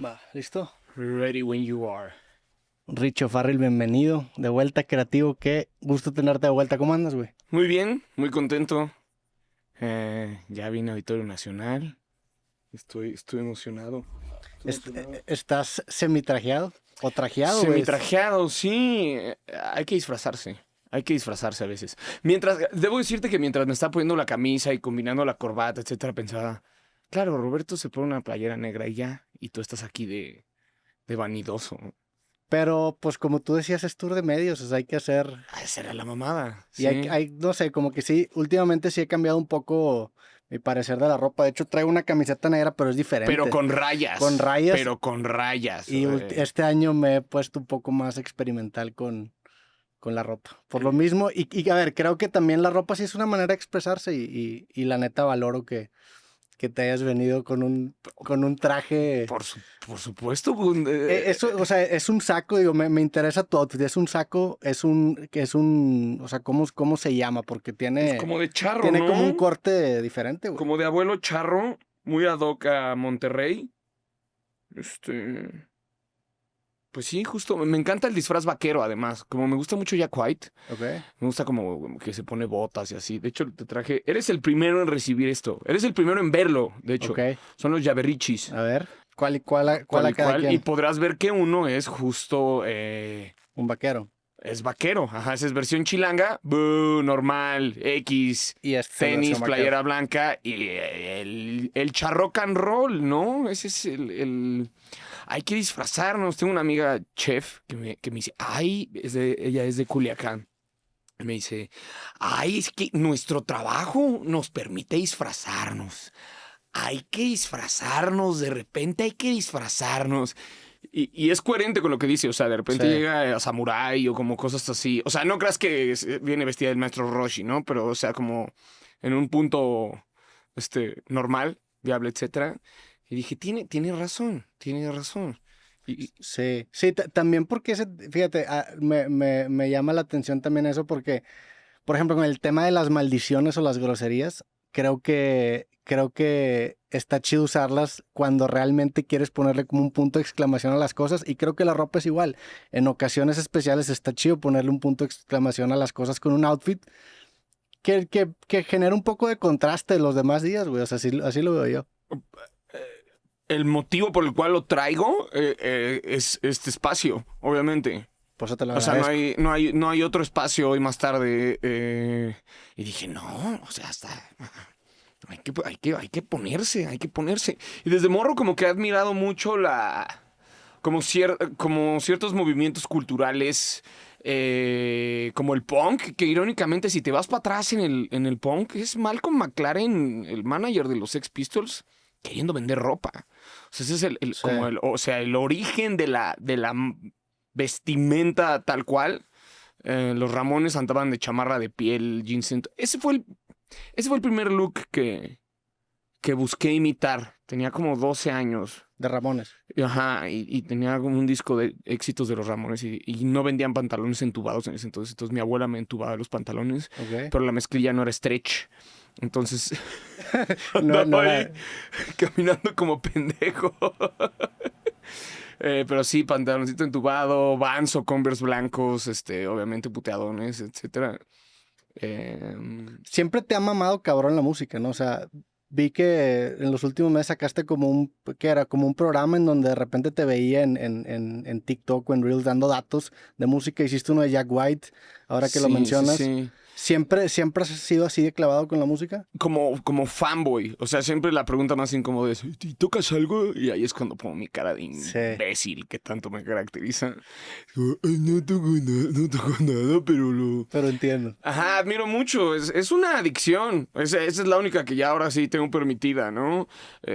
Va, ¿listo? Ready when you are. Richo Farrell, bienvenido. De vuelta, creativo. Qué gusto tenerte de vuelta. ¿Cómo andas, güey? Muy bien, muy contento. Ya vine a Auditorio Nacional. Estoy emocionado. ¿Estás semitrajeado? ¿O trajeado, güey? Semitrajeado, sí. Hay que disfrazarse. Hay que disfrazarse a veces. Debo decirte que mientras me estaba poniendo la camisa y combinando la corbata, etcétera, pensaba, claro, Roberto se pone una playera negra y ya, y tú estás aquí de vanidoso. Pero, pues, como tú decías, es tour de medios. O sea, hay que hacer... Esa era la mamada. Y Sí. no sé, como que sí, últimamente sí he cambiado un poco mi parecer de la ropa. De hecho, traigo una camiseta negra, pero es diferente. Pero con rayas. Con rayas. Pero con rayas. Y este año me he puesto un poco más experimental con la ropa. Por lo mismo, y a ver, creo que también la ropa sí es una manera de expresarse y la neta valoro que te hayas venido con un traje. Por supuesto. Eso, o sea, es un saco, digo, me interesa tu outfit. Es un saco, o sea, ¿cómo se llama? Porque tiene... Como de charro, Tiene ¿no? como un corte diferente, güey. Como de abuelo charro, muy ad hoc a Monterrey. Pues sí, justo. Me encanta el disfraz vaquero, además. Como me gusta mucho Jack White. Ok. Me gusta como que se pone botas y así. De hecho, te traje... Eres el primero en recibir esto. Eres el primero en verlo, de hecho. Ok. Son los Llaverichis. A ver, ¿cuál a cada quien? Y podrás ver que uno es justo... Un vaquero. Es vaquero, ajá, esa es versión chilanga, normal, X, Y este tenis, versión playera blanca y el charro and roll, ¿no? Ese es el... Hay que disfrazarnos. Tengo una amiga chef que me dice, ay, ella es de Culiacán. Me dice, ay, es que nuestro trabajo nos permite disfrazarnos. Hay que disfrazarnos, de repente hay que disfrazarnos. Y es coherente con lo que dice, o sea, de repente Sí. llega a Samurai o como cosas así. O sea, no creas que viene vestida del maestro Roshi, ¿no? Pero, o sea, como en un punto normal, viable, etcétera. Y dije, tiene razón. Sí, también porque, fíjate, me llama la atención también eso porque, por ejemplo, con el tema de las maldiciones o las groserías, creo que está chido usarlas cuando realmente quieres ponerle como un punto de exclamación a las cosas, y creo que la ropa es igual. En ocasiones especiales está chido ponerle un punto de exclamación a las cosas con un outfit que genera un poco de contraste los demás días, güey. O sea, así lo veo yo. El motivo por el cual lo traigo es este espacio, obviamente. Por eso te lo O sea, agradezco. no hay otro espacio hoy más tarde. Y dije, no, o sea, hay que ponerse. Y desde morro como que he admirado mucho como ciertos movimientos culturales, como el punk, que irónicamente si te vas para atrás en el punk, es Malcolm McLaren, el manager de los Sex Pistols, queriendo vender ropa. O sea, ese es Sí. como el origen de la vestimenta tal cual. Los Ramones andaban de chamarra de piel, jeans. Ese fue el primer look que busqué imitar. Tenía como 12 años. De Ramones. Ajá, y tenía como un disco de éxitos de los Ramones y no vendían pantalones entubados en ese entonces. Entonces mi abuela me entubaba los pantalones, Ok. pero la mezclilla no era stretch. Entonces No andaba era- ahí caminando como pendejo. Pero sí, pantaloncito entubado, Vans o Converse blancos, obviamente puteadones, etcétera. Siempre te ha mamado cabrón la música, ¿no? O sea, vi que en los últimos meses sacaste que era como un programa en donde de repente te veía en TikTok o en Reels dando datos de música. Hiciste uno de Jack White, ahora que lo Sí, mencionas. sí. ¿Siempre has sido así de clavado con la música? Como fanboy. O sea, siempre la pregunta más incómoda es, ¿y tocas algo? Y ahí es cuando pongo mi cara de imbécil que tanto me caracteriza. Digo, "Ay, no toco nada, pero Pero entiendo. Ajá, admiro mucho. Es una adicción. Esa es la única que ya ahora sí tengo permitida, ¿no?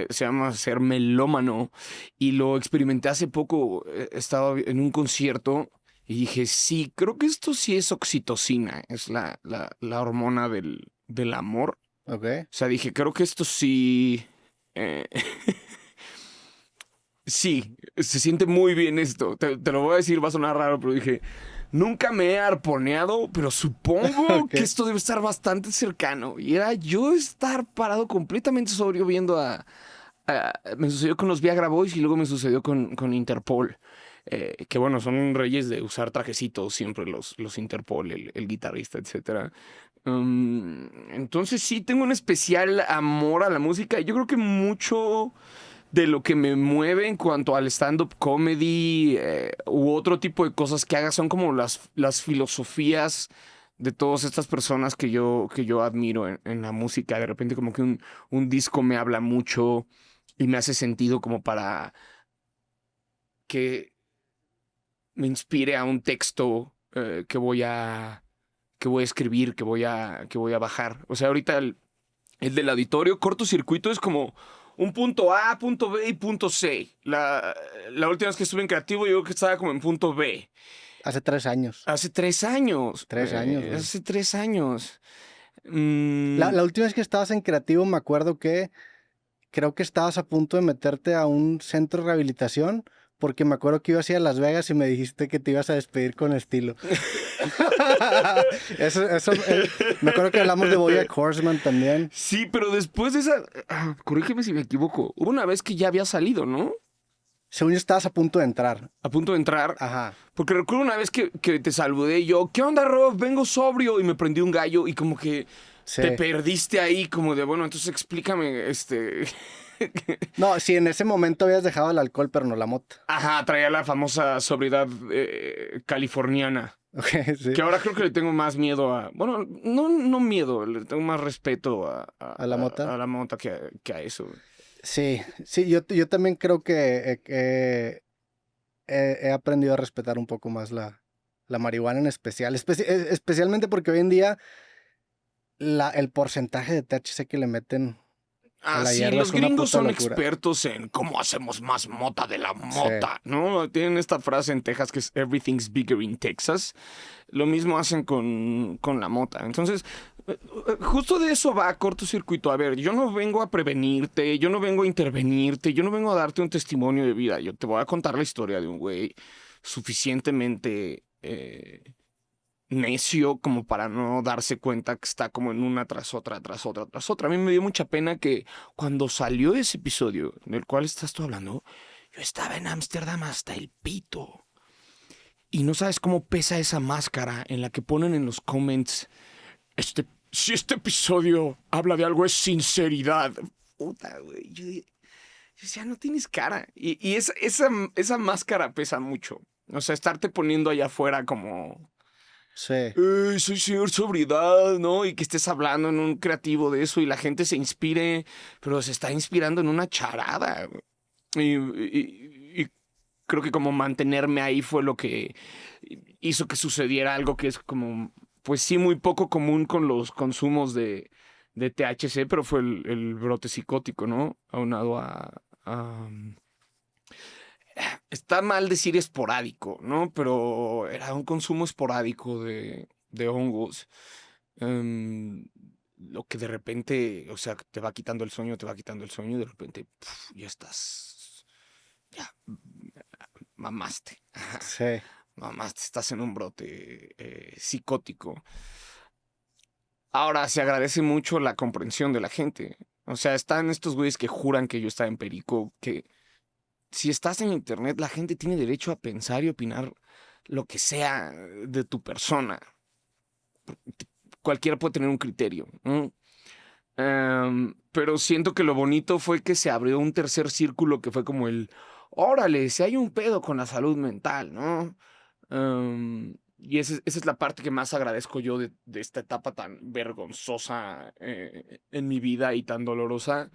Se llama ser melómano. Y lo experimenté hace poco. Estaba en un concierto y dije, sí, creo que esto sí es oxitocina. Es la hormona del amor. Ok. O sea, dije, creo que esto sí... eh, sí, se siente muy bien esto. Te lo voy a decir, va a sonar raro, pero dije, nunca me he arponeado, pero supongo Ok. que esto debe estar bastante cercano. Y era yo estar parado completamente sobrio viendo a Me sucedió con los Viagra Boys y luego me sucedió con Interpol. Que bueno, son reyes de usar trajecitos siempre los Interpol, el guitarrista, etcétera. Entonces sí, tengo un especial amor a la música. Yo creo que mucho de lo que me mueve en cuanto al stand-up comedy u otro tipo de cosas que haga son como las filosofías de todas estas personas que yo admiro en la música. De repente como que un disco me habla mucho y me hace sentido como para que me inspire a un texto que voy a escribir, que voy a bajar. O sea, ahorita el del auditorio, cortocircuito es como un punto A, punto B y punto C. La última vez que estuve en creativo, yo creo que estaba como en punto B. Hace 3 años. Hace 3 años. 3 años, güey. Hace 3 años. La última vez que estabas en creativo, me acuerdo que creo que estabas a punto de meterte a un centro de rehabilitación, porque me acuerdo que ibas a ir a Las Vegas y me dijiste que te ibas a despedir con estilo. Me acuerdo que hablamos de BoJack Horseman también. Sí, pero después de esa... corrígeme si me equivoco. Hubo una vez que ya había salido, ¿no? Según yo estabas a punto de entrar. A punto de entrar. Ajá. Porque recuerdo una vez que te saludé y yo, ¿qué onda, Rob? Vengo sobrio. Y me prendí un gallo y como que Sí. te perdiste ahí, como de, bueno, entonces explícame, No, sí, en ese momento habías dejado el alcohol, pero no la mota. Ajá, traía la famosa sobriedad californiana. Ok, sí. Que ahora creo que le tengo más miedo a... Bueno, no miedo, le tengo más respeto ¿A la mota? A la mota que a eso. Sí, yo también creo que he aprendido a respetar un poco más la marihuana en especial. Especialmente porque hoy en día el porcentaje de THC que le meten a la Sí, hierba los es una gringos puta son locura. expertos en cómo hacemos más mota de la mota, ¿no? Tienen esta frase en Texas que es everything's bigger in Texas. Lo mismo hacen con la mota. Entonces, justo de eso va cortocircuito. A ver, yo no vengo a prevenirte, yo no vengo a intervenirte, yo no vengo a darte un testimonio de vida. Yo te voy a contar la historia de un güey suficientemente necio como para no darse cuenta que está como en una tras otra, tras otra, tras otra. A mí me dio mucha pena que cuando salió ese episodio del cual estás tú hablando, yo estaba en Ámsterdam hasta el pito. Y no sabes cómo pesa esa máscara en la que ponen en los comments, si este episodio habla de algo es sinceridad. Puta, güey. Yo decía, no tienes cara. Y esa máscara pesa mucho. O sea, estarte poniendo allá afuera como... Sí. soy señor sobriedad, ¿no? Y que estés hablando en un creativo de eso y la gente se inspire, pero se está inspirando en una charada. Y creo que como mantenerme ahí fue lo que hizo que sucediera algo que es como, pues sí, muy poco común con los consumos de THC, pero fue el brote psicótico, ¿no? Aunado a está mal decir esporádico, ¿no? Pero era un consumo esporádico de hongos. Lo que de repente, o sea, te va quitando el sueño, y de repente ya estás, ya mamaste. Sí. Mamaste, estás en un brote psicótico. Ahora, se agradece mucho la comprensión de la gente. O sea, están estos güeyes que juran que yo estaba en perico, que si estás en internet, la gente tiene derecho a pensar y opinar lo que sea de tu persona. Cualquiera puede tener un criterio, ¿no? Pero siento que lo bonito fue que se abrió un tercer círculo que fue como órale, si hay un pedo con la salud mental, ¿no? Y esa es la parte que más agradezco yo de esta etapa tan vergonzosa en mi vida y tan dolorosa,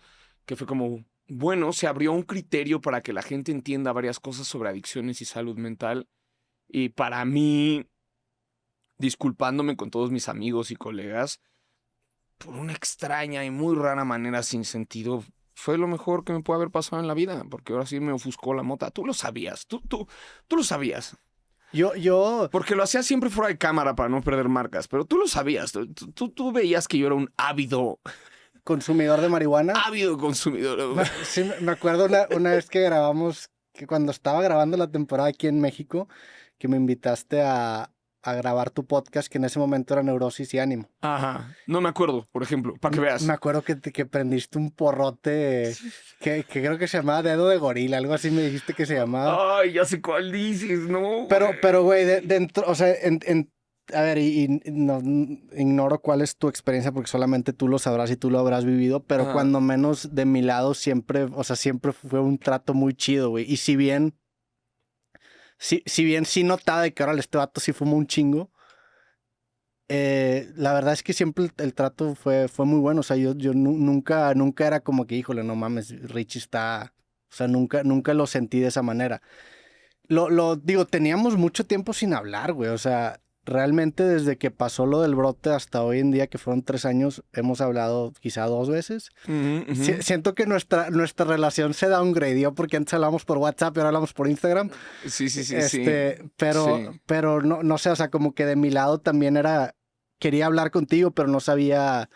que fue como, bueno, se abrió un criterio para que la gente entienda varias cosas sobre adicciones y salud mental. Y para mí, disculpándome con todos mis amigos y colegas, por una extraña y muy rara manera sin sentido, fue lo mejor que me puede haber pasado en la vida, porque ahora sí me ofuscó la mota. Tú lo sabías, tú lo sabías. Yo... Porque lo hacía siempre fuera de cámara para no perder marcas, pero tú lo sabías. Tú veías que yo era un ávido consumidor de marihuana. Ávido consumidor. Sí, me acuerdo una vez que grabamos, que cuando estaba grabando la temporada aquí en México, que me invitaste a a grabar tu podcast, que en ese momento era Neurosis y Ánimo. Ajá. No me acuerdo, por ejemplo, para que veas. Me acuerdo que prendiste un porrote que creo que se llamaba Dedo de Gorila, algo así me dijiste que se llamaba. Ay, ya sé cuál dices, ¿no? Pero güey, dentro, o sea, a ver, y no, ignoro cuál es tu experiencia porque solamente tú lo sabrás y tú lo habrás vivido, pero Ajá. cuando menos de mi lado siempre, o sea, siempre fue un trato muy chido, güey. Y si bien sí notaba de que ahora este vato sí fumó un chingo, la verdad es que siempre el trato fue muy bueno. O sea, yo nunca era como que, híjole, no mames, Richie está... O sea, nunca lo sentí de esa manera. Digo, teníamos mucho tiempo sin hablar, güey. O sea, realmente desde que pasó lo del brote hasta hoy en día, que fueron 3 años, hemos hablado quizá 2 veces. Siento que nuestra relación se downgradeó porque antes hablábamos por WhatsApp y ahora hablamos por Instagram. Sí. Pero no sé, o sea, como que de mi lado también quería hablar contigo, pero no sabía.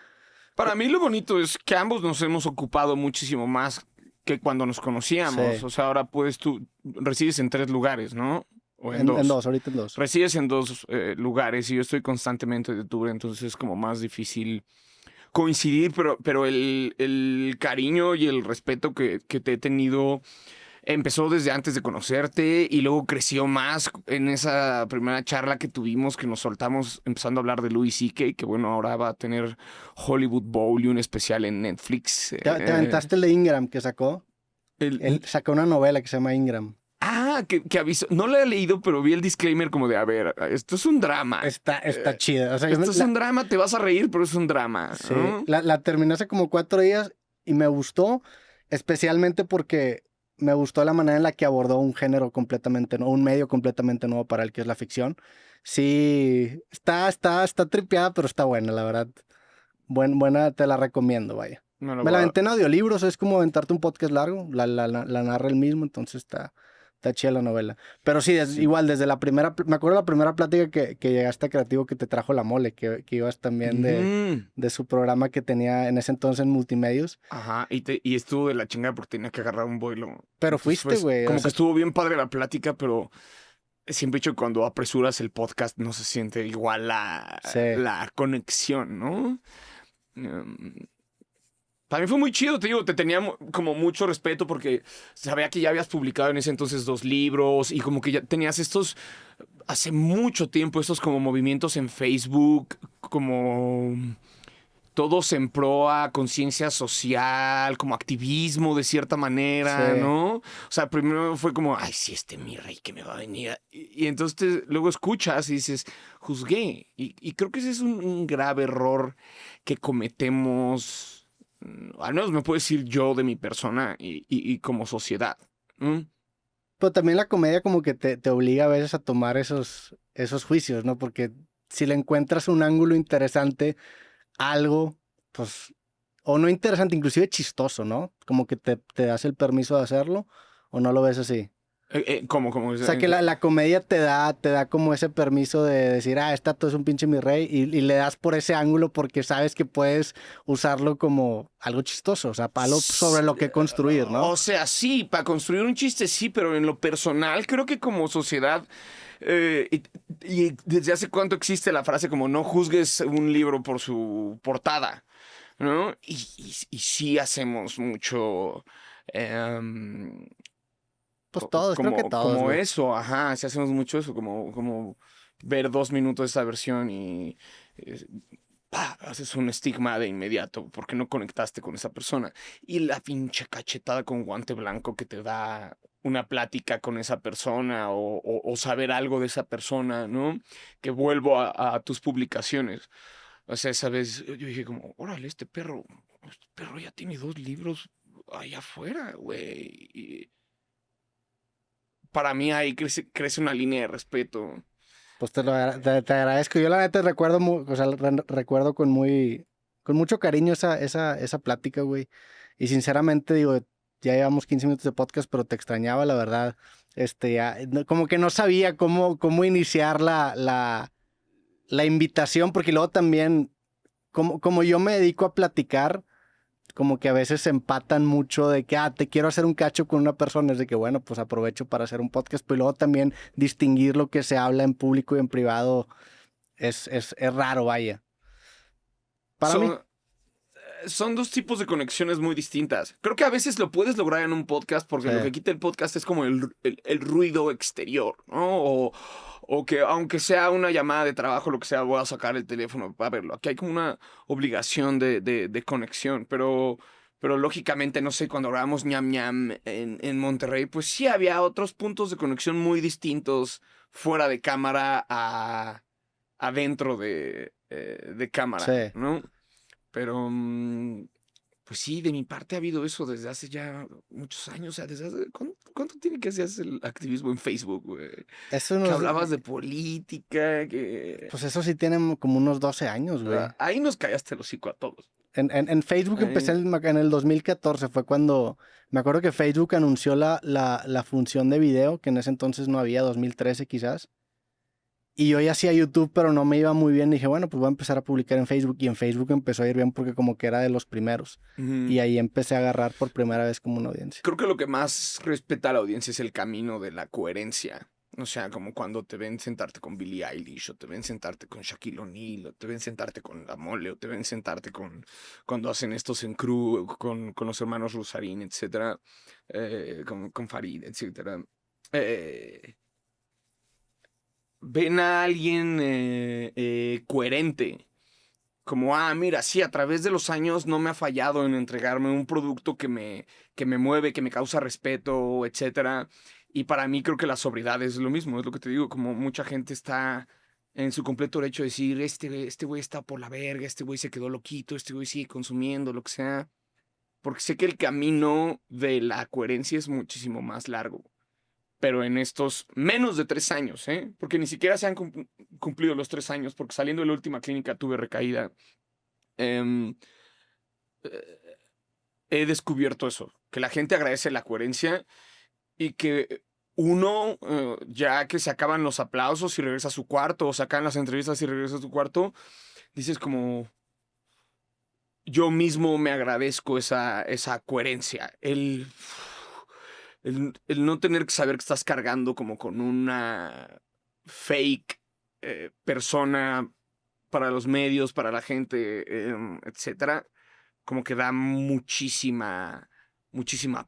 Para mí lo bonito es que ambos nos hemos ocupado muchísimo más que cuando nos conocíamos. Sí. O sea, ahora tú resides en 3 lugares, ¿no? O en 2. En 2, ahorita en 2. Resides en 2 lugares y yo estoy constantemente de tour, entonces es como más difícil coincidir, pero el cariño y el respeto que te he tenido empezó desde antes de conocerte y luego creció más en esa primera charla que tuvimos, que nos soltamos empezando a hablar de Louis C.K., que bueno, ahora va a tener Hollywood Bowl y un especial en Netflix. ¿Te aventaste el de Ingram que sacó? Él sacó una novela que se llama Ingram. Que avisó. No la he leído, pero vi el disclaimer como de, a ver, esto es un drama. Está chida. O sea, esto es un drama, te vas a reír, pero es un drama. Sí, ¿no? la terminé hace como 4 días y me gustó, especialmente porque me gustó la manera en la que abordó un género completamente nuevo, un medio completamente nuevo para el que es la ficción. Sí, está tripeada, pero está buena, la verdad. Buena, te la recomiendo, vaya. Me la aventé en audiolibros, es como aventarte un podcast largo, la narra él mismo, entonces está chida la novela. Pero sí, igual, desde la primera, me acuerdo la primera plática que llegaste a Creativo que te trajo La Mole, que ibas también de su programa que tenía en ese entonces en Multimedios. Ajá, y estuvo de la chingada porque tenía que agarrar un vuelo. Pero fuiste, güey. Como que estuvo bien padre la plática, pero siempre he dicho que cuando apresuras el podcast no se siente igual la conexión, ¿no? Para mí fue muy chido, te digo, te tenía como mucho respeto porque sabía que ya habías publicado en ese entonces 2 libros y como que ya tenías hace mucho tiempo, estos como movimientos en Facebook, como todos en pro a conciencia social, como activismo de cierta manera, Sí. ¿no? O sea, primero fue como, ay, sí, mi rey que me va a venir. Y entonces luego escuchas y dices, juzgué. Y creo que ese es un grave error que cometemos. Al menos me puedo decir yo de mi persona y como sociedad. Pero también la comedia como que te obliga a veces a tomar esos juicios, ¿no? Porque si le encuentras un ángulo interesante, algo, pues, o no interesante, inclusive chistoso, ¿no? Como que te das el permiso de hacerlo, o no lo ves así. ¿Cómo? O sea, que la comedia te da como ese permiso de decir, esta todo es un pinche mi rey, y le das por ese ángulo porque sabes que puedes usarlo como algo chistoso, o sea, algo sobre lo que construir, ¿no? O sea, sí, para construir un chiste sí, pero en lo personal creo que como sociedad, y desde hace cuánto existe la frase como no juzgues un libro por su portada, ¿no? Y sí hacemos mucho... Pues todos, creo que todos. Como güey. eso, ajá, si hacemos mucho eso, como ver 2 minutos de esta versión y haces un estigma de inmediato porque no conectaste con esa persona. Y la pinche cachetada con guante blanco que te da una plática con esa persona o saber algo de esa persona, ¿no? Que vuelvo a tus publicaciones. O sea, esa vez yo dije como, órale, este perro ya tiene 2 libros allá afuera, güey. Y para mí ahí crece una línea de respeto. Pues te agradezco. Yo la neta recuerdo, o sea, recuerdo con mucho cariño esa plática, güey. Y sinceramente digo, ya llevamos 15 minutos de podcast, pero te extrañaba, la verdad. Como que no sabía cómo iniciar la invitación, porque luego también, como yo me dedico a platicar, como que a veces se empatan mucho de que, te quiero hacer un cacho con una persona, es de que, bueno, pues aprovecho para hacer un podcast, pero luego también distinguir lo que se habla en público y en privado es raro, vaya. Para mí. Son dos tipos de conexiones muy distintas. Creo que a veces lo puedes lograr en un podcast porque Sí. lo que quita el podcast es como el ruido exterior, ¿no? O que aunque sea una llamada de trabajo, lo que sea, voy a sacar el teléfono para verlo. Aquí hay como una obligación de conexión, pero lógicamente, no sé, cuando grabamos ñam ñam en Monterrey, pues sí había otros puntos de conexión muy distintos fuera de cámara a adentro de cámara, Sí. ¿no? Pero, pues sí, de mi parte ha habido eso desde hace ya muchos años. O sea, ¿cuánto tiene que hacer el activismo en Facebook, güey? Eso Que nos, hablabas de política, que... pues eso sí tiene como unos 12 años, güey. Ahí nos callaste el hocico a todos. En Facebook empecé Ahí- en el 2014, fue cuando, me acuerdo que Facebook anunció la función de video, que en ese entonces no había, 2013 quizás. Y yo ya hacía YouTube, pero no me iba muy bien. Dije, bueno, pues voy a empezar a publicar en Facebook. Y en Facebook empezó a ir bien porque como que era de los primeros. Ujú. Y ahí empecé a agarrar por primera vez como una audiencia. Creo que lo que más respeta a la audiencia es el camino de la coherencia. O sea, como cuando te ven sentarte con Billie Eilish, o te ven sentarte con Shaquille O'Neal, o te ven sentarte con La Mole, o te ven sentarte con cuando hacen estos en crew con los hermanos Rusarín, etcétera, con Farid, etcétera. Ven a alguien coherente. Como, mira, sí, a través de los años no me ha fallado en entregarme un producto que me mueve, que me causa respeto, etcétera. Y para mí creo que la sobriedad es lo mismo, es lo que te digo, como mucha gente está en su completo derecho de decir, este güey está por la verga, este güey se quedó loquito, este güey sigue consumiendo, lo que sea. Porque sé que el camino de la coherencia es muchísimo más largo. Pero en estos menos de 3 años, ¿eh? Porque ni siquiera se han cumplido los 3 años, porque saliendo de la última clínica tuve recaída. Em, eh, He descubierto eso, que la gente agradece la coherencia y que uno, ya que se acaban los aplausos y regresa a su cuarto, o se acaban las entrevistas y regresa a su cuarto, dices como, yo mismo me agradezco esa coherencia, el no tener que saber que estás cargando como con una fake persona para los medios, para la gente, etcétera, como que da muchísima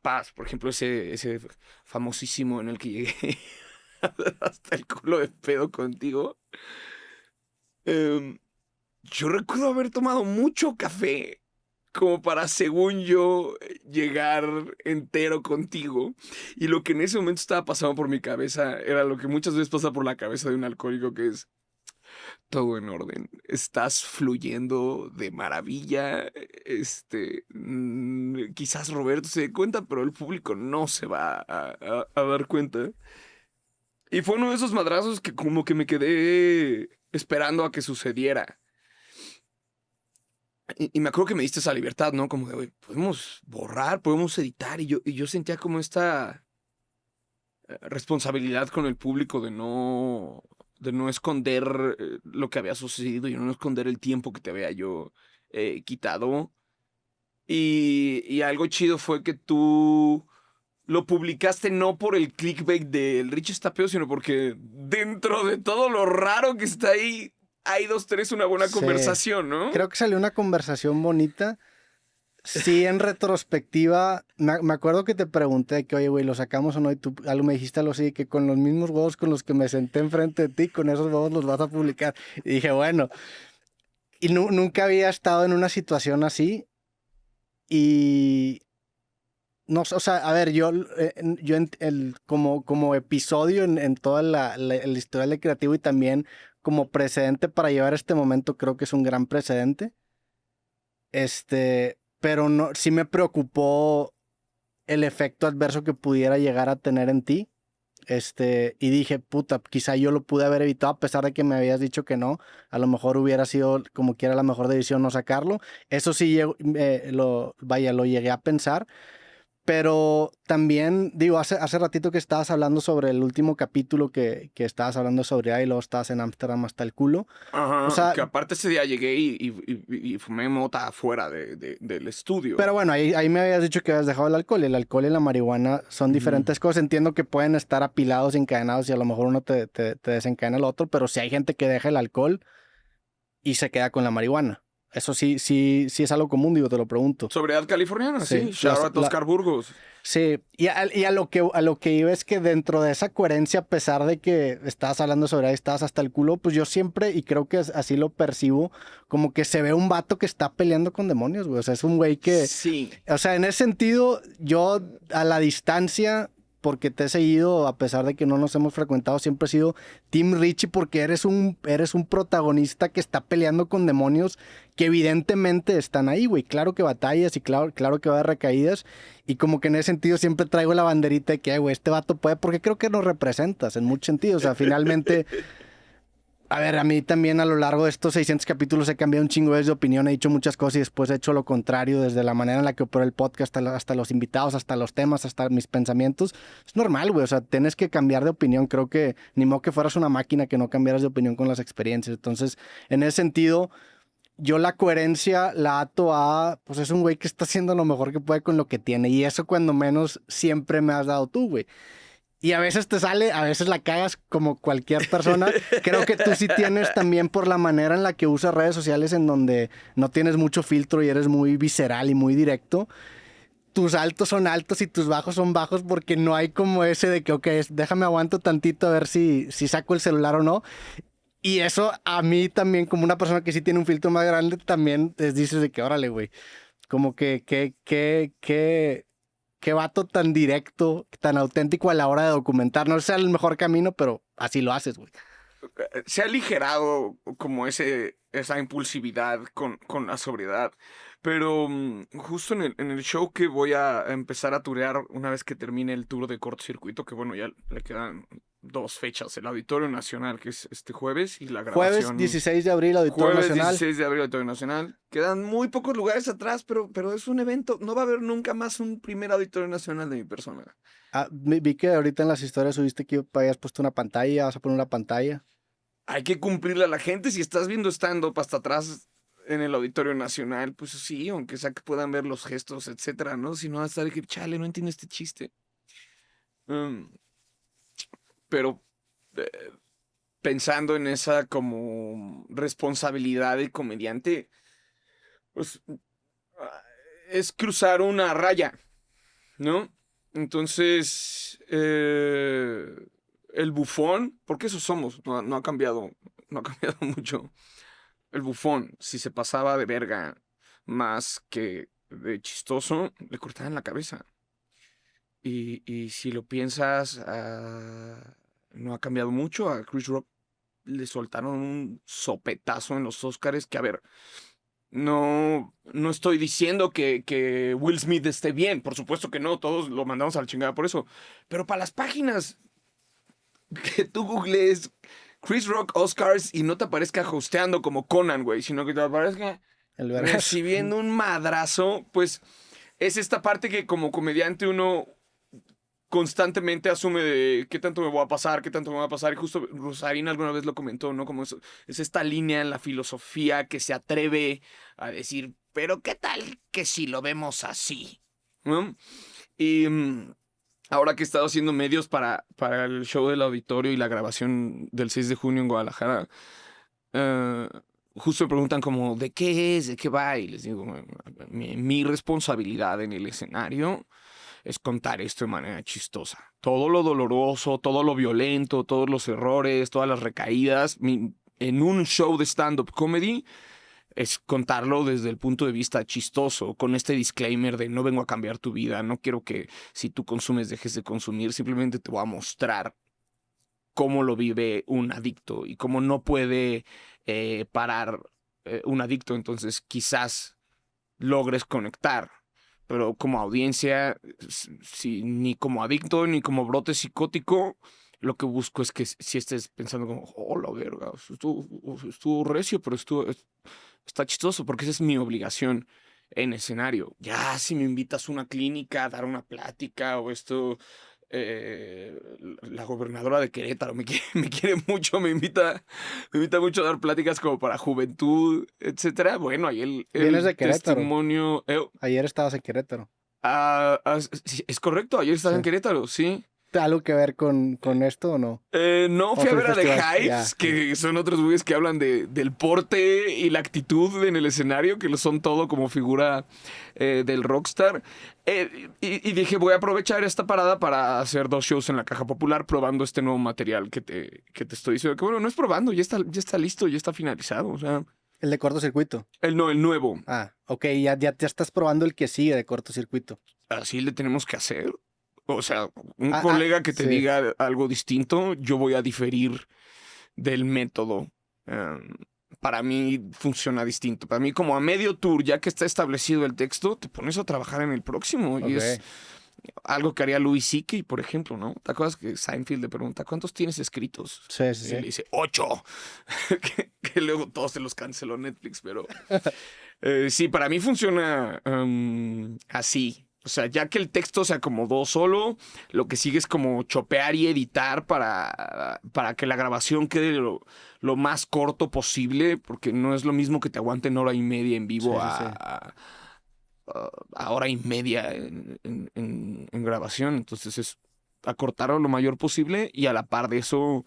paz. Por ejemplo, ese famosísimo en el que llegué hasta el culo de pedo contigo. Yo recuerdo haber tomado mucho café como para, según yo, llegar entero contigo. Y lo que en ese momento estaba pasando por mi cabeza era lo que muchas veces pasa por la cabeza de un alcohólico, que es todo en orden. Estás fluyendo de maravilla. Quizás Roberto se dé cuenta, pero el público no se va a dar cuenta. Y fue uno de esos madrazos que como que me quedé esperando a que sucediera. Y me acuerdo que me diste esa libertad, ¿no? Como de, "Oye, podemos borrar, podemos editar". Y yo sentía como esta responsabilidad con el público de no esconder lo que había sucedido y no esconder el tiempo que te había yo quitado. Y algo chido fue que tú lo publicaste no por el clickbait del Rich está pedo, sino porque dentro de todo lo raro que está ahí, hay 2, 3, una buena Sí. conversación, ¿no? Creo que salió una conversación bonita. Sí, en retrospectiva, me acuerdo que te pregunté que, oye, güey, ¿lo sacamos o no? Y tú algo me dijiste algo así, que con los mismos huevos con los que me senté enfrente de ti, con esos huevos los vas a publicar. Y dije, bueno, y nunca había estado en una situación así. Y no sé, o sea, a ver, yo como episodio en toda el historial de creativo y también como precedente para llevar este momento, creo que es un gran precedente. Pero no, sí me preocupó el efecto adverso que pudiera llegar a tener en ti. Y dije, puta, quizá yo lo pude haber evitado a pesar de que me habías dicho que no. A lo mejor hubiera sido como quiera la mejor decisión no sacarlo. Eso sí, lo llegué a pensar. Pero también, digo, hace ratito que estabas hablando sobre el último capítulo que estabas hablando sobre ahí, luego estabas en Ámsterdam hasta el culo. O Ajá, sea, que aparte ese día llegué y fumé mota afuera del estudio. pero bueno, ahí me habías dicho que habías dejado el alcohol. El alcohol y la marihuana son diferentes cosas. Entiendo que pueden estar apilados, encadenados y a lo mejor uno te desencadena el otro, pero si hay gente que deja el alcohol y se queda con la marihuana. Eso sí es algo común, digo, te lo pregunto. Sobriedad californiana, sí. Shout out a Oscar Burgos. Sí, y a lo que iba es que dentro de esa coherencia, a pesar de que estabas hablando sobre ahí, estabas hasta el culo, pues yo siempre, y creo que así lo percibo, como que se ve un vato que está peleando con demonios, güey. O sea, es un güey que... Sí. O sea, en ese sentido, yo a la distancia, porque te he seguido, a pesar de que no nos hemos frecuentado, siempre he sido Team Richie porque eres un protagonista que está peleando con demonios que evidentemente están ahí, güey. Claro que batallas y claro que va de recaídas. Y como que en ese sentido siempre traigo la banderita de que, güey, este vato puede, porque creo que nos representas en muchos sentidos. O sea, finalmente... A ver, a mí también a lo largo de estos 600 capítulos he cambiado un chingo de opinión, he dicho muchas cosas y después he hecho lo contrario, desde la manera en la que opero el podcast hasta los invitados, hasta los temas, hasta mis pensamientos. Es normal, güey, o sea, tienes que cambiar de opinión. Creo que ni modo que fueras una máquina que no cambiaras de opinión con las experiencias. Entonces, en ese sentido, yo la coherencia la ato a, pues es un güey que está haciendo lo mejor que puede con lo que tiene y eso cuando menos siempre me has dado tú, güey. Y a veces te sale, a veces la cagas como cualquier persona. Creo que tú sí tienes también por la manera en la que usas redes sociales en donde no tienes mucho filtro y eres muy visceral y muy directo. Tus altos son altos y tus bajos son bajos porque no hay como ese de que, ok, déjame aguanto tantito a ver si saco el celular o no. Y eso a mí también, como una persona que sí tiene un filtro más grande, también les dices de que, órale, güey. Como qué vato tan directo, tan auténtico a la hora de documentar. No sea el mejor camino, pero así lo haces, güey. Se ha aligerado como esa impulsividad con la sobriedad. Pero justo en el show que voy a empezar a turear una vez que termine el tour de cortocircuito, que bueno, ya le quedan 2 fechas, el Auditorio Nacional, que es este jueves, y la grabación. Jueves 16 de abril, Auditorio Jueves Nacional. 16 de abril, Auditorio Nacional. Quedan muy pocos lugares atrás, pero es un evento. No va a haber nunca más un primer Auditorio Nacional de mi persona. Vi que ahorita en las historias subiste que habías puesto una pantalla, vas a poner una pantalla. Hay que cumplirle a la gente. Si estás viendo stand-up hasta atrás en el Auditorio Nacional, pues sí, aunque sea que puedan ver los gestos, etcétera, ¿no? Si no, va a estar que, chale, no entiendo este chiste. Pero pensando en esa como responsabilidad del comediante, pues es cruzar una raya, ¿no? Entonces, el bufón, porque eso somos, no ha cambiado, no ha cambiado mucho. El bufón, si se pasaba de verga más que de chistoso, le cortaban la cabeza. Y si lo piensas, no ha cambiado mucho. A Chris Rock le soltaron un sopetazo en los Oscars que, a ver, no estoy diciendo que Will Smith esté bien. Por supuesto que no, todos lo mandamos a la chingada por eso. Pero para las páginas que tú googlees Chris Rock Oscars y no te aparezca hosteando como Conan, güey, sino que te aparezca recibiendo un madrazo, pues es esta parte que como comediante uno constantemente asume de qué tanto me voy a pasar, qué tanto me va a pasar. Y justo Rosarín alguna vez lo comentó, ¿no? Como eso, es esta línea en la filosofía que se atreve a decir, pero ¿qué tal que si lo vemos así? ¿No? Y ahora que he estado haciendo medios para el show del auditorio y la grabación del 6 de junio en Guadalajara, justo me preguntan como, ¿de qué es? ¿De qué va? Y les digo, mi responsabilidad en el escenario es contar esto de manera chistosa. Todo lo doloroso, todo lo violento, todos los errores, todas las recaídas, en un show de stand-up comedy es contarlo desde el punto de vista chistoso, con este disclaimer de no vengo a cambiar tu vida, no quiero que si tú consumes dejes de consumir, simplemente te voy a mostrar cómo lo vive un adicto y cómo no puede parar un adicto, entonces quizás logres conectar. Pero como audiencia, si, ni como adicto, ni como brote psicótico, lo que busco es que si estés pensando como, oh, la verga, estuvo recio, pero está chistoso, porque esa es mi obligación. en escenario. Ya si me invitas a una clínica a dar una plática o esto, la gobernadora de Querétaro me quiere mucho, me invita mucho a dar pláticas como para juventud, etcétera. Bueno, ahí Vienes el de Querétaro. testimonio. Ayer estabas en Querétaro. Sí, es correcto, ayer estás Sí. en Querétaro, sí. ¿Algo que ver con esto o no? No, ¿O fui a fue el ver a The festival? Hives, que son otros güeyes que hablan del porte y la actitud en el escenario, que lo son todo como figura del rockstar. Y dije, voy a aprovechar esta parada para hacer 2 shows en la Caja Popular probando este nuevo material que te estoy diciendo. Que bueno, no es probando, ya está listo, ya está finalizado. O sea, El de cortocircuito. el nuevo. Ah, ok, ya estás probando el que sigue de cortocircuito. Así le tenemos que hacer. O sea, un colega que te sí. diga algo distinto, yo voy a diferir del método. Para mí funciona distinto. Para mí, como a medio tour, ya que está establecido el texto, te pones a trabajar en el próximo. Y es Ok. algo que haría Louis C.K., por ejemplo, ¿no? ¿Te acuerdas que Seinfeld le pregunta, ¿cuántos tienes escritos? Sí, sí, Y le sí. dice, 8. que luego todos se los canceló Netflix, pero sí, para mí funciona así. O sea, ya que el texto se acomodó solo, lo que sigue es como chopear y editar para que la grabación quede lo más corto posible, porque no es lo mismo que te aguanten hora y media en vivo Sí, sí, sí. a hora y media en grabación. Entonces es acortarlo lo mayor posible y a la par de eso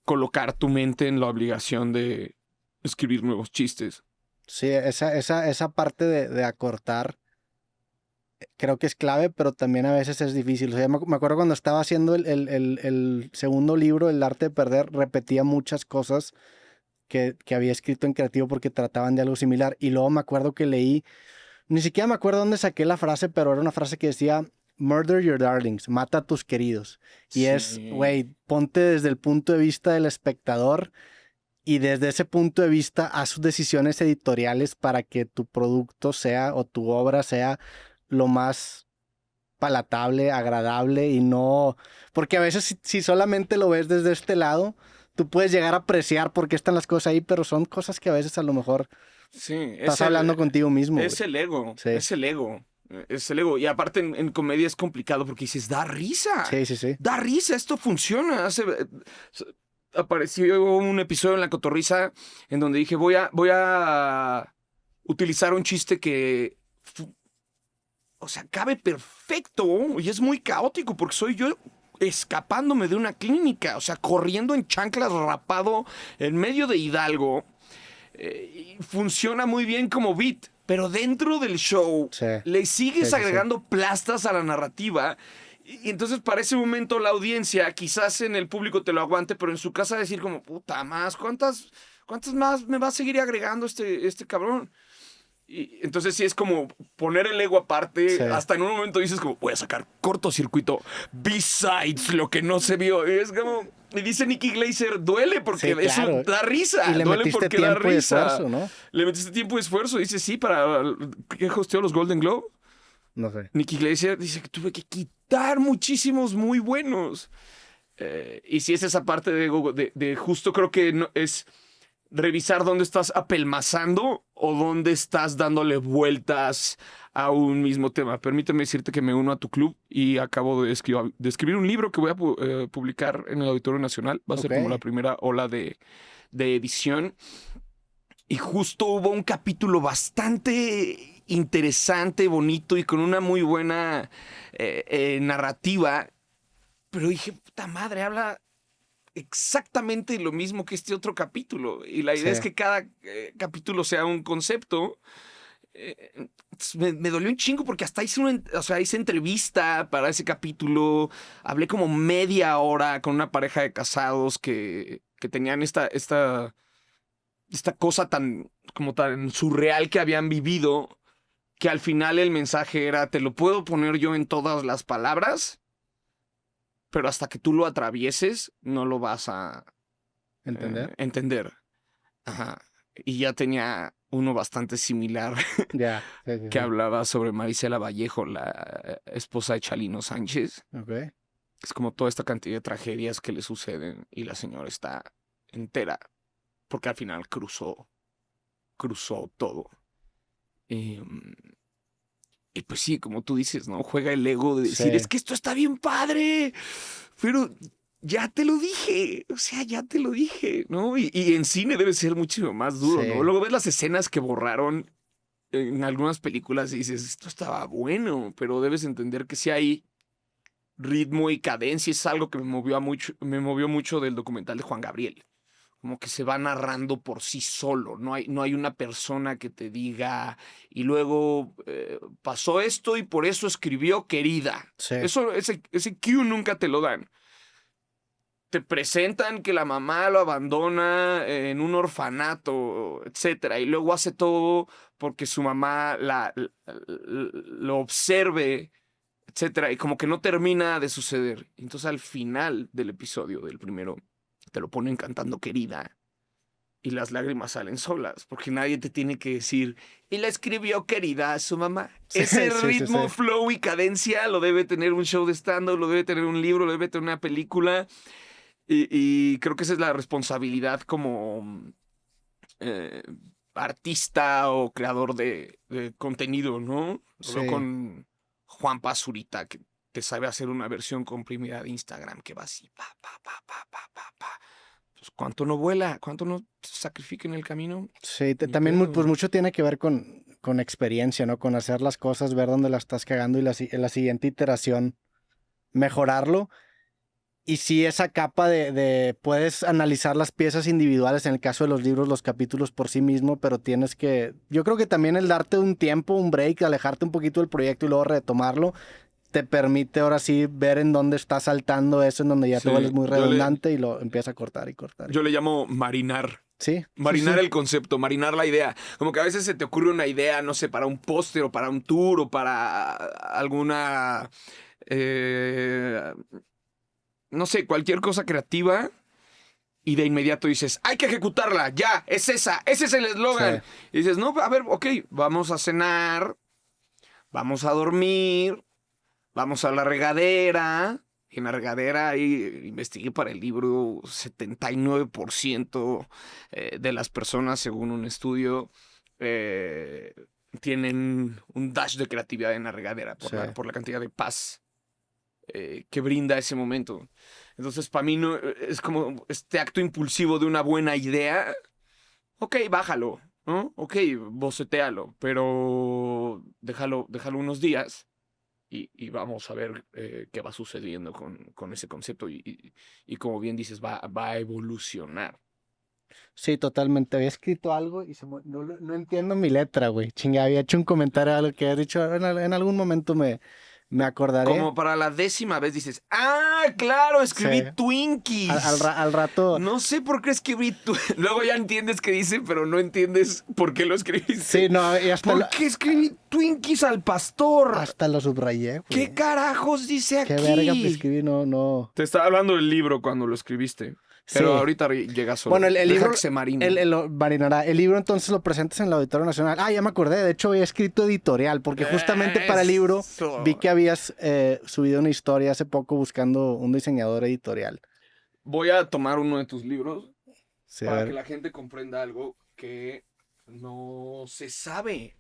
colocar tu mente en la obligación de escribir nuevos chistes. Sí, esa parte de acortar creo que es clave, pero también a veces es difícil. O sea, me acuerdo cuando estaba haciendo el segundo libro, El arte de perder, repetía muchas cosas que había escrito en creativo porque trataban de algo similar. Y luego me acuerdo que leí, ni siquiera me acuerdo dónde saqué la frase, pero era una frase que decía, Murder your darlings, mata a tus queridos. Y es, Sí. güey, ponte desde el punto de vista del espectador y desde ese punto de vista haz sus decisiones editoriales para que tu producto sea o tu obra sea lo más palatable, agradable y no... Porque a veces si solamente lo ves desde este lado, tú puedes llegar a apreciar por qué están las cosas ahí, pero son cosas que a veces a lo mejor Sí, estás hablando contigo mismo, güey. es el ego, Sí, es el ego, es el ego. Y aparte en comedia es complicado porque dices, da risa, sí, sí, sí. da risa, esto funciona. Apareció un episodio en La Cotorrisa en donde dije, voy a utilizar un chiste que, o sea, cabe perfecto y es muy caótico porque soy yo escapándome de una clínica, o sea, corriendo en chanclas rapado en medio de Hidalgo. Y funciona muy bien como beat, pero dentro del show Sí, le sigues sí, sí, sí. agregando plastas a la narrativa. Y entonces para ese momento la audiencia, quizás en el público te lo aguante, pero en su casa decir como, puta más, ¿cuántas más me va a seguir agregando este cabrón? Y entonces sí es como poner el ego aparte. Sí. Hasta en un momento dices como, voy a sacar cortocircuito. Besides, lo que no se vio. Y es como... Y dice Nicky Glazer, duele porque Sí, claro. eso da risa. Y le Duele metiste porque da tiempo y risa. esfuerzo, ¿no? Le metiste tiempo y esfuerzo. Dice, sí, para... ¿Qué hosteó los Golden Globe? No sé. Nicky Glazer dice que tuve que quitar muchísimos muy buenos. Y sí es esa parte de ego, de justo creo que no, es revisar dónde estás apelmazando o dónde estás dándole vueltas a un mismo tema. Permíteme decirte que me uno a tu club y acabo de escribir un libro que voy a publicar en el Auditorio Nacional. Va a ser Ok. como la primera ola de edición. Y justo hubo un capítulo bastante interesante, bonito y con una muy buena narrativa. Pero dije, puta madre, habla exactamente lo mismo que este otro capítulo. Y la idea Sí. es que cada capítulo sea un concepto. Me dolió un chingo porque hasta hice entrevista para ese capítulo. Hablé como media hora con una pareja de casados que tenían esta cosa como tan surreal que habían vivido, que al final el mensaje era, te lo puedo poner yo en todas las palabras, pero hasta que tú lo atravieses, no lo vas a ¿Entender? entender. Ajá. Y ya tenía uno bastante similar Ya. Sí, sí, que sí. hablaba sobre Marisela Vallejo, la esposa de Chalino Sánchez. Ok. Es como toda esta cantidad de tragedias que le suceden y la señora está entera porque al final cruzó todo. Eh, y pues sí, como tú dices, ¿no? Juega el ego de decir, Sí. es que esto está bien padre, pero ya te lo dije, o sea, ya te lo dije, ¿no? Y en cine debe ser mucho más duro, ¿no? Sí. Luego ves las escenas que borraron en algunas películas y dices, esto estaba bueno, pero debes entender que sí hay ritmo y cadencia, es algo que me movió mucho del documental de Juan Gabriel. Como que se va narrando por sí solo, no hay una persona que te diga, y luego pasó esto y por eso escribió Querida. Sí. Ese cue nunca te lo dan. Te presentan que la mamá lo abandona en un orfanato, etcétera, y luego hace todo porque su mamá lo observe, etcétera, y como que no termina de suceder. Entonces al final del episodio, del primero, te lo ponen cantando Querida y las lágrimas salen solas, porque nadie te tiene que decir, y la escribió Querida a su mamá. Sí, Ese sí, sí, ritmo, sí. flow y cadencia lo debe tener un show de stand-up, lo debe tener un libro, lo debe tener una película, y creo que esa es la responsabilidad como eh, artista o creador de contenido, ¿no? Lo veo Sí. con Juan Pazurita, que te sabe hacer una versión comprimida de Instagram que va así, pa, pa, pa, pa, pa, pa, pa. Pues, ¿cuánto no vuela? ¿Cuánto no sacrifica en el camino? Sí, Ni también pedo. pues mucho tiene que ver con experiencia, ¿no? Con hacer las cosas, ver dónde la estás cagando y en la siguiente iteración mejorarlo. Y sí, esa capa puedes analizar las piezas individuales, en el caso de los libros, los capítulos por sí mismo, pero tienes que, yo creo que también el darte un tiempo, un break, alejarte un poquito del proyecto y luego retomarlo, te permite ahora sí ver en dónde está saltando eso, en donde ya te Sí, vuelves muy redundante y lo empieza a cortar y cortar. yo le llamo marinar. Sí, sí, Marinar sí. el concepto, marinar la idea. Como que a veces se te ocurre una idea, no sé, para un póster o para un tour o para alguna... no sé, cualquier cosa creativa. Y de inmediato dices, hay que ejecutarla, ya, es esa, ese es el eslogan. Sí. Y dices, no, a ver, ok, vamos a cenar, vamos a dormir, vamos a la regadera. Y en la regadera ahí investigué para el libro 79% de las personas, según un estudio, eh, tienen un dash de creatividad en la regadera Sí. por la cantidad de paz que brinda ese momento. Entonces, para mí no, es como este acto impulsivo de una buena idea. Ok, bájalo, ¿no? Ok, bocetéalo, pero déjalo unos días y vamos a ver qué va sucediendo con ese concepto. Y como bien dices, va a evolucionar. Sí, totalmente. Había escrito algo y no entiendo mi letra, güey. Chinga, había hecho un comentario a algo que has dicho. En algún momento me acordaré. Como para la 10ª vez dices, ah, claro, escribí Sí. Twinkies. Al rato. No sé por qué escribí Luego ya entiendes qué dice, pero no entiendes por qué lo escribiste. Sí, no, y ¿Por qué escribí Twinkies al pastor? hasta lo subrayé, güey. ¿Qué carajos dice aquí? Qué verga me escribí, no. Te estaba hablando del libro cuando lo escribiste. Pero Sí. ahorita llega solo. Bueno, el Deja libro. que se marine. Marinará. El libro entonces lo presentas en el Auditorio Nacional. Ah, ya me acordé. De hecho, había escrito editorial, porque justamente para el libro Eso. vi que habías subido una historia hace poco buscando un diseñador editorial. Voy a tomar uno de tus libros Sí, a para ver. que la gente comprenda algo que no se sabe.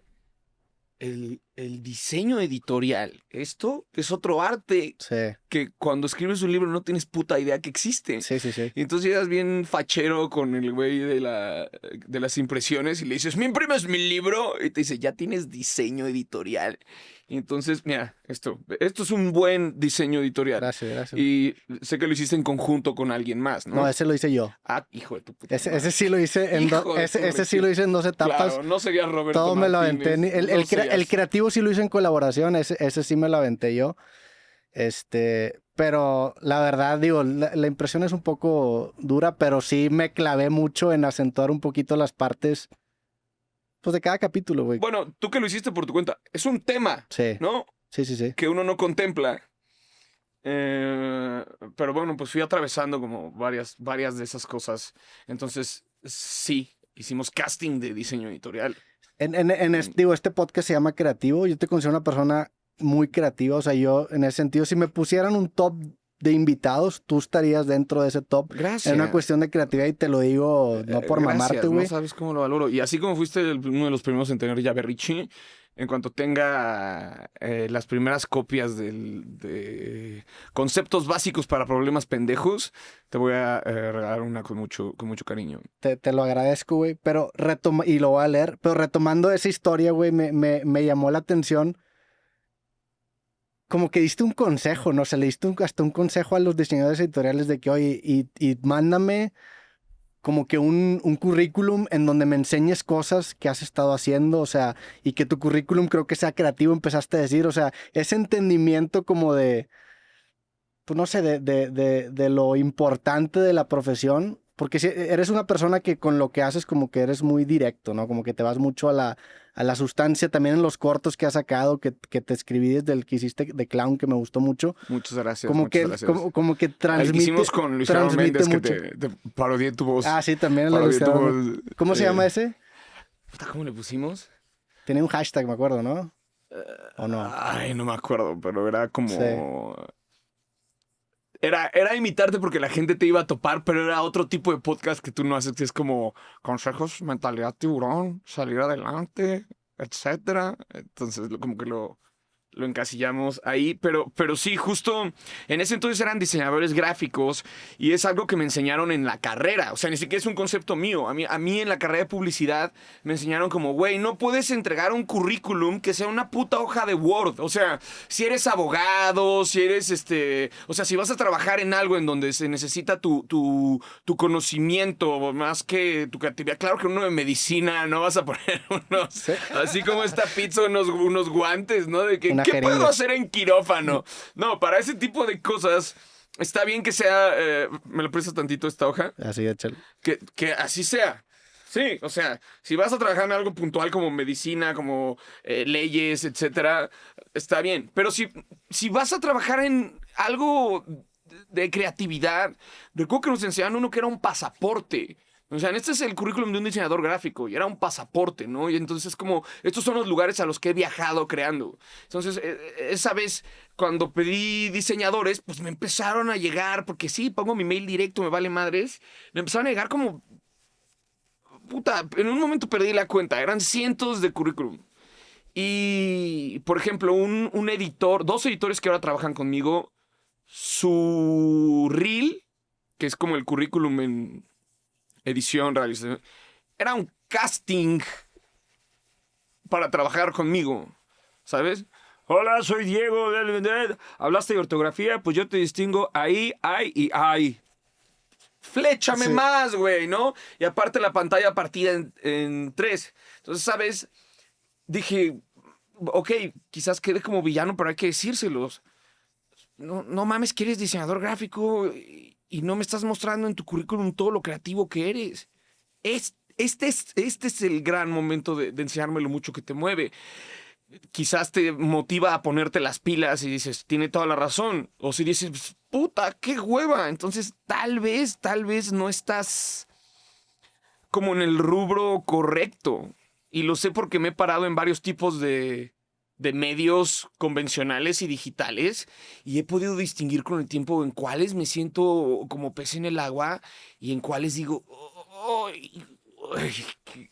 El diseño editorial. Esto es otro arte Sí, que cuando escribes un libro no tienes puta idea que existe. sí, sí, sí. Y entonces llegas bien fachero con el güey de las impresiones y le dices, ¿me imprimes mi libro? Y te dice, ya tienes diseño editorial. Y entonces, mira, esto es un buen diseño editorial. Gracias, gracias. Y sé que lo hiciste en conjunto con alguien más, ¿no? No, ese lo hice yo. Ah, hijo de tu puta Ese madre. sí lo hice en Hijo de tu ese sí lo hice en 2 etapas. Claro, no serías Roberto Todo me lo aventé. Martínez, El no serías- el creativo sí lo hice en colaboración, ese sí me lo aventé yo. Pero la verdad, digo, la impresión es un poco dura, pero sí me clavé mucho en acentuar un poquito las partes, pues, de cada capítulo, güey. Bueno, tú que lo hiciste por tu cuenta, es un tema, Sí, ¿no? sí, sí, sí. Que uno no contempla. Pero bueno, pues fui atravesando como varias de esas cosas. Entonces, sí, hicimos casting de diseño editorial. Digo, este podcast se llama Creativo. Yo te considero una persona muy creativa. O sea, yo, en ese sentido, si me pusieran un top de invitados, tú estarías dentro de ese top. Gracias. Es una cuestión de creatividad y te lo digo no por mamarte, güey. No sabes cómo lo valoro. Y así como fuiste uno de los primeros en tener ya Berrichi, en cuanto tenga las primeras copias de conceptos básicos para problemas pendejos, te voy a regalar una con mucho cariño. Te lo agradezco, güey. Pero y lo voy a leer. Pero retomando esa historia, güey, me llamó la atención. Como que diste un consejo, ¿no? O sea, le diste hasta un consejo a los diseñadores editoriales de que, oye, y mándame como que un currículum en donde me enseñes cosas que has estado haciendo, o sea, y que tu currículum creo que sea creativo, empezaste a decir, o sea, ese entendimiento como de, pues no sé, de lo importante de la profesión, porque si eres una persona que con lo que haces como que eres muy directo, ¿no? Como que te vas mucho a la sustancia, también en los cortos que has sacado, que te escribí desde el que hiciste de Clown, que me gustó mucho. Muchas gracias, Como muchas que, gracias. como que transmite. El que hicimos con Luis Gerardo Méndez, que mucho. te parodié tu voz. Ah, sí, también el Parodié Luis tu Gerardo. voz. ¿Cómo se llama ese? ¿Cómo le pusimos? Tenía un hashtag, me acuerdo, ¿no? ¿O no? Ay, no me acuerdo, pero era como... Sí. Era imitarte porque la gente te iba a topar, pero era otro tipo de podcast que tú no haces, que es como consejos, mentalidad tiburón, salir adelante, etcétera. Entonces, como que lo encasillamos ahí, pero sí, justo en ese entonces eran diseñadores gráficos y es algo que me enseñaron en la carrera, o sea, ni siquiera es un concepto mío, a mí en la carrera de publicidad me enseñaron como, güey, no puedes entregar un currículum que sea una puta hoja de Word, o sea, si eres abogado, si eres o sea, si vas a trabajar en algo en donde se necesita tu conocimiento más que tu creatividad, claro que uno de medicina no vas a poner unos, Sí. así como esta pizza, unos guantes, ¿no? De que ¿qué jeringa. puedo hacer en quirófano? No, para ese tipo de cosas está bien que sea... ¿me lo prestas tantito esta hoja? Así, échale. Que así sea. Sí, o sea, si vas a trabajar en algo puntual como medicina, como leyes, etcétera, está bien. Pero si vas a trabajar en algo de creatividad, recuerdo que nos enseñaron uno que era un pasaporte. O sea, este es el currículum de un diseñador gráfico y era un pasaporte, ¿no? Y entonces es como, estos son los lugares a los que he viajado creando. Entonces, esa vez cuando pedí diseñadores, pues me empezaron a llegar, porque sí, pongo mi mail directo, me vale madres, me empezaron a llegar como, puta, en un momento perdí la cuenta, eran cientos de currículum. Y, por ejemplo, un editor, 2 editores que ahora trabajan conmigo, su reel, que es como el currículum en edición, realización, era un casting para trabajar conmigo, ¿sabes? Hola, soy Diego. ¿Hablaste de ortografía? Pues yo te distingo ahí, ay y ay. Fléchame Sí. más, güey, ¿no? Y aparte la pantalla partida en 3. Entonces, ¿sabes? Dije, ok, quizás quede como villano, pero hay que decírselos. No mames que eres diseñador gráfico y no me estás mostrando en tu currículum todo lo creativo que eres. Este es el gran momento de enseñarme lo mucho que te mueve. Quizás te motiva a ponerte las pilas y dices, tiene toda la razón. O si dices, puta, qué hueva. Entonces, tal vez no estás como en el rubro correcto. Y lo sé porque me he parado en varios tipos de medios convencionales y digitales y he podido distinguir con el tiempo en cuáles me siento como pez en el agua y en cuáles digo, ¡ay! Qué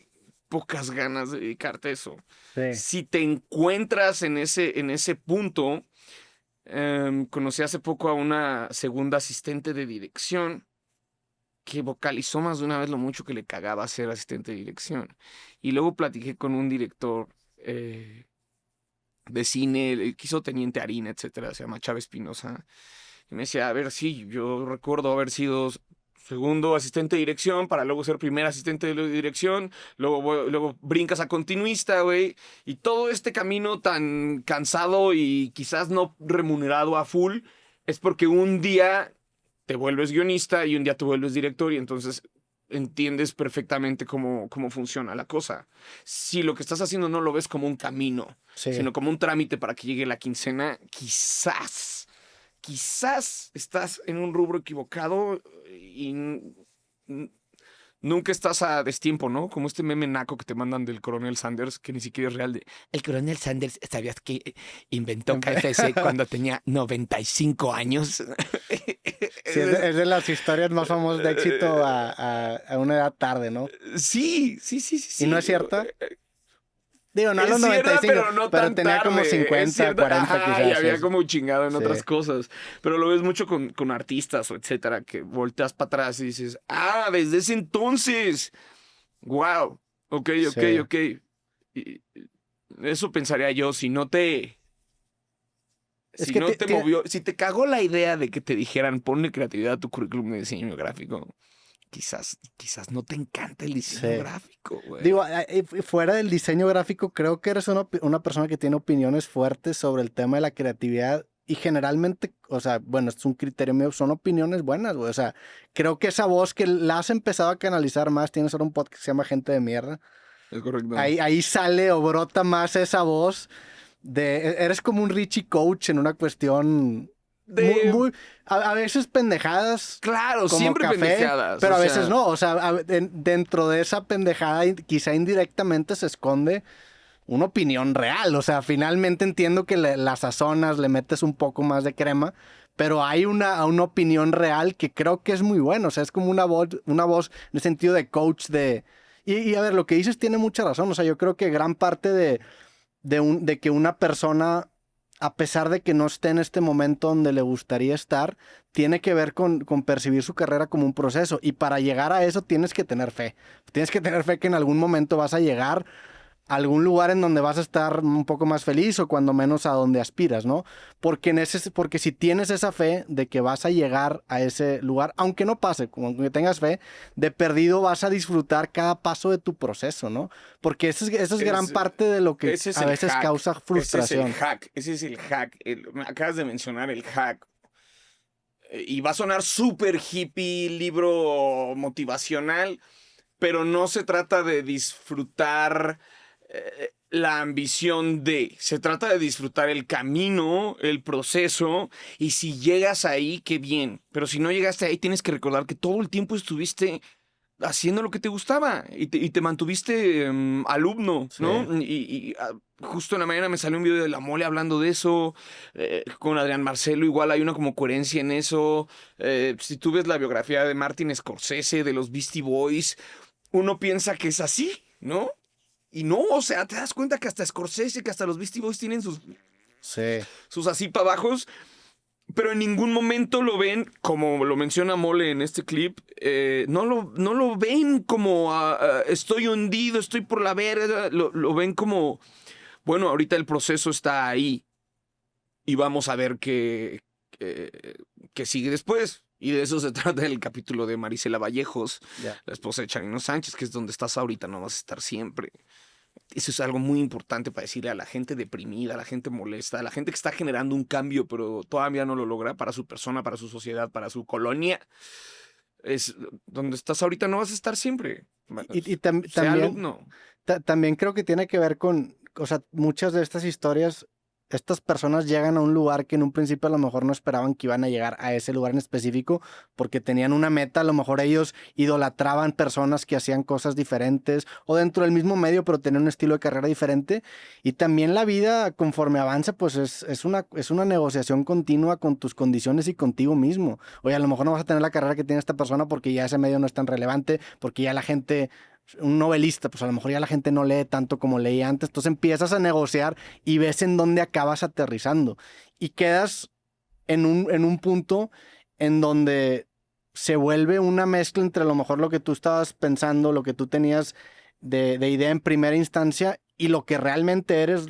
pocas ganas de dedicarte a eso. Sí. Si te encuentras en ese punto, conocí hace poco a una segunda asistente de dirección que vocalizó más de una vez lo mucho que le cagaba ser asistente de dirección. Y luego platiqué con un director de cine, que hizo Teniente Harina, etcétera, se llama Chávez Espinosa. Y me decía, a ver, sí, yo recuerdo haber sido segundo asistente de dirección para luego ser primer asistente de dirección, luego brincas a continuista, güey, y todo este camino tan cansado y quizás no remunerado a full es porque un día te vuelves guionista y un día te vuelves director y entonces entiendes perfectamente cómo funciona la cosa. Si lo que estás haciendo no lo ves como un camino, Sí. sino como un trámite para que llegue la quincena, quizás estás en un rubro equivocado y nunca estás a destiempo, ¿no? Como este meme naco que te mandan del coronel Sanders, que ni siquiera es real. El coronel Sanders, ¿sabías que inventó KFC cuando tenía 95 años? Sí, es de las historias más famosas de éxito a una edad tarde, ¿no? Sí. ¿Y no es cierta? Digo, no a los Es cierta, 95, pero no pero tan tenía como tarde. 50, 40 Ajá, quizás. y había sí. como chingado en Sí. otras cosas. Pero lo ves mucho con artistas o etcétera, que volteas para atrás y dices, desde ese entonces. Wow. Ok. Sí. Y eso pensaría yo, Es si que no te tiene... movió, si te cagó la idea de que te dijeran ponle creatividad a tu currículum de diseño gráfico, quizás no te encanta el diseño Sí. gráfico, güey. Digo, fuera del diseño gráfico, creo que eres una persona que tiene opiniones fuertes sobre el tema de la creatividad y generalmente, o sea, bueno, es un criterio mío, son opiniones buenas, güey. O sea, creo que esa voz que la has empezado a canalizar más, tienes ahora un podcast que se llama Gente de Mierda. Es correcto. Ahí sale o brota más esa voz eres como un Richie Coach en una cuestión a veces pendejadas Claro, como siempre café, pendejadas. pero o a veces sea, no. O sea, dentro de esa pendejada quizá indirectamente se esconde una opinión real. O sea, finalmente entiendo que la sazonas, le metes un poco más de crema, pero hay una opinión real que creo que es muy buena. O sea, es como una voz en el sentido de coach y a ver, lo que dices tiene mucha razón. O sea, yo creo que gran parte de que una persona, a pesar de que no esté en este momento donde le gustaría estar, tiene que ver con percibir su carrera como un proceso. Y para llegar a eso tienes que tener fe. Tienes que tener fe que en algún momento vas a llegar a algún lugar en donde vas a estar un poco más feliz o cuando menos a donde aspiras, ¿no? Porque si tienes esa fe de que vas a llegar a ese lugar, aunque no pase, como que tengas fe, de perdido vas a disfrutar cada paso de tu proceso, ¿no? Porque eso es gran parte de lo que ese es a el veces hack. causa frustración. Ese es el hack. Acabas de mencionar el hack. Y va a sonar súper hippie, libro motivacional, pero no se trata de disfrutar la ambición se trata de disfrutar el camino, el proceso, y si llegas ahí, qué bien, pero si no llegaste ahí, tienes que recordar que todo el tiempo estuviste haciendo lo que te gustaba y te mantuviste alumno, Sí. ¿no? Justo en la mañana me salió un video de La Mole hablando de eso, con Adrián Marcelo, igual hay una como coherencia en eso. Si tú ves la biografía de Martin Scorsese, de los Beastie Boys, uno piensa que es así, ¿no? Y no, o sea, te das cuenta que hasta Scorsese, que hasta los Beastie Boys tienen sus así para bajos, pero en ningún momento lo ven, como lo menciona Mole en este clip, no lo ven como estoy hundido, estoy por la verga, lo ven como, bueno, ahorita el proceso está ahí y vamos a ver qué sigue después. Y de eso se trata el capítulo de Marisela Vallejos, la esposa de Charino Sánchez, que es donde estás ahorita, no vas a estar siempre. Eso es algo muy importante para decirle a la gente deprimida, a la gente molesta, a la gente que está generando un cambio, pero todavía no lo logra para su persona, para su sociedad, para su colonia. Es donde estás ahorita, no vas a estar siempre. Sea alumno. También creo que tiene que ver o sea, muchas de estas historias, estas personas llegan a un lugar que en un principio a lo mejor no esperaban que iban a llegar a ese lugar en específico porque tenían una meta, a lo mejor ellos idolatraban personas que hacían cosas diferentes o dentro del mismo medio pero tenían un estilo de carrera diferente y también la vida conforme avanza pues es una negociación continua con tus condiciones y contigo mismo. Oye, a lo mejor no vas a tener la carrera que tiene esta persona porque ya ese medio no es tan relevante, porque ya la gente... Un novelista, pues a lo mejor ya la gente no lee tanto como leía antes, entonces empiezas a negociar y ves en dónde acabas aterrizando y quedas en un punto en donde se vuelve una mezcla entre a lo mejor lo que tú estabas pensando, lo que tú tenías de idea en primera instancia y lo que realmente eres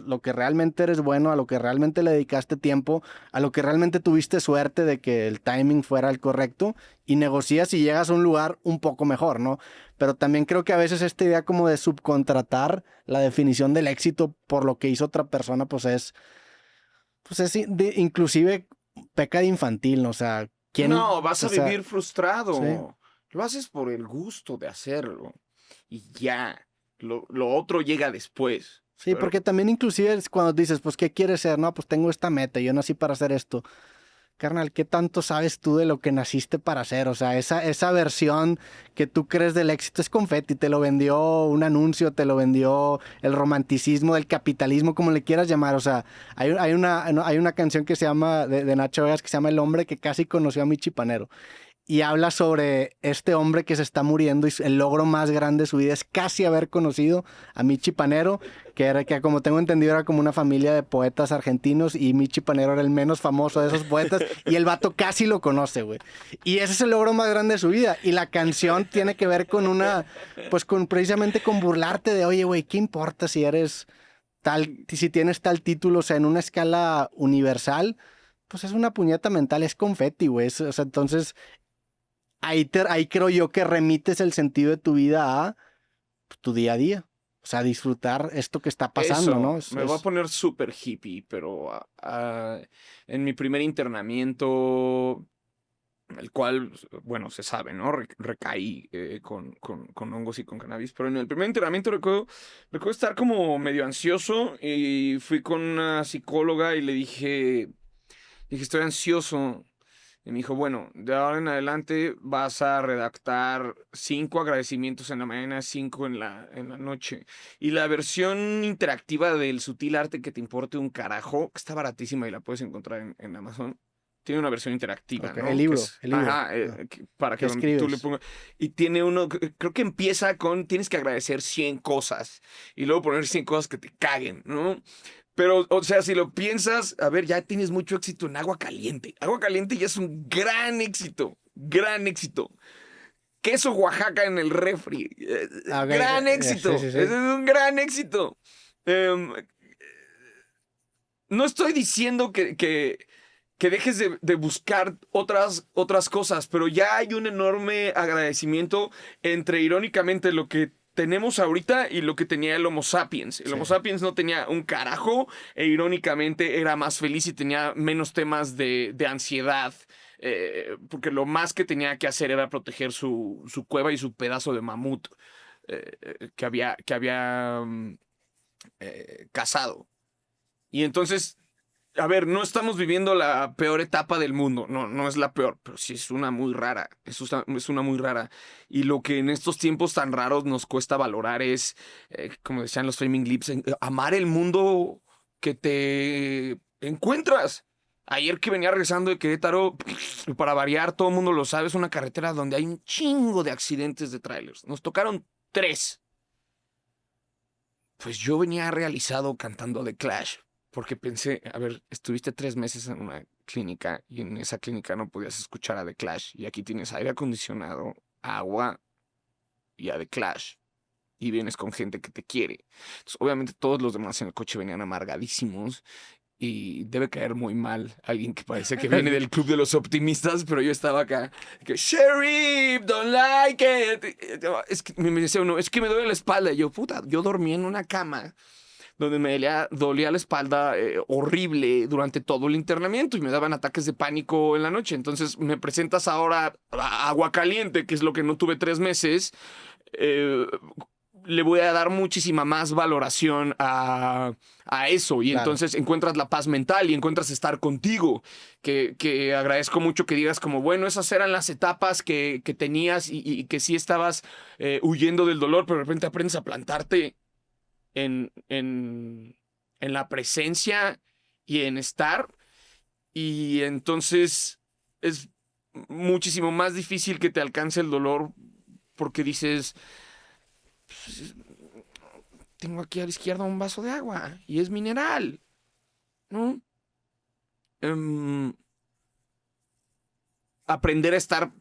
bueno, a lo que realmente le dedicaste tiempo, a lo que realmente tuviste suerte de que el timing fuera el correcto y negocias y llegas a un lugar un poco mejor, ¿no? Pero también creo que a veces esta idea como de subcontratar la definición del éxito por lo que hizo otra persona, inclusive peca de infantil, ¿no? O sea, No, vas a vivir frustrado. Sí. Lo haces por el gusto de hacerlo. Y ya. Lo otro llega después. Sí, porque también inclusive es cuando dices, pues, ¿qué quieres ser? No, pues tengo esta meta, yo nací para hacer esto. carnal, ¿qué tanto sabes tú de lo que naciste para hacer? O sea, esa versión que tú crees del éxito es confeti, te lo vendió un anuncio, te lo vendió el romanticismo del capitalismo, como le quieras llamar. O sea, hay una canción que se llama, de Nacho Vegas, que se llama El hombre que casi conoció a Michi Panero. Y habla sobre este hombre que se está muriendo y el logro más grande de su vida es casi haber conocido a Michi Panero, que como tengo entendido era como una familia de poetas argentinos y Michi Panero era el menos famoso de esos poetas y el vato casi lo conoce, güey. Y ese es el logro más grande de su vida. Y la canción tiene que ver con pues precisamente con burlarte de, oye, güey, ¿qué importa si eres si tienes tal título, o sea, en una escala universal? Pues es una puñeta mental, es confeti, güey. O sea, entonces ahí creo yo que remites el sentido de tu vida a pues, tu día a día. O sea, disfrutar esto que está pasando, ¿no? Eso, me voy a poner súper hippie, pero en mi primer internamiento, el cual, bueno, se sabe, ¿no? Recaí con hongos y con cannabis, pero en el primer entrenamiento recuerdo estar como medio ansioso y fui con una psicóloga y le dije, estoy ansioso. Y me dijo, bueno, de ahora en adelante vas a redactar 5 agradecimientos en la mañana, 5 en la noche. Y la versión interactiva del sutil arte que te importe un carajo, que está baratísima y la puedes encontrar en Amazon. Tiene una versión interactiva, Okay, el ¿no? Que libro, es, el libro. ajá, para ¿Qué que tú le escribes? pongas. Y tiene uno, creo que empieza con, tienes que agradecer 100 cosas. Y luego poner 100 cosas que te caguen, ¿no? Pero, o sea, si lo piensas, a ver, ya tienes mucho éxito en agua caliente. Agua caliente ya es un gran éxito. Gran éxito. Queso Oaxaca en el refri. Okay, Gran sí, éxito. sí, Ese sí. es un gran éxito. Em, no estoy diciendo que dejes de buscar otras cosas, pero ya hay un enorme agradecimiento entre, irónicamente, lo que tenemos ahorita y lo que tenía el Homo sapiens. El Sí. Homo sapiens no tenía un carajo e irónicamente era más feliz y tenía menos temas de ansiedad. Porque lo más que tenía que hacer era proteger su cueva y su pedazo de mamut que había cazado. Y entonces a ver, no estamos viviendo la peor etapa del mundo. No, no es la peor, pero sí es una muy rara. Es una muy rara. Y lo que en estos tiempos tan raros nos cuesta valorar es, como decían los Flaming Lips, amar el mundo que te encuentras. Ayer que venía regresando de Querétaro, para variar, todo el mundo lo sabe, es una carretera donde hay un chingo de accidentes de trailers. Nos tocaron 3. Pues yo venía realizado cantando The Clash, porque pensé, a ver, estuviste 3 meses en una clínica y en esa clínica no podías escuchar a The Clash y aquí tienes aire acondicionado, agua y a The Clash y vienes con gente que te quiere. Entonces, obviamente todos los demás en el coche venían amargadísimos y debe caer muy mal alguien que parece que viene del club de los optimistas, pero yo estaba acá, que Sheriff, don't like it. Es que me decía uno, es que me duele la espalda. Y yo, puta, yo dormí en una cama donde me dolía la espalda horrible durante todo el internamiento y me daban ataques de pánico en la noche. Entonces me presentas ahora agua caliente, que es lo que no tuve 3 meses. eh, Le voy a dar muchísima más valoración a eso y Claro. entonces encuentras la paz mental y encuentras estar contigo, que agradezco mucho que digas como, bueno, esas eran las etapas que tenías y que sí estabas huyendo del dolor, pero de repente aprendes a plantarte en la presencia y en estar y entonces es muchísimo más difícil que te alcance el dolor porque dices, pues, tengo aquí a la izquierda un vaso de agua y es mineral, ¿no? Em, Aprender a estar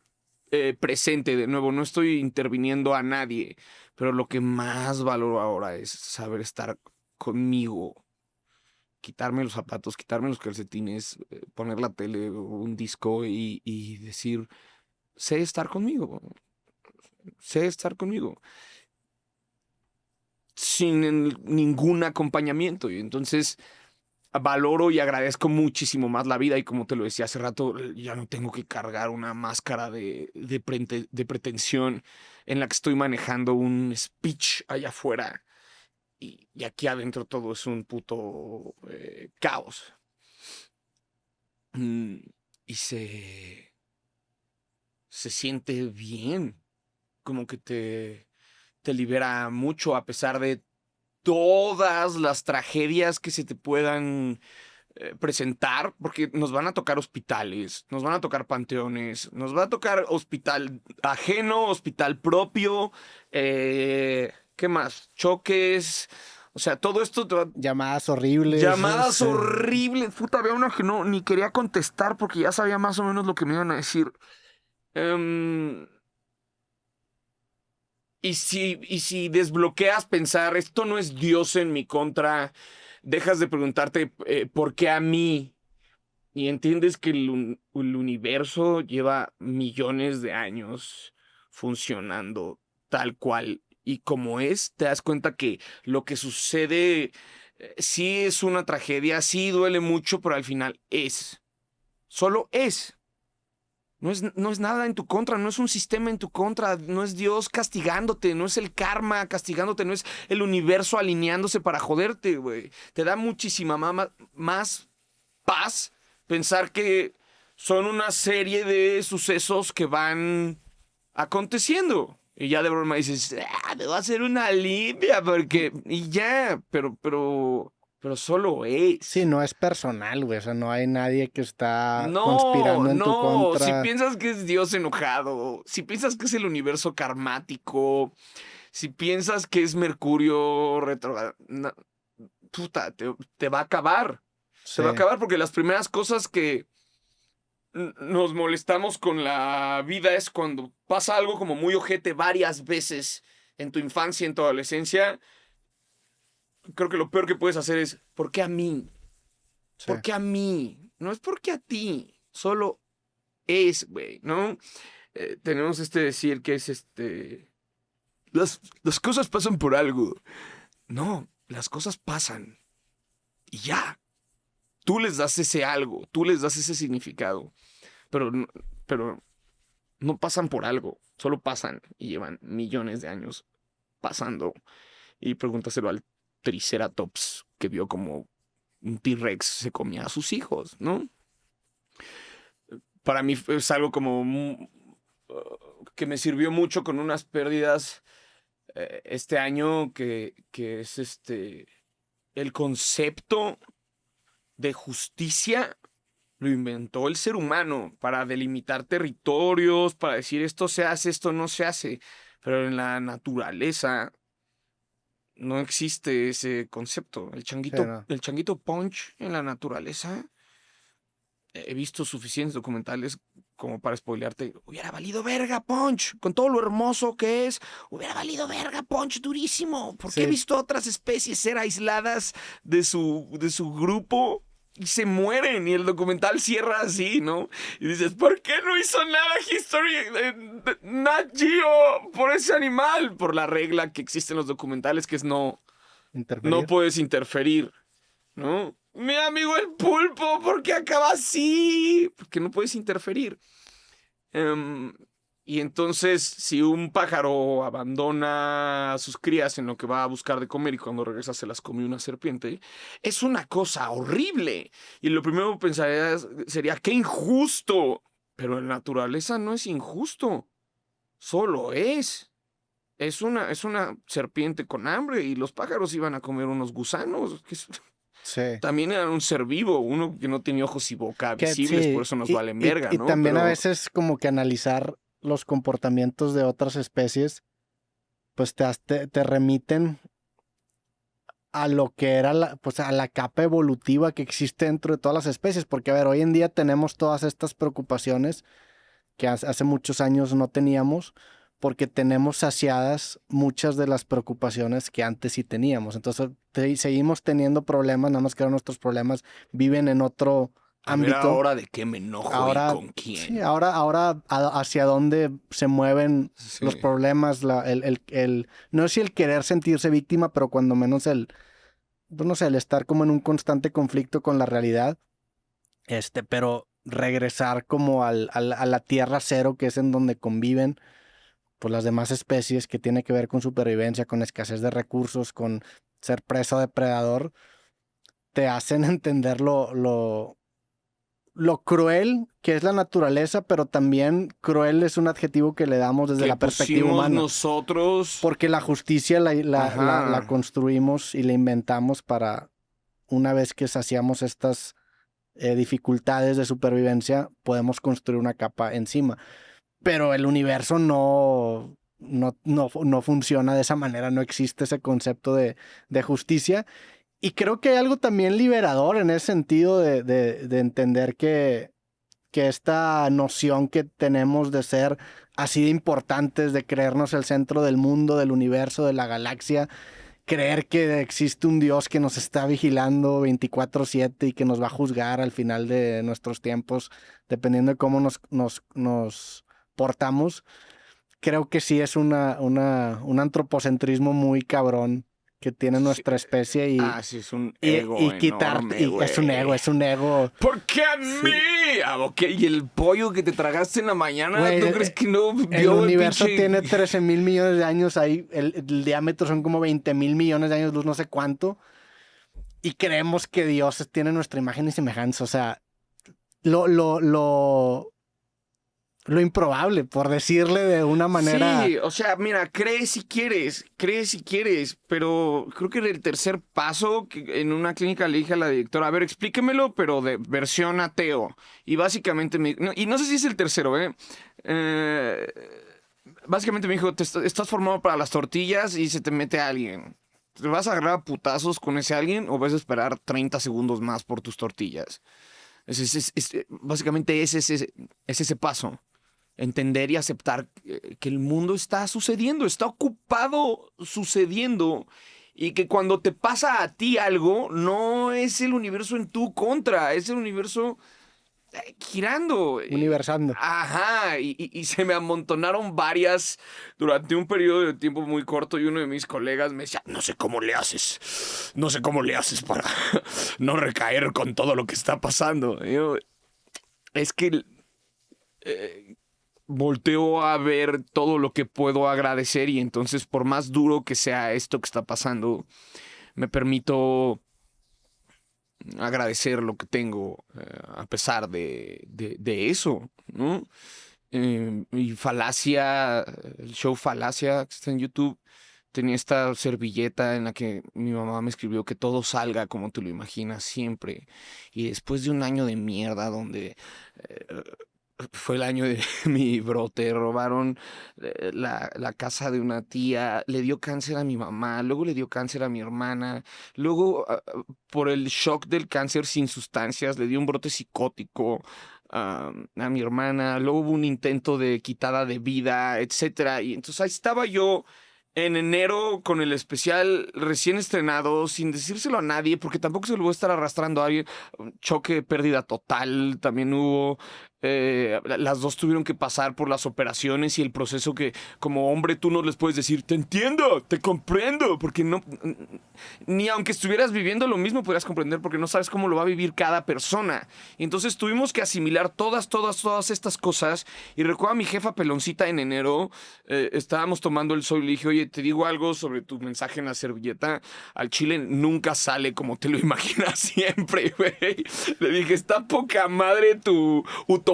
presente de nuevo, no estoy interviniendo a nadie, pero lo que más valoro ahora es saber estar conmigo, quitarme los zapatos, quitarme los calcetines, poner la tele o un disco y decir, sé estar conmigo, sé estar conmigo, sin ningún acompañamiento. Y entonces valoro y agradezco muchísimo más la vida y como te lo decía hace rato, ya no tengo que cargar una máscara de pretensión en la que estoy manejando un speech allá afuera y aquí adentro todo es un puto caos. Mm, y se siente bien, como que te libera mucho a pesar de todas las tragedias que se te puedan presentar, porque nos van a tocar hospitales, nos van a tocar panteones, nos va a tocar hospital ajeno, hospital propio, ¿qué más? Choques, o sea, todo esto te va. Llamadas horribles. Llamadas horribles. Puta, había una que no, ni quería contestar porque ya sabía más o menos lo que me iban a decir. Y si desbloqueas pensar, esto no es Dios en mi contra, dejas de preguntarte por qué a mí, y entiendes que el universo lleva millones de años funcionando tal cual y como es, te das cuenta que lo que sucede sí es una tragedia, sí duele mucho, pero al final solo es. No es nada en tu contra, no es un sistema en tu contra, no es Dios castigándote, no es el karma castigándote, no es el universo alineándose para joderte, güey. Te da muchísima más paz pensar que son una serie de sucesos que van aconteciendo. Y ya de broma dices, me va a hacer una limpia porque. Y ya, pero solo es. Sí, no es personal, güey. O sea, no hay nadie que está No, conspirando en tu no. Si contra. piensas que es Dios enojado, si piensas que es el universo karmático, si piensas que es Mercurio retro, puta, te va a acabar. Se Sí, va a acabar porque las primeras cosas que nos molestamos con la vida es cuando pasa algo como muy ojete varias veces en tu infancia, en tu adolescencia. Creo que lo peor que puedes hacer es, ¿por qué a mí? sí. ¿Por qué a mí? No es porque a ti, solo es, güey, ¿no? Tenemos decir que es las cosas pasan por algo. No, las cosas pasan y ya. Tú les das ese algo, tú les das ese significado, pero, pero no pasan por algo, solo pasan y llevan millones de años pasando. Y pregúntaselo al Triceratops que vio como un T-Rex se comía a sus hijos, ¿no? Para mí es algo como que me sirvió mucho con unas pérdidas este año que es el concepto de justicia lo inventó el ser humano para delimitar territorios, para decir esto se hace, esto no se hace. Pero en la naturaleza no existe ese concepto. El Sí, changuito, no. el changuito Punch en la naturaleza. He visto suficientes documentales como para spoilearte. Hubiera valido verga, Punch. Con todo lo hermoso que es, hubiera valido verga, Punch, durísimo. Porque he Sí, visto otras especies ser aisladas de su grupo y se mueren. Y el documental cierra así, ¿no? Y dices, ¿por qué no hizo nada History Nat Geo por ese animal? Por la regla que existe en los documentales, que es no interferir. puedes interferir, ¿no? Mi amigo el pulpo, ¿por qué acaba así? Porque no puedes interferir. Em, y entonces, si un pájaro abandona a sus crías en lo que va a buscar de comer y cuando regresa se las come una serpiente, es una cosa horrible. Y lo primero que pensaría sería, qué injusto. Pero en la naturaleza no es injusto, solo es. Es una serpiente con hambre y los pájaros iban a comer unos gusanos. Sí. También eran un ser vivo, uno que no tenía ojos y boca visibles, por Sí, eso nos valen verga, y ¿no? también a Pero veces como que analizar los comportamientos de otras especies, pues te remiten a lo que era pues a la capa evolutiva que existe dentro de todas las especies, porque a ver, hoy en día tenemos todas estas preocupaciones que hace muchos años no teníamos, porque tenemos saciadas muchas de las preocupaciones que antes sí teníamos. Entonces seguimos teniendo problemas, nada más que ahora nuestros problemas viven en otro a ver ámbito. ahora de qué me enojo y Ahora, con quién. sí, ahora hacia dónde se mueven Sí. los problemas, no sé si el querer sentirse víctima, pero cuando menos pues no sé, el estar como en un constante conflicto con la realidad, pero regresar como a la tierra cero, que es en donde conviven pues las demás especies, que tiene que ver con supervivencia, con escasez de recursos, con ser presa o depredador, te hacen entender lo lo cruel que es la naturaleza, pero también cruel es un adjetivo que le damos desde Que la perspectiva pusimos humana. nosotros. Porque la justicia la Ajá. construimos y la inventamos para, una vez que saciamos estas dificultades de supervivencia, podemos construir una capa encima. Pero el universo no funciona de esa manera, no existe ese concepto de justicia. Y creo que hay algo también liberador en ese sentido de entender que esta noción que tenemos de ser así de importantes, de creernos el centro del mundo, del universo, de la galaxia, creer que existe un Dios que nos está vigilando 24/7 y que nos va a juzgar al final de nuestros tiempos, dependiendo de cómo nos portamos, creo que sí es un antropocentrismo muy cabrón que tiene Sí. nuestra especie Sí, es un ego y quitar, enorme, y güey. es un ego. ¿Por qué a Sí. mí? Ok, y el pollo que te tragaste en la mañana, Güey, ¿tú crees que no el vio el universo pinche? tiene 13,000 millones de años ahí, el diámetro son como 20,000 millones de años luz, no sé cuánto, y creemos que Dios tiene nuestra imagen y semejanza, o sea, lo, lo, lo, lo improbable, por decirle de una manera. Sí, o sea, mira, crees si quieres, pero creo que el tercer paso, que en una clínica le dije a la directora, a ver, explíquemelo, pero de versión ateo. Y básicamente y no sé si es el tercero, Eh, básicamente me dijo, estás formado para las tortillas y se te mete alguien. ¿Te vas a agarrar a putazos con ese alguien o vas a esperar 30 segundos más por tus tortillas? Básicamente es ese paso. Entender y aceptar que el mundo está sucediendo, está ocupado sucediendo. Y que cuando te pasa a ti algo, no es el universo en tu contra, es el universo girando. Universando. Ajá, y se me amontonaron varias durante un periodo de tiempo muy corto y uno de mis colegas me decía, no sé cómo le haces, no sé cómo le haces para no recaer con todo lo que está pasando. Es que volteo a ver todo lo que puedo agradecer y entonces por más duro que sea esto que está pasando, me permito agradecer lo que tengo a pesar de eso, ¿no? Y Falacia, el show Falacia que está en YouTube, tenía esta servilleta en la que mi mamá me escribió que todo salga como te lo imaginas siempre. Y después de un año de mierda donde fue el año de mi brote, robaron la casa de una tía, le dio cáncer a mi mamá, luego le dio cáncer a mi hermana, luego por el shock del cáncer sin sustancias le dio un brote psicótico a mi hermana, luego hubo un intento de quitada de vida, etcétera, y entonces ahí estaba yo en enero con el especial recién estrenado, sin decírselo a nadie, porque tampoco se lo voy a estar arrastrando a alguien. Un choque, pérdida total, también hubo. Las dos tuvieron que pasar por las operaciones y el proceso que como hombre tú no les puedes decir, te entiendo, te comprendo, porque no, ni aunque estuvieras viviendo lo mismo podrías comprender porque no sabes cómo lo va a vivir cada persona. Y entonces tuvimos que asimilar todas estas cosas. Y recuerdo a mi jefa peloncita en enero, estábamos tomando el sol y le dije, oye, te digo algo sobre tu mensaje en la servilleta. Al chile nunca sale como te lo imaginas siempre, güey. Le dije, está poca madre tu utopía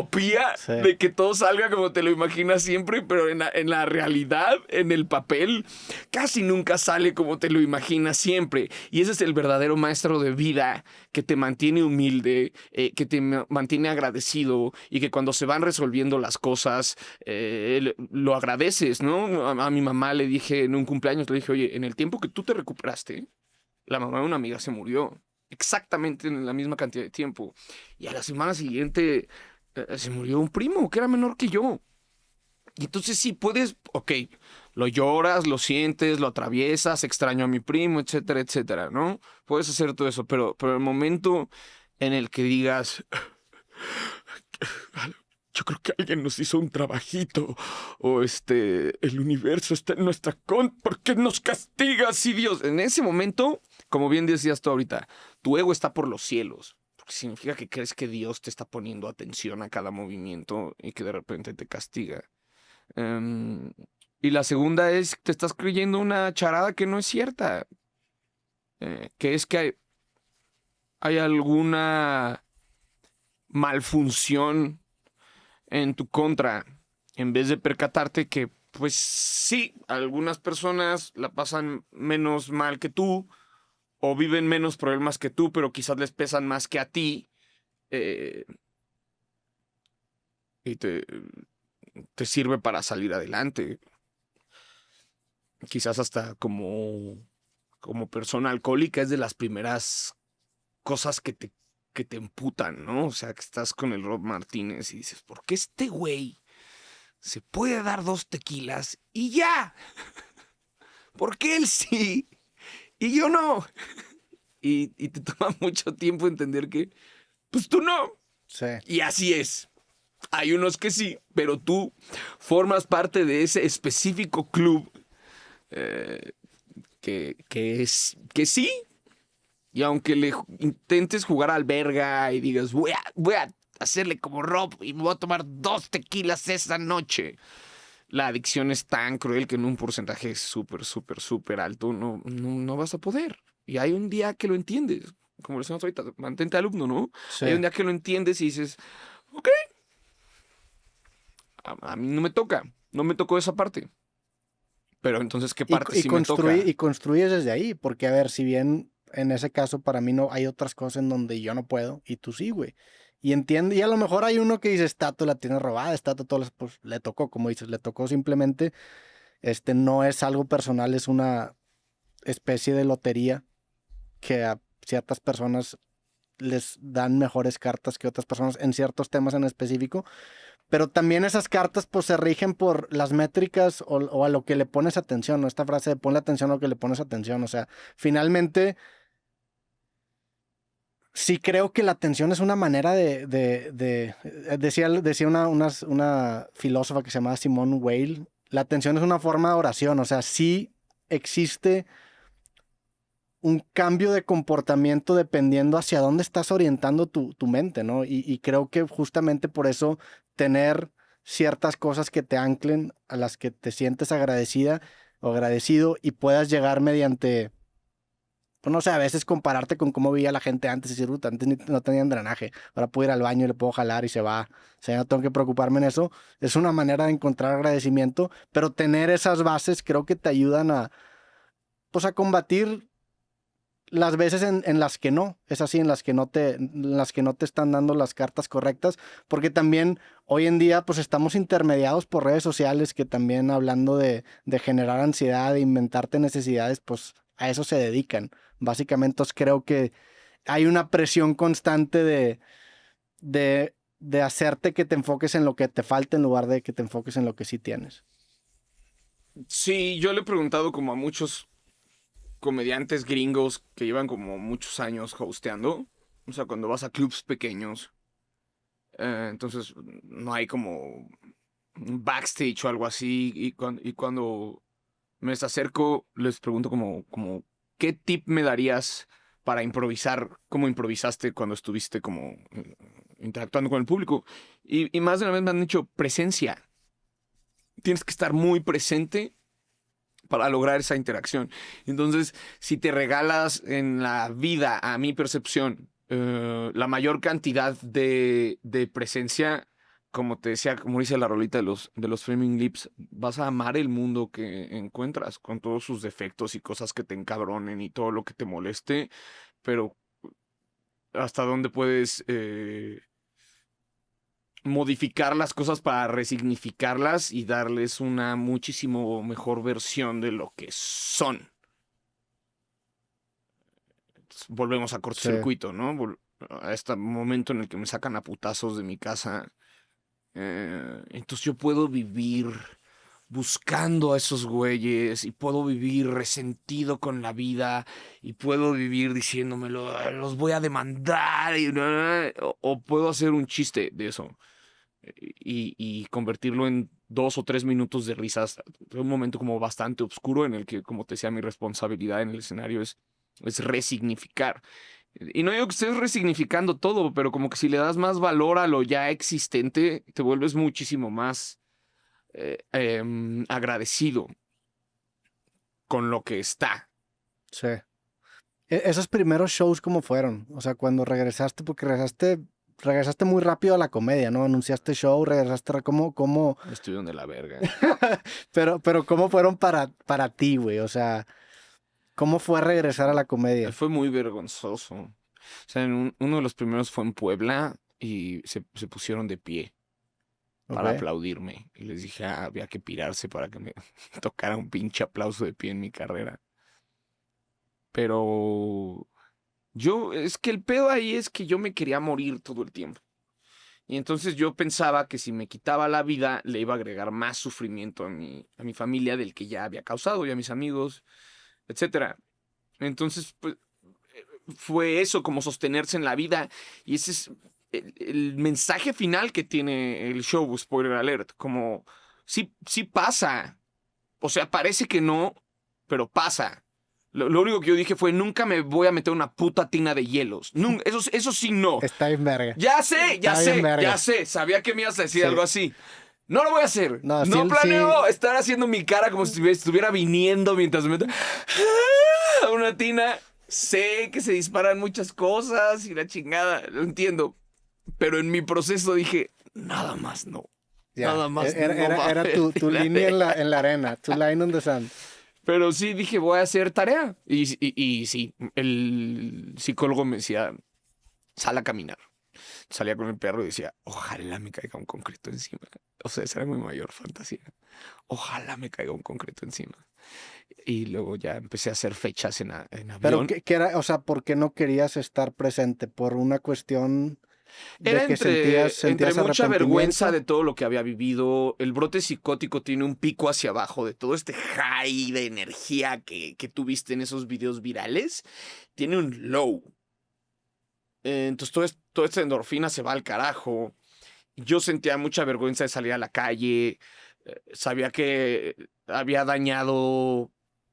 Sí. de que todo salga como te lo imaginas siempre, pero en la realidad, en el papel, casi nunca sale como te lo imaginas siempre. Y ese es el verdadero maestro de vida que te mantiene humilde, que te mantiene agradecido y que cuando se van resolviendo las cosas, lo agradeces, ¿no? A mi mamá le dije en un cumpleaños, le dije, oye, en el tiempo que tú te recuperaste, la mamá de una amiga se murió. Exactamente en la misma cantidad de tiempo. Y a la semana siguiente se murió un primo que era menor que yo. Y entonces sí puedes, ok, lo lloras, lo sientes, lo atraviesas, extraño a mi primo, etcétera, etcétera, ¿no? Puedes hacer todo eso, pero el momento en el que digas, yo creo que alguien nos hizo un trabajito, o el universo está en nuestra ¿por qué nos castiga así, Dios? En ese momento, como bien decías tú ahorita, tu ego está por los cielos. Porque significa que crees que Dios te está poniendo atención a cada movimiento y que de repente te castiga. Em, y la segunda es, te estás creyendo una charada que no es cierta. Que es que hay alguna malfunción en tu contra, en vez de percatarte que, pues sí, algunas personas la pasan menos mal que tú o viven menos problemas que tú, pero quizás les pesan más que a ti. eh, y te sirve para salir adelante. Quizás hasta como persona alcohólica es de las primeras cosas que te emputan, ¿no? O sea, que estás con el Rob Martínez y dices, ¿por qué este güey se puede dar 2 tequilas y ya? ¿Por qué él sí y yo no? Y te toma mucho tiempo entender que, pues tú no. Sí. Y así es. Hay unos que sí, pero tú formas parte de ese específico club que sí. Y aunque intentes jugar al verga y digas, voy a hacerle como Rob y me voy a tomar 2 tequilas esa noche, la adicción es tan cruel que en un porcentaje súper, súper, súper alto no vas a poder. Y hay un día que lo entiendes. Como decimos ahorita, mantente alumno, ¿no? Sí. Hay un día que lo entiendes y dices, ok, a mí no me tocó esa parte. Pero entonces, ¿qué parte sí me toca? Y construyes desde ahí, porque a ver, si bien en ese caso para mí no hay otras cosas en donde yo no puedo y tú sí, güey. Y entiende, y a lo mejor hay uno que dice, Tato la tiene robada, Tato todo, pues le tocó, como dices, le tocó simplemente, no es algo personal, es una especie de lotería que a ciertas personas les dan mejores cartas que otras personas en ciertos temas en específico, pero también esas cartas pues se rigen por las métricas o a lo que le pones atención, ¿no? Esta frase de ponle atención a lo que le pones atención, o sea, finalmente sí creo que la atención es una manera decía una filósofa que se llamaba Simone Weil, la atención es una forma de oración, o sea, sí existe un cambio de comportamiento dependiendo hacia dónde estás orientando tu mente, ¿no? Y creo que justamente por eso tener ciertas cosas que te anclen, a las que te sientes agradecida o agradecido y puedas llegar mediante, pues no sé, a veces compararte con cómo veía la gente antes y decir, "Puta, antes no tenían drenaje, ahora puedo ir al baño y le puedo jalar y se va, o sea, no tengo que preocuparme en eso", es una manera de encontrar agradecimiento, pero tener esas bases creo que te ayudan a, pues a combatir las veces en las que no, es así, en las que no te están dando las cartas correctas, porque también hoy en día pues estamos intermediados por redes sociales que también hablando de generar ansiedad, de inventarte necesidades, pues a eso se dedican. Básicamente, entonces creo que hay una presión constante de hacerte que te enfoques en lo que te falta en lugar de que te enfoques en lo que sí tienes. Sí, yo le he preguntado como a muchos comediantes gringos que llevan como muchos años hosteando. O sea, cuando vas a clubs pequeños, entonces no hay como un backstage o algo así. Y cuando me acerco, les pregunto como, ¿qué tip me darías para improvisar? ¿Cómo improvisaste cuando estuviste como interactuando con el público? Y más de una vez me han dicho presencia. Tienes que estar muy presente para lograr esa interacción. Entonces, si te regalas en la vida, a mi percepción, la mayor cantidad de presencia, como te decía, como dice la rolita de los Flaming Lips, vas a amar el mundo que encuentras con todos sus defectos y cosas que te encabronen y todo lo que te moleste, pero hasta dónde puedes modificar las cosas para resignificarlas y darles una muchísimo mejor versión de lo que son. Entonces, volvemos a Sí, cortocircuito, ¿no? A este momento en el que me sacan a putazos de mi casa. Entonces yo puedo vivir buscando a esos güeyes y puedo vivir resentido con la vida y puedo vivir diciéndomelo, los voy a demandar o puedo hacer un chiste de eso y convertirlo en 2 o 3 minutos de risas. Un momento como bastante oscuro en el que, como te decía, mi responsabilidad en el escenario es resignificar. Y no digo que estés resignificando todo, pero como que si le das más valor a lo ya existente, te vuelves muchísimo más agradecido con lo que está. sí. Esos primeros shows, ¿cómo fueron? O sea, cuando regresaste, porque regresaste regresaste muy rápido a la comedia, ¿no? Anunciaste show, regresaste, ¿cómo? Estuvieron de la verga. Pero ¿cómo fueron para ti, güey? O sea, ¿cómo fue regresar a la comedia? Fue muy vergonzoso. O sea, uno de los primeros fue en Puebla y se pusieron de pie para Ok. aplaudirme. Y les dije, había que pirarse para que me tocara un pinche aplauso de pie en mi carrera. Pero es que el pedo ahí es que yo me quería morir todo el tiempo. Y entonces yo pensaba que si me quitaba la vida, le iba a agregar más sufrimiento a mi familia del que ya había causado, y a mis amigos, etcétera. Entonces, pues, fue eso, como sostenerse en la vida. Y ese es el mensaje final que tiene el show, spoiler alert. Como, sí pasa. O sea, parece que no, pero pasa. Lo único que yo dije fue, nunca me voy a meter una puta tina de hielos. Eso sí no. Está bien verga. Ya sé, Está bien verga. Sabía que me ibas a decir Sí. algo así. No lo voy a hacer. No, No sí, planeo sí. estar haciendo mi cara como si estuviera viniendo mientras me meto a una tina. Sé que se disparan muchas cosas y la chingada, lo entiendo. Pero en mi proceso dije, nada más no. Ya. Nada más Era, no era, va a era haber tu tina línea de- en la arena, tu line on the sand. Pero sí dije, voy a hacer tarea. Y sí, el psicólogo me decía, sal a caminar. Salía con el perro y decía, ojalá me caiga un concreto encima. O sea, esa era mi mayor fantasía. Ojalá me caiga un concreto encima. Y luego ya empecé a hacer fechas en Pero avión. ¿qué era? O sea, ¿por qué no querías estar presente? ¿Por una cuestión de Era que entre sentías mucha vergüenza arrepentimiento? de todo lo que había vivido. El brote psicótico tiene un pico hacia abajo de todo este high de energía que tuviste en esos videos virales. Tiene un low. Entonces toda esta endorfina se va al carajo. Yo sentía mucha vergüenza de salir a la calle. Sabía que había dañado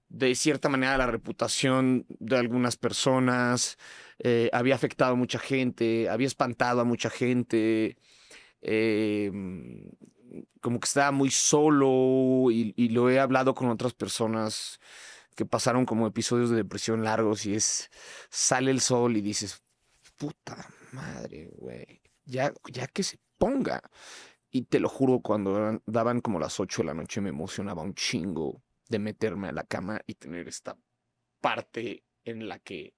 de cierta manera la reputación de algunas personas. Había afectado a mucha gente. Había espantado a mucha gente. eh, Como que estaba muy solo y lo he hablado con otras personas que pasaron como episodios de depresión largos y sale el sol y dices, puta madre, güey, ya que se ponga. Y te lo juro, cuando daban como las 8 de la noche me emocionaba un chingo de meterme a la cama y tener esta parte en la que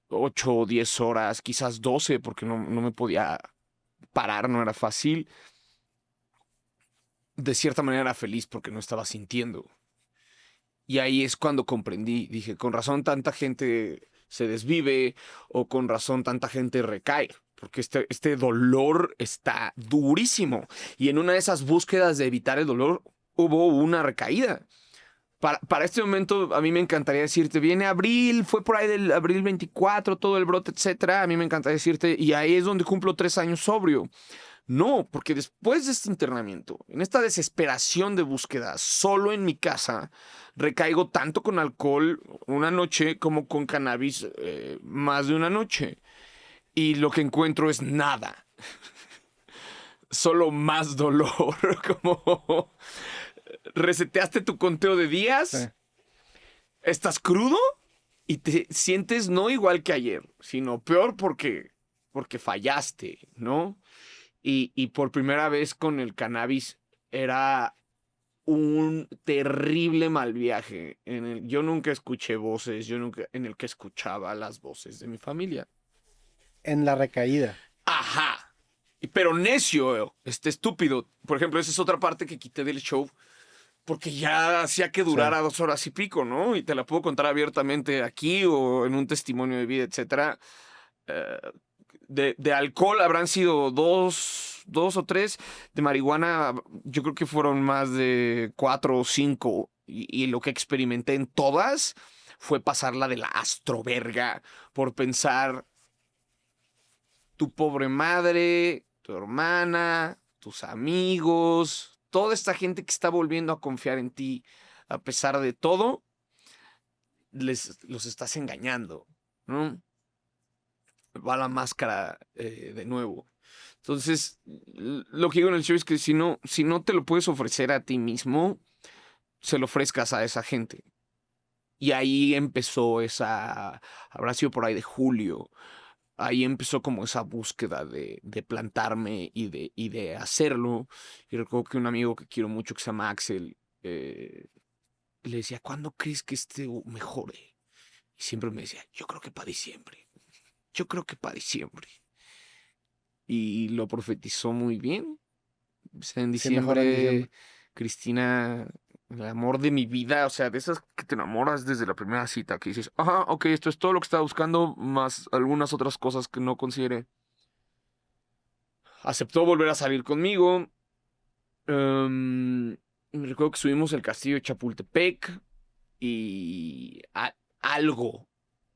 8 o 10 horas, quizás 12, porque no me podía parar, no era fácil. De cierta manera era feliz porque no estaba sintiendo. Y ahí es cuando comprendí, dije, con razón tanta gente se desvive o con razón tanta gente recae, porque este dolor está durísimo. Y en una de esas búsquedas de evitar el dolor hubo una recaída. Para este momento, a mí me encantaría decirte, viene abril, fue por ahí del abril 24, todo el brote, etcétera. A mí me encantaría decirte, y ahí es donde cumplo 3 años sobrio. No, porque después de este internamiento, en esta desesperación de búsqueda, solo en mi casa, recaigo tanto con alcohol una noche como con cannabis más de una noche. Y lo que encuentro es nada. Solo más dolor. Como reseteaste tu conteo de Sí. días, estás crudo y te sientes no igual que ayer, sino peor porque fallaste, ¿no? Y por primera vez con el cannabis era un terrible mal viaje. Yo nunca escuché voces, en el que escuchaba las voces de mi familia. En la recaída. Ajá. Pero necio, estúpido. Por ejemplo, esa es otra parte que quité del show. Porque ya hacía que Sí. durara 2 horas y pico, ¿no? Y te la puedo contar abiertamente aquí o en un testimonio de vida, etcétera. Eh, de alcohol habrán sido dos o tres. De marihuana, yo creo que fueron más de 4 o 5. Y lo que experimenté en todas fue pasarla de la astroverga por pensar tu pobre madre, tu hermana, tus amigos, toda esta gente que está volviendo a confiar en ti a pesar de todo, los estás engañando, ¿no? Va la máscara de nuevo. Entonces, lo que digo en el show es que si no te lo puedes ofrecer a ti mismo, se lo ofrezcas a esa gente. Y ahí empezó habrá sido por ahí de julio, ahí empezó como esa búsqueda de plantarme y de hacerlo. Y recuerdo que un amigo que quiero mucho, que se llama Axel, le decía, ¿cuándo crees que mejore? Y siempre me decía, yo creo que para diciembre. Yo creo que para diciembre. Y lo profetizó muy bien. O sea, en Sí, mejora en diciembre. diciembre, Cristina, el amor de mi vida, o sea, de esas que te enamoras desde la primera cita, que dices, ajá, ok, esto es todo lo que estaba buscando, más algunas otras cosas que no consideré. Aceptó volver a salir conmigo. Me recuerdo que subimos el castillo de Chapultepec y algo,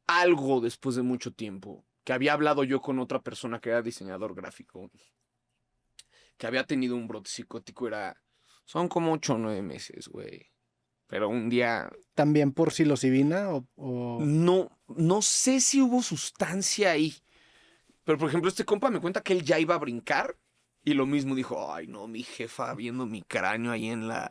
algo después de mucho tiempo, que había hablado yo con otra persona que era diseñador gráfico, que había tenido un brote psicótico, son como 8 o 9 meses, güey. Pero un día, ¿También por psilocibina o... no sé si hubo sustancia ahí. Pero, por ejemplo, este compa me cuenta que él ya iba a brincar y lo mismo dijo, ay, no, mi jefa viendo mi cráneo ahí en la...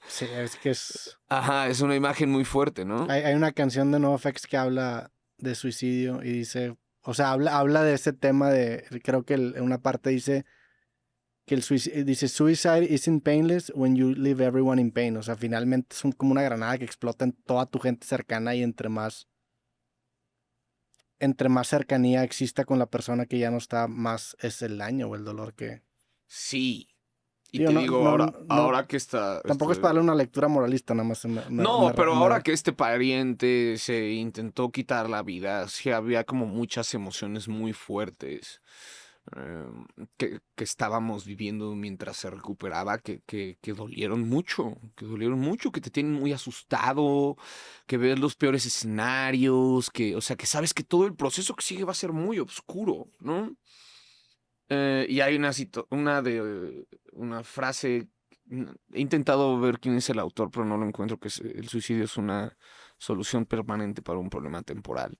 Sí, es que es... Ajá, es una imagen muy fuerte, ¿no? Hay una canción de NoFX que habla de suicidio y dice... O sea, habla de ese tema de... Creo que en una parte dice que el suicidio... Dice, suicide isn't painless when you leave everyone in pain. O sea, finalmente es como una granada que explota en toda tu gente cercana y entre más cercanía exista con la persona que ya no está, más es el daño o el dolor que... Sí. Y Digo, te digo, ahora que está... tampoco es para darle una lectura moralista, nada más. No, pero ahora que este pariente se intentó quitar la vida, sí había como muchas emociones muy fuertes que estábamos viviendo mientras se recuperaba, que dolieron mucho, que te tienen muy asustado, que ves los peores escenarios, o sea, que sabes que todo el proceso que sigue va a ser muy oscuro, ¿no? Y hay una frase. He intentado ver quién es el autor, pero no lo encuentro, que el suicidio es una solución permanente para un problema temporal.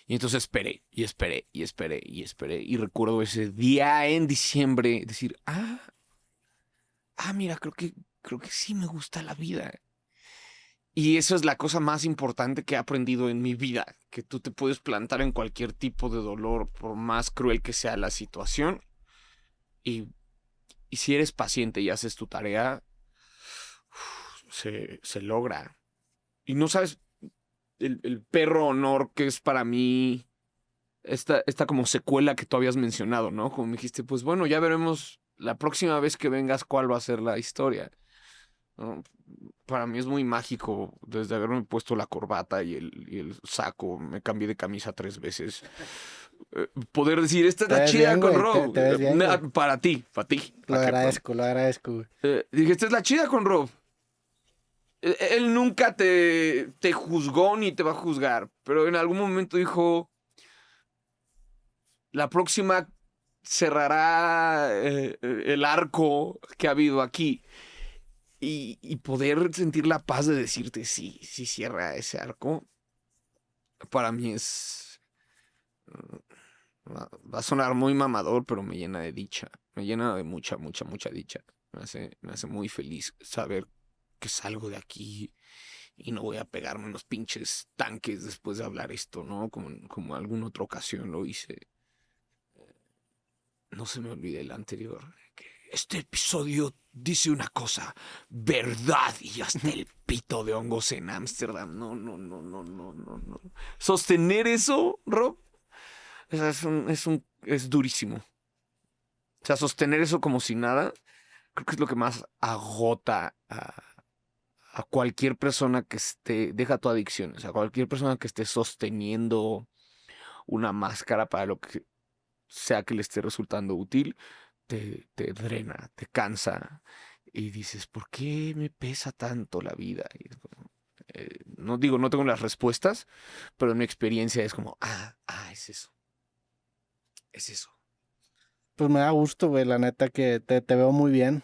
Y entonces esperé, y esperé, y esperé, y esperé. Y recuerdo ese día en diciembre decir, mira, creo que sí me gusta la vida. Y eso es la cosa más importante que he aprendido en mi vida, que tú te puedes plantar en cualquier tipo de dolor, por más cruel que sea la situación. Y si eres paciente y haces tu tarea, se logra. Y no sabes el perro honor que es para mí esta como secuela que tú habías mencionado, ¿no? Como me dijiste, pues bueno, ya veremos la próxima vez que vengas cuál va a ser la historia, ¿no? Para mí es muy mágico, desde haberme puesto la corbata y el saco, me cambié de camisa 3 veces. Poder decir, esta es Te la ves chida bien, con güey, Rob. te ves bien, güey. Para ti. Lo agradezco, güey. Dije, esta es la chida con Rob. Él nunca te juzgó ni te va a juzgar, pero en algún momento dijo, la próxima cerrará el arco que ha habido aquí. Y poder sentir la paz de decirte, sí cierra ese arco, para mí es... Va a sonar muy mamador, pero me llena de dicha. Me llena de mucha, mucha, mucha dicha. Me hace muy feliz saber que salgo de aquí y no voy a pegarme unos pinches tanques después de hablar esto, ¿no? Como alguna otra ocasión lo hice. No se me olvide el anterior. Que este episodio dice una cosa, verdad, y hasta el pito de hongos en Ámsterdam. No. Sostener eso, Rob, es durísimo. O sea, sostener eso como si nada, creo que es lo que más agota a cualquier persona que deja tu adicción, o sea, cualquier persona que esté sosteniendo una máscara para lo que sea que le esté resultando útil, te drena, te cansa y dices, ¿por qué me pesa tanto la vida? Y es como, no digo, no tengo las respuestas, pero en mi experiencia es como, es eso. Es eso. Pues me da gusto, güey, la neta que te veo muy bien.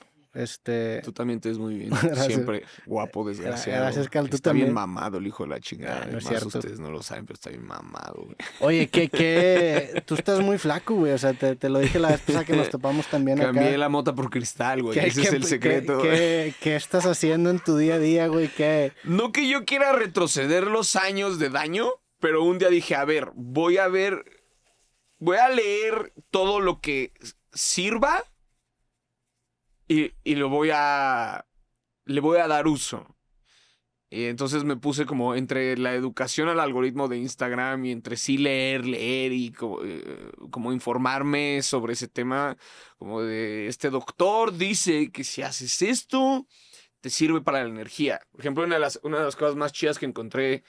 Tú también te ves muy bien. Gracias. Siempre guapo, desgraciado. Gracias, Cal, tú está bien también. mamado el hijo de la chingada. No es Además, cierto. ustedes no lo saben, pero está bien mamado, güey. Oye, tú estás muy flaco, güey. O sea, te lo dije la vez pasada que nos topamos también acá. Cambié la mota por cristal, güey. Ese es el secreto. ¿Qué estás haciendo en tu día a día, güey? No que yo quiera retroceder los años de daño, pero un día dije, a ver, voy a ver voy a leer todo lo que sirva y le voy a dar uso. Y entonces me puse como entre la educación al algoritmo de Instagram y entre sí leer y como informarme sobre ese tema, como de este doctor dice que si haces esto, te sirve para la energía. Por ejemplo, una de las cosas más chidas que encontré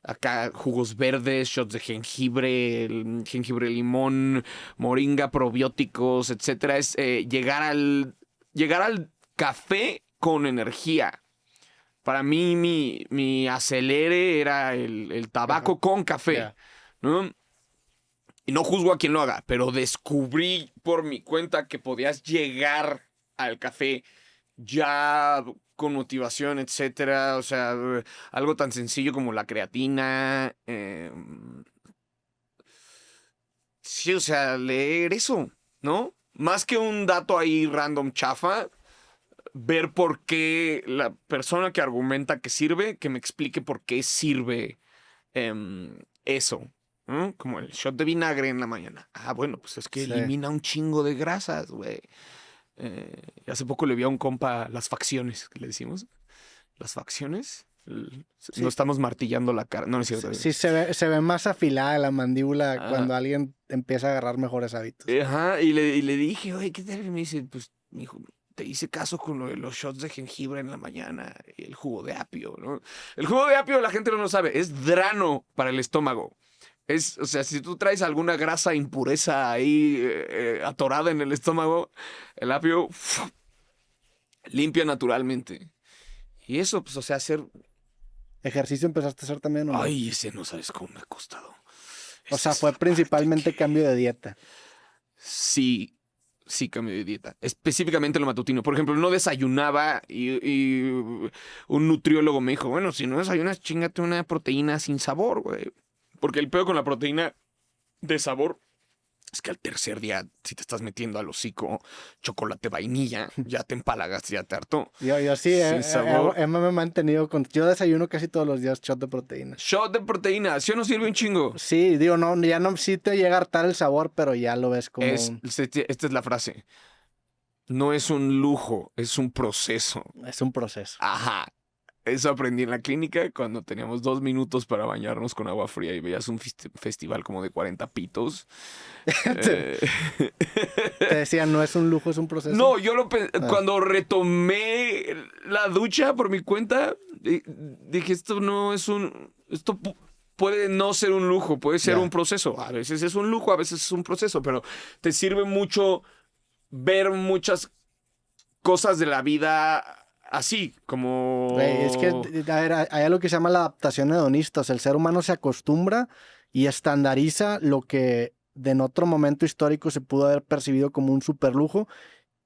acá, jugos verdes, shots de jengibre, jengibre limón, moringa, probióticos, etcétera, es llegar al café con energía. Para mí, mi acelere era el tabaco con café, Yeah. ¿no? Y no juzgo a quien lo haga, pero descubrí por mi cuenta que podías llegar al café ya con motivación, etcétera. O sea, algo tan sencillo como la creatina. Sí, o sea, leer eso, ¿no? Más que un dato ahí random chafa, ver por qué la persona que argumenta que sirve, que me explique por qué sirve eso. ¿No? Como el shot de vinagre en la mañana. Ah, bueno, pues es que Sí. elimina un chingo de grasas, güey. Y hace poco le vi a un compa las facciones, que le decimos. Las facciones. Sí. No estamos martillando la cara. No, no es cierto. Sí, se ve más afilada la mandíbula Ah. cuando alguien empieza a agarrar mejores hábitos. Ajá, y le dije, oye, ¿qué tal? Y me dice, pues, mijo, te hice caso con lo de los shots de jengibre en la mañana y el jugo de apio, ¿no? El jugo de apio la gente no lo sabe, es drano para el estómago. O sea, si tú traes alguna grasa, impureza ahí atorada en el estómago, el apio limpia naturalmente. Y eso, pues, o sea, hacer... ¿Ejercicio empezaste a hacer también o no? Ay, ese no sabes cómo me ha costado. O sea, Esa es fue la parte principalmente que- cambio de dieta. Sí, cambio de dieta. Específicamente lo matutino. Por ejemplo, no desayunaba y un nutriólogo me dijo, bueno, si no desayunas, chíngate una proteína sin sabor, güey. Porque el peor con la proteína de sabor es que al tercer día, si te estás metiendo al hocico chocolate vainilla, ya te empalagas, ya te hartó. Yo sí, Sin sabor. me he mantenido con... Yo desayuno casi todos los días shot de proteína. Shot de proteína, ¿sí o no sirve un chingo? Sí, digo, no, ya no, sí te llega a hartar el sabor, pero ya lo ves como Esta es la frase. No es un lujo, es un proceso. es un proceso. Ajá. Eso aprendí en la clínica cuando teníamos 2 minutos para bañarnos con agua fría y veías un festival como de 40 pitos. Te decían, no es un lujo, es un proceso. No, yo cuando retomé la ducha por mi cuenta, dije, esto no es un... Esto puede no ser un lujo, puede ser Ya. un proceso. A veces es un lujo, a veces es un proceso, pero te sirve mucho ver muchas cosas de la vida así, como... Güey, es que, a ver, hay algo que se llama la adaptación hedonista. O sea, el ser humano se acostumbra y estandariza lo que en otro momento histórico se pudo haber percibido como un superlujo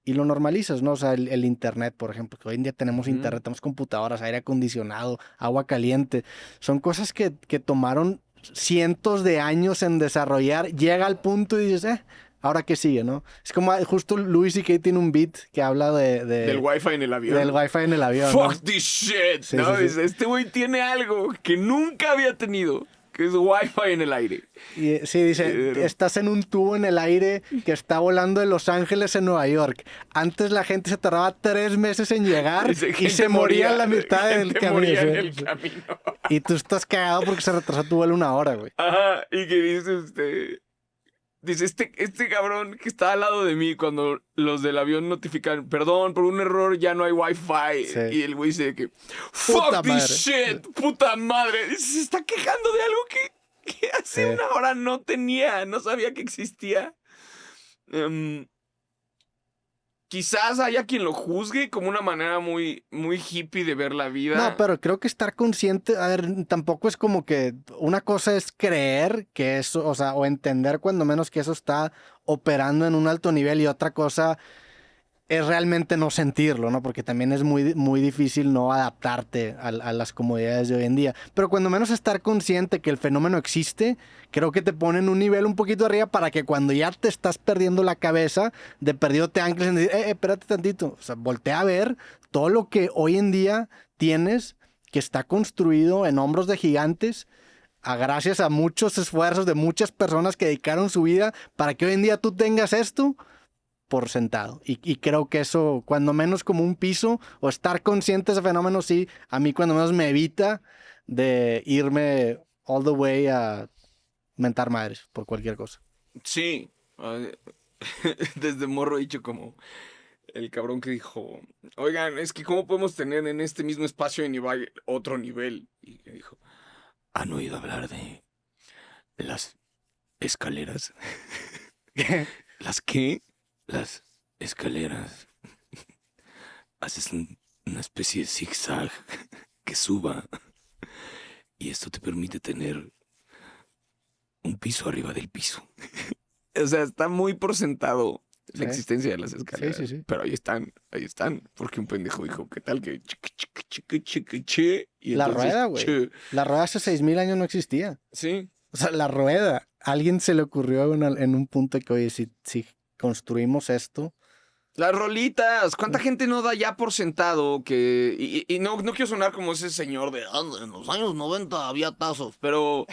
y lo normalizas, ¿no? O sea, el internet, por ejemplo, que hoy en día tenemos Ujú. internet, tenemos computadoras, aire acondicionado, agua caliente. Son cosas que tomaron cientos de años en desarrollar. Llega al punto y dices, ¿ahora qué sigue, no? Es como justo Louis C.K. tiene un beat que habla Del wifi en el avión. del wifi en el avión, ¿no? Fuck this shit. Sí, ¿no? sí, sí. Dice, este güey tiene algo que nunca había tenido, que es wifi en el aire. Y sí, dice, estás en un tubo en el aire que está volando de Los Ángeles a Nueva York. Antes la gente se tardaba 3 meses en llegar Dice, y gente se moría en la gente mitad del camino. moría en Sí, el sí. camino. Y tú estás cagado porque se retrasó tu vuelo 1 hora, güey. Ajá, y que dice, este cabrón que está al lado de mí cuando los del avión notifican, perdón, por un error ya no hay wifi. Sí. Y el güey dice que, Puta fuck this madre. shit, puta madre. Dice, se está quejando de algo que hace Sí. 1 hora no tenía, no sabía que existía. Quizás haya quien lo juzgue como una manera muy, muy hippie de ver la vida. No, pero creo que estar consciente, a ver, tampoco es como que una cosa es creer que eso, o sea, o entender cuando menos que eso está operando en un alto nivel y otra cosa es realmente no sentirlo, ¿no? Porque también es muy, muy difícil no adaptarte a las comodidades de hoy en día. Pero cuando menos estar consciente que el fenómeno existe, creo que te pone en un nivel un poquito arriba para que cuando ya te estás perdiendo la cabeza, de perdido te ancles en decir, espérate tantito. O sea, voltea a ver todo lo que hoy en día tienes que está construido en hombros de gigantes gracias a muchos esfuerzos de muchas personas que dedicaron su vida para que hoy en día tú tengas esto por sentado. Y creo que eso, cuando menos como un piso, o estar consciente de ese fenómeno, sí, a mí cuando menos me evita de irme all the way a mentar madres por cualquier cosa. Sí. Desde morro he dicho como el cabrón que dijo, oigan, es que ¿cómo podemos tener en este mismo espacio de nivel otro nivel? Y dijo, ¿han oído hablar de las escaleras? ¿Las qué? Las escaleras. Haces una especie de zigzag que suba y esto te permite tener un piso arriba del piso. O sea, está muy por sentado la existencia de las escaleras. Sí. Pero ahí están. Porque un pendejo dijo, ¿qué tal que che? Y La entonces, rueda, güey. La rueda hace 6,000 años no existía. Sí. O sea, la rueda. A alguien se le ocurrió en un punto que, oye, si construimos esto. Las rolitas. ¿Cuánta gente no da ya por sentado que... Y no quiero sonar como ese señor de... en los años 90 había tazos. Pero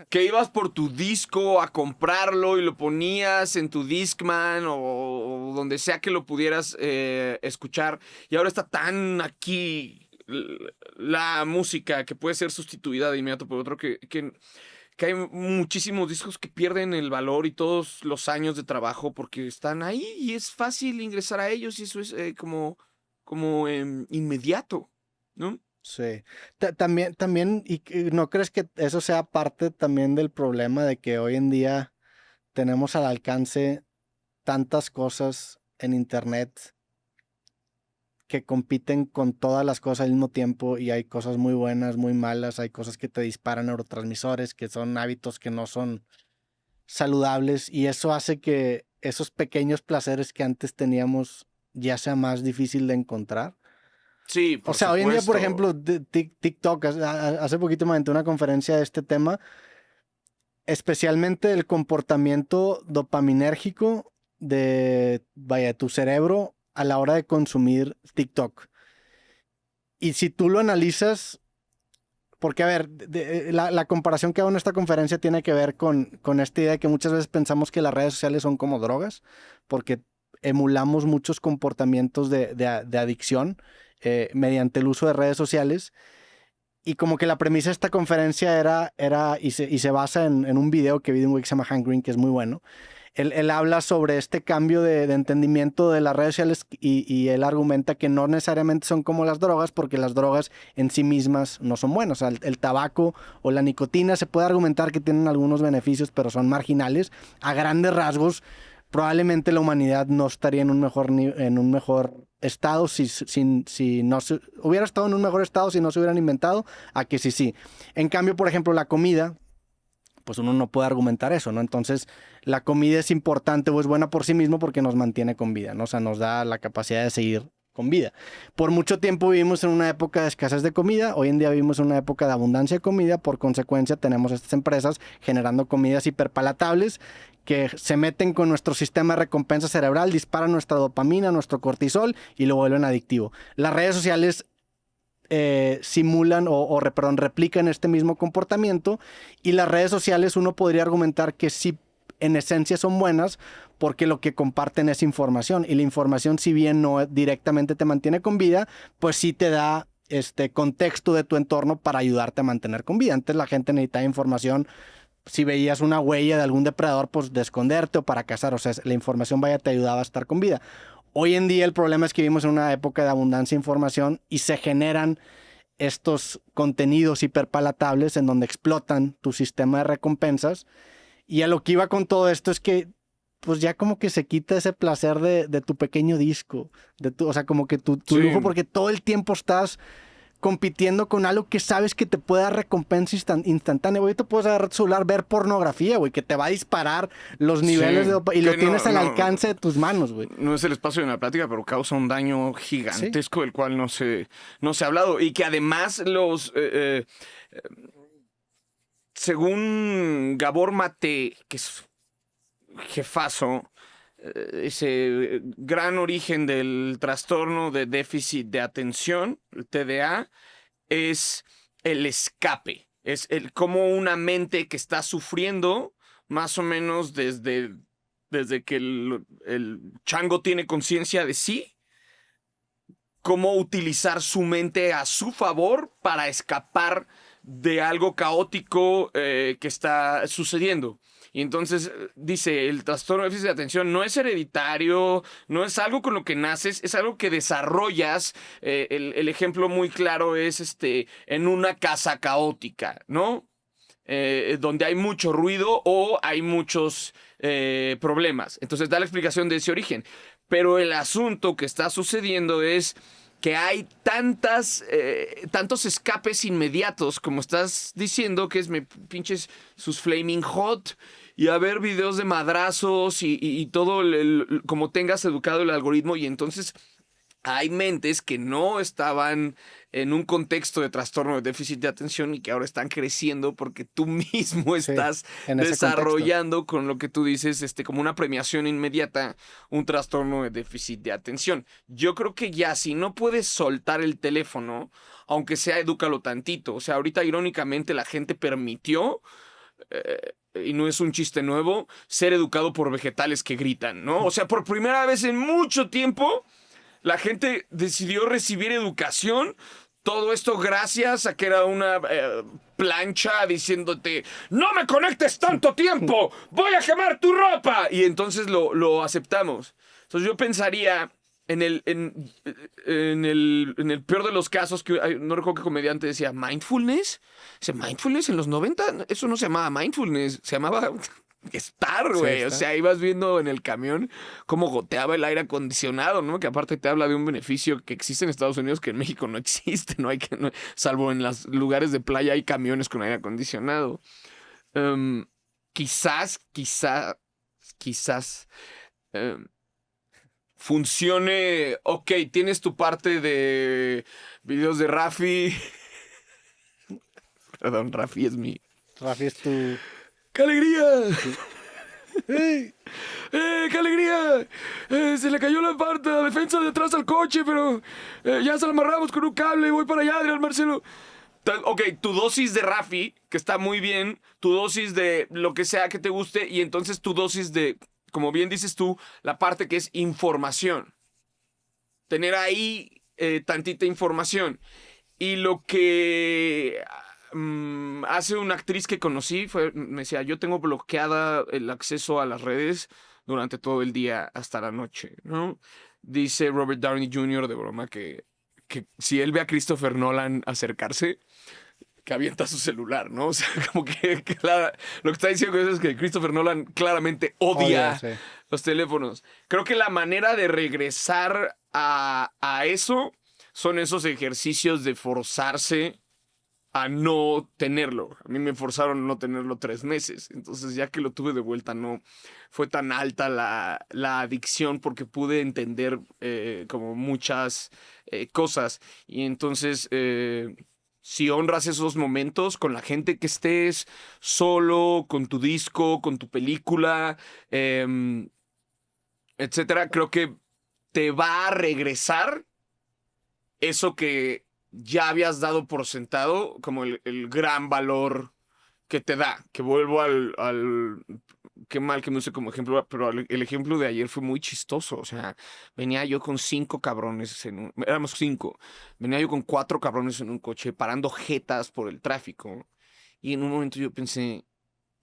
que ibas por tu disco a comprarlo y lo ponías en tu Discman o donde sea que lo pudieras escuchar. Y ahora está tan aquí la música que puede ser sustituida de inmediato por otro que hay muchísimos discos que pierden el valor y todos los años de trabajo porque están ahí y es fácil ingresar a ellos y eso es como inmediato, ¿no? Sí. También, ¿y no crees que eso sea parte también del problema de que hoy en día tenemos al alcance tantas cosas en internet que compiten con todas las cosas al mismo tiempo y hay cosas muy buenas, muy malas, hay cosas que te disparan neurotransmisores, que son hábitos que no son saludables y eso hace que esos pequeños placeres que antes teníamos ya sea más difícil de encontrar? Sí, O sea, hoy en día, por ejemplo, TikTok, hace poquito me aventé una conferencia de este tema, especialmente el comportamiento dopaminérgico de tu cerebro a la hora de consumir TikTok. Y si tú lo analizas, porque a ver, la comparación que hago en esta conferencia tiene que ver con esta idea de que muchas veces pensamos que las redes sociales son como drogas, porque emulamos muchos comportamientos de adicción mediante el uso de redes sociales. Y como que la premisa de esta conferencia era y se basa en un video que vi de un güey que se llama Hank Green, que es muy bueno. Él habla sobre este cambio de entendimiento de las redes sociales y él argumenta que no necesariamente son como las drogas porque las drogas en sí mismas no son buenas. O sea, el tabaco o la nicotina se puede argumentar que tienen algunos beneficios, pero son marginales. A grandes rasgos, probablemente la humanidad no estaría en un mejor estado si no se hubiera estado en un mejor estado si no se hubieran inventado, a que sí. En cambio, por ejemplo, la comida, pues uno no puede argumentar eso, ¿no? Entonces, la comida es importante o es buena por sí mismo porque nos mantiene con vida, ¿no? O sea, nos da la capacidad de seguir con vida. Por mucho tiempo vivimos en una época de escasez de comida, hoy en día vivimos en una época de abundancia de comida, por consecuencia tenemos estas empresas generando comidas hiperpalatables que se meten con nuestro sistema de recompensa cerebral, disparan nuestra dopamina, nuestro cortisol y lo vuelven adictivo. Las redes sociales simulan replican este mismo comportamiento y las redes sociales uno podría argumentar que sí en esencia son buenas porque lo que comparten es información y la información si bien no directamente te mantiene con vida, pues sí te da contexto de tu entorno para ayudarte a mantener con vida. Antes la gente necesitaba información. Si veías una huella de algún depredador, pues de esconderte o para cazar. O sea, la información te ayudaba a estar con vida. Hoy en día el problema es que vivimos en una época de abundancia de información y se generan estos contenidos hiperpalatables en donde explotan tu sistema de recompensas. Y a lo que iba con todo esto es que pues ya como que se quita ese placer de tu pequeño disco. O sea, como que tu lujo, porque todo el tiempo estás compitiendo con algo que sabes que te puede dar recompensa instantánea. Güey, te puedes agarrar tu celular, ver pornografía, güey, que te va a disparar los niveles y lo tienes al alcance de tus manos, güey. No es el espacio de una plática, pero causa un daño gigantesco del cual no se ha hablado. Y que además según Gabor Mate, que es jefazo, ese gran origen del trastorno de déficit de atención, el TDA, es el escape. Es como una mente que está sufriendo más o menos desde que el chango tiene conciencia de sí, cómo utilizar su mente a su favor para escapar de algo caótico que está sucediendo. Y entonces dice, el trastorno de déficit de atención no es hereditario, no es algo con lo que naces, es algo que desarrollas. El ejemplo muy claro es en una casa caótica, ¿no? Donde hay mucho ruido o hay muchos problemas. Entonces da la explicación de ese origen. Pero el asunto que está sucediendo es que hay tantos escapes inmediatos, como estás diciendo, que es me pinches sus flaming hot y a ver videos de madrazos y todo como tengas educado el algoritmo, y entonces hay mentes que no estaban en un contexto de trastorno de déficit de atención y que ahora están creciendo porque tú mismo estás en ese desarrollando con lo que tú dices, como una premiación inmediata, un trastorno de déficit de atención. Yo creo que ya si no puedes soltar el teléfono, aunque sea edúcalo tantito. O sea, ahorita irónicamente la gente permitió y no es un chiste nuevo, ser educado por vegetales que gritan, ¿no? O sea, por primera vez en mucho tiempo la gente decidió recibir educación. Todo esto gracias a que era una plancha diciéndote, no me conectes tanto tiempo, voy a quemar tu ropa. Y entonces lo aceptamos. Entonces yo pensaría en el peor de los casos, que no recuerdo qué comediante decía, mindfulness. Dice, mindfulness en los 90, eso no se llamaba mindfulness, se llamaba estar, güey. Sí, o sea, ibas viendo en el camión cómo goteaba el aire acondicionado, ¿no? Que aparte te habla de un beneficio que existe en Estados Unidos que en México no existe, salvo en los lugares de playa hay camiones con aire acondicionado. Quizás funcione. Ok, tienes tu parte de videos de Rafi. Perdón, Rafi es mi... Rafi es tu... ¡Qué alegría! Sí. ¡Hey! ¡Qué alegría! Se le cayó la parte de la defensa de atrás al coche, pero ya se la amarramos con un cable. Voy para allá, Adrián Marcelo. Ok, tu dosis de Rafi, que está muy bien, tu dosis de lo que sea que te guste, y entonces tu dosis de, como bien dices tú, la parte que es información. Tener ahí tantita información. Y lo que hace una actriz que conocí me decía, yo tengo bloqueada el acceso a las redes durante todo el día hasta la noche, ¿no? Dice Robert Downey Jr. de broma que si él ve a Christopher Nolan acercarse, que avienta su celular, ¿no? O sea, como que lo que está diciendo es que Christopher Nolan claramente odia sí. los teléfonos. Creo que la manera de regresar a eso son esos ejercicios de forzarse a no tenerlo. A mí me forzaron a no tenerlo 3 meses. Entonces, ya que lo tuve de vuelta, no fue tan alta la adicción porque pude entender como muchas cosas. Y entonces, si honras esos momentos con la gente que estés, solo, con tu disco, con tu película, etcétera, creo que te va a regresar eso que ya habías dado por sentado como el gran valor que te da. Que vuelvo qué mal que me use como ejemplo, pero el ejemplo de ayer fue muy chistoso. O sea, venía yo con 5 cabrones éramos 5. Venía yo con 4 cabrones en un coche parando jetas por el tráfico. Y en un momento yo pensé,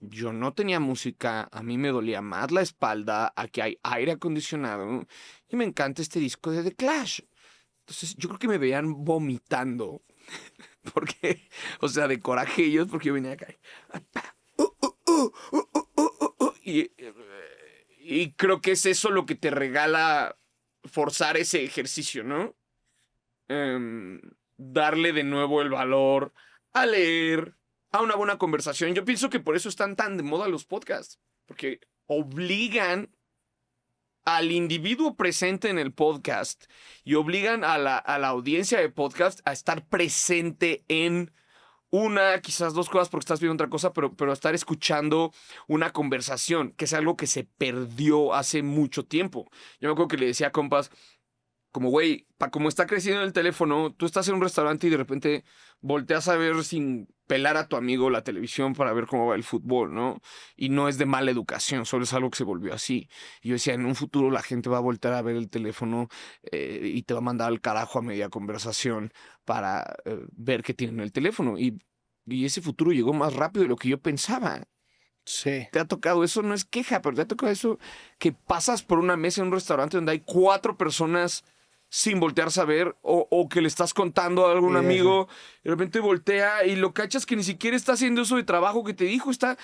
yo no tenía música, a mí me dolía más la espalda, aquí hay aire acondicionado y me encanta este disco de The Clash. Entonces, yo creo que me veían vomitando. Porque, o sea, de coraje ellos, porque yo venía acá. Y creo que es eso lo que te regala forzar ese ejercicio, ¿no? Darle de nuevo el valor a leer, a una buena conversación. Yo pienso que por eso están tan de moda los podcasts. Porque obligan al individuo presente en el podcast y obligan a la audiencia de podcast a estar presente en una, quizás 2 cosas porque estás viendo otra cosa, pero estar escuchando una conversación, que es algo que se perdió hace mucho tiempo. Yo me acuerdo que le decía a compas, como, güey, como está creciendo el teléfono, tú estás en un restaurante y de repente volteas a ver sin pelar a tu amigo la televisión para ver cómo va el fútbol, ¿no? Y no es de mala educación, solo es algo que se volvió así. Y yo decía, en un futuro la gente va a voltear a ver el teléfono y te va a mandar al carajo a media conversación para ver qué tiene en el teléfono. Y ese futuro llegó más rápido de lo que yo pensaba. Sí. Te ha tocado, eso no es queja, pero te ha tocado eso que pasas por una mesa en un restaurante donde hay 4 personas sin voltearse a ver o que le estás contando a algún Sí, amigo, y de repente voltea y lo cachas que ni siquiera está haciendo eso de trabajo que te dijo, está...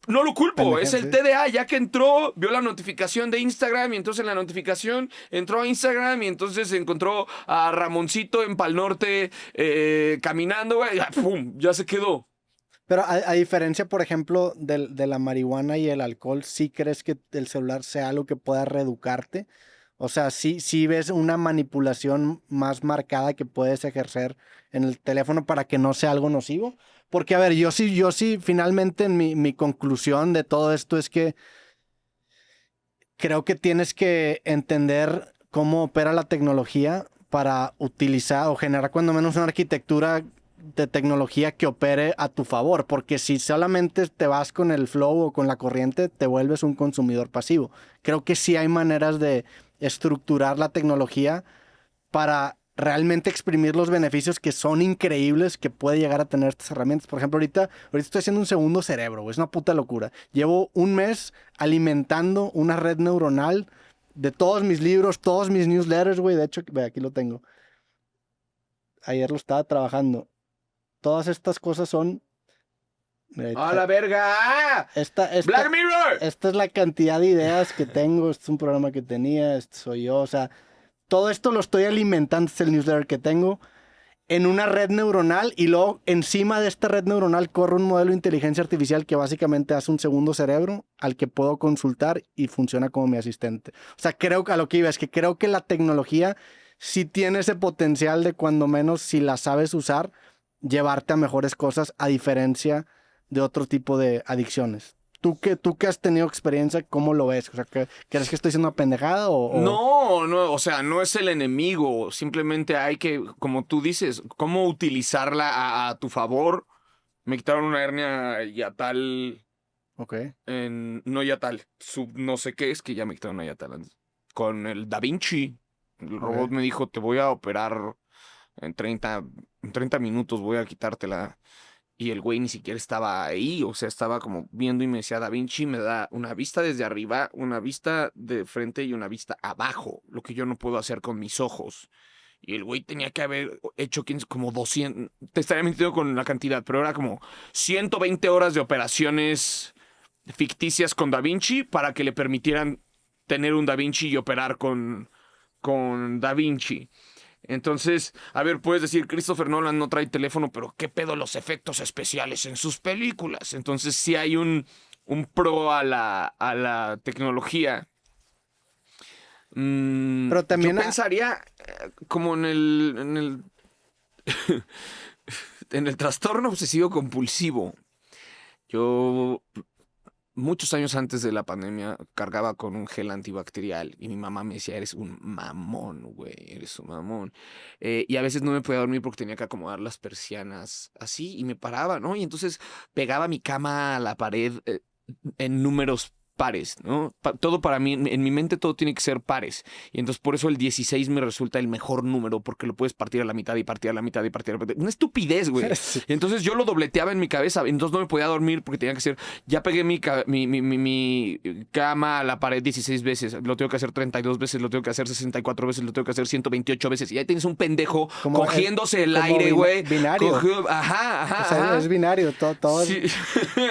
No lo culpo, es el Sí. TDA, ya que entró, vio la notificación de Instagram y entonces en la notificación entró a Instagram y entonces encontró a Ramoncito en Pal Norte caminando, güey, ¡pum! Ya se quedó. Pero a diferencia, por ejemplo, de la marihuana y el alcohol, ¿sí crees que el celular sea algo que pueda reeducarte? O sea, sí ves una manipulación más marcada que puedes ejercer en el teléfono para que no sea algo nocivo. Porque, a ver, yo sí, finalmente mi conclusión de todo esto es que creo que tienes que entender cómo opera la tecnología para utilizar o generar cuando menos una arquitectura de tecnología que opere a tu favor, porque si solamente te vas con el flow o con la corriente, te vuelves un consumidor pasivo. Creo que sí hay maneras de estructurar la tecnología para realmente exprimir los beneficios que son increíbles que puede llegar a tener estas herramientas. Por ejemplo, ahorita estoy haciendo un segundo cerebro, güey. Es una puta locura. Llevo un mes alimentando una red neuronal de todos mis libros, todos mis newsletters, güey. De hecho, ve, aquí lo tengo. Ayer lo estaba trabajando. Todas estas cosas son... ¡A la verga! ¡Black Mirror! Esta es la cantidad de ideas que tengo. Este es un programa que tenía. Este soy yo. O sea, todo esto lo estoy alimentando. Este es el newsletter que tengo en una red neuronal y luego encima de esta red neuronal corre un modelo de inteligencia artificial que básicamente hace un segundo cerebro al que puedo consultar y funciona como mi asistente. O sea, creo que a lo que iba es que creo que la tecnología sí tiene ese potencial de cuando menos si la sabes usar, llevarte a mejores cosas a diferencia de otro tipo de adicciones. ¿Tú que has tenido experiencia, cómo lo ves? O sea, ¿crees que estoy siendo una pendejada o...? No, o sea, no es el enemigo. Simplemente hay que, como tú dices, cómo utilizarla a tu favor. Me quitaron una hernia yatal Ok. no yatal, sub no sé qué es, que ya me quitaron una yatal antes. Con el Da Vinci. El robot Ok. me dijo, te voy a operar en 30 minutos, voy a quitártela. Y el güey ni siquiera estaba ahí, o sea, estaba como viendo y me decía, Da Vinci me da una vista desde arriba, una vista de frente y una vista abajo, lo que yo no puedo hacer con mis ojos. Y el güey tenía que haber hecho como 200, te estaría mintiendo con la cantidad, pero era como 120 horas de operaciones ficticias con Da Vinci para que le permitieran tener un Da Vinci y operar con Da Vinci. Entonces, a ver, puedes decir, Christopher Nolan no trae teléfono, pero ¿qué pedo los efectos especiales en sus películas? Entonces, sí hay un pro a la tecnología. Pero Yo también... pensaría como en el trastorno obsesivo compulsivo. Yo muchos años antes de la pandemia cargaba con un gel antibacterial y mi mamá me decía, eres un mamón, güey, eres un mamón. Y a veces no me podía dormir porque tenía que acomodar las persianas así y me paraba, ¿no? Y entonces pegaba mi cama a la pared en números pares, ¿no? Todo para mí, en mi mente todo tiene que ser pares. Y entonces por eso el 16 me resulta el mejor número, porque lo puedes partir a la mitad y partir a la mitad y partir a la mitad. Una estupidez, güey. Sí. Y entonces yo lo dobleteaba en mi cabeza, entonces no me podía dormir porque tenía que ser, ya pegué mi cama a la pared 16 veces, lo tengo que hacer 32 veces, lo tengo que hacer 64 veces, lo tengo que hacer 128 veces. Y ahí tienes un pendejo cogiéndose el aire, güey. Binario. Ajá. O sea, es binario, todo Sí.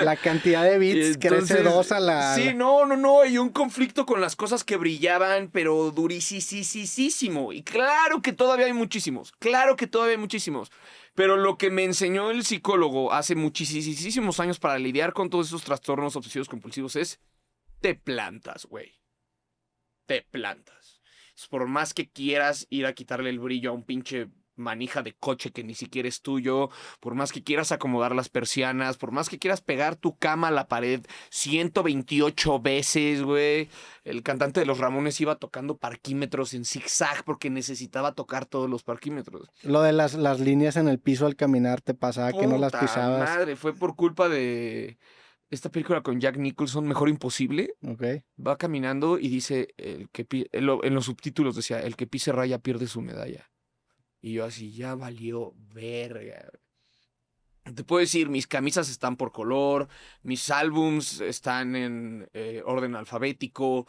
la cantidad de bits crece 2 a la... Sí, no, y un conflicto con las cosas que brillaban, pero durísimo. Y claro que todavía hay muchísimos, pero lo que me enseñó el psicólogo hace muchísimos años para lidiar con todos esos trastornos obsesivos compulsivos es, te plantas, güey, te plantas. Por más que quieras ir a quitarle el brillo a un pinche manija de coche que ni siquiera es tuyo, por más que quieras acomodar las persianas, por más que quieras pegar tu cama a la pared 128 veces, güey. El cantante de los Ramones iba tocando parquímetros en zigzag porque necesitaba tocar todos los parquímetros. Lo de las líneas en el piso al caminar te pasaba que no las Puta pisabas. madre, fue por culpa de esta película con Jack Nicholson, Mejor Imposible. Ok. Va caminando y dice, en los subtítulos decía, el que pise raya pierde su medalla. Y yo así, ya valió verga. Te puedo decir, mis camisas están por color, mis álbums están en orden alfabético.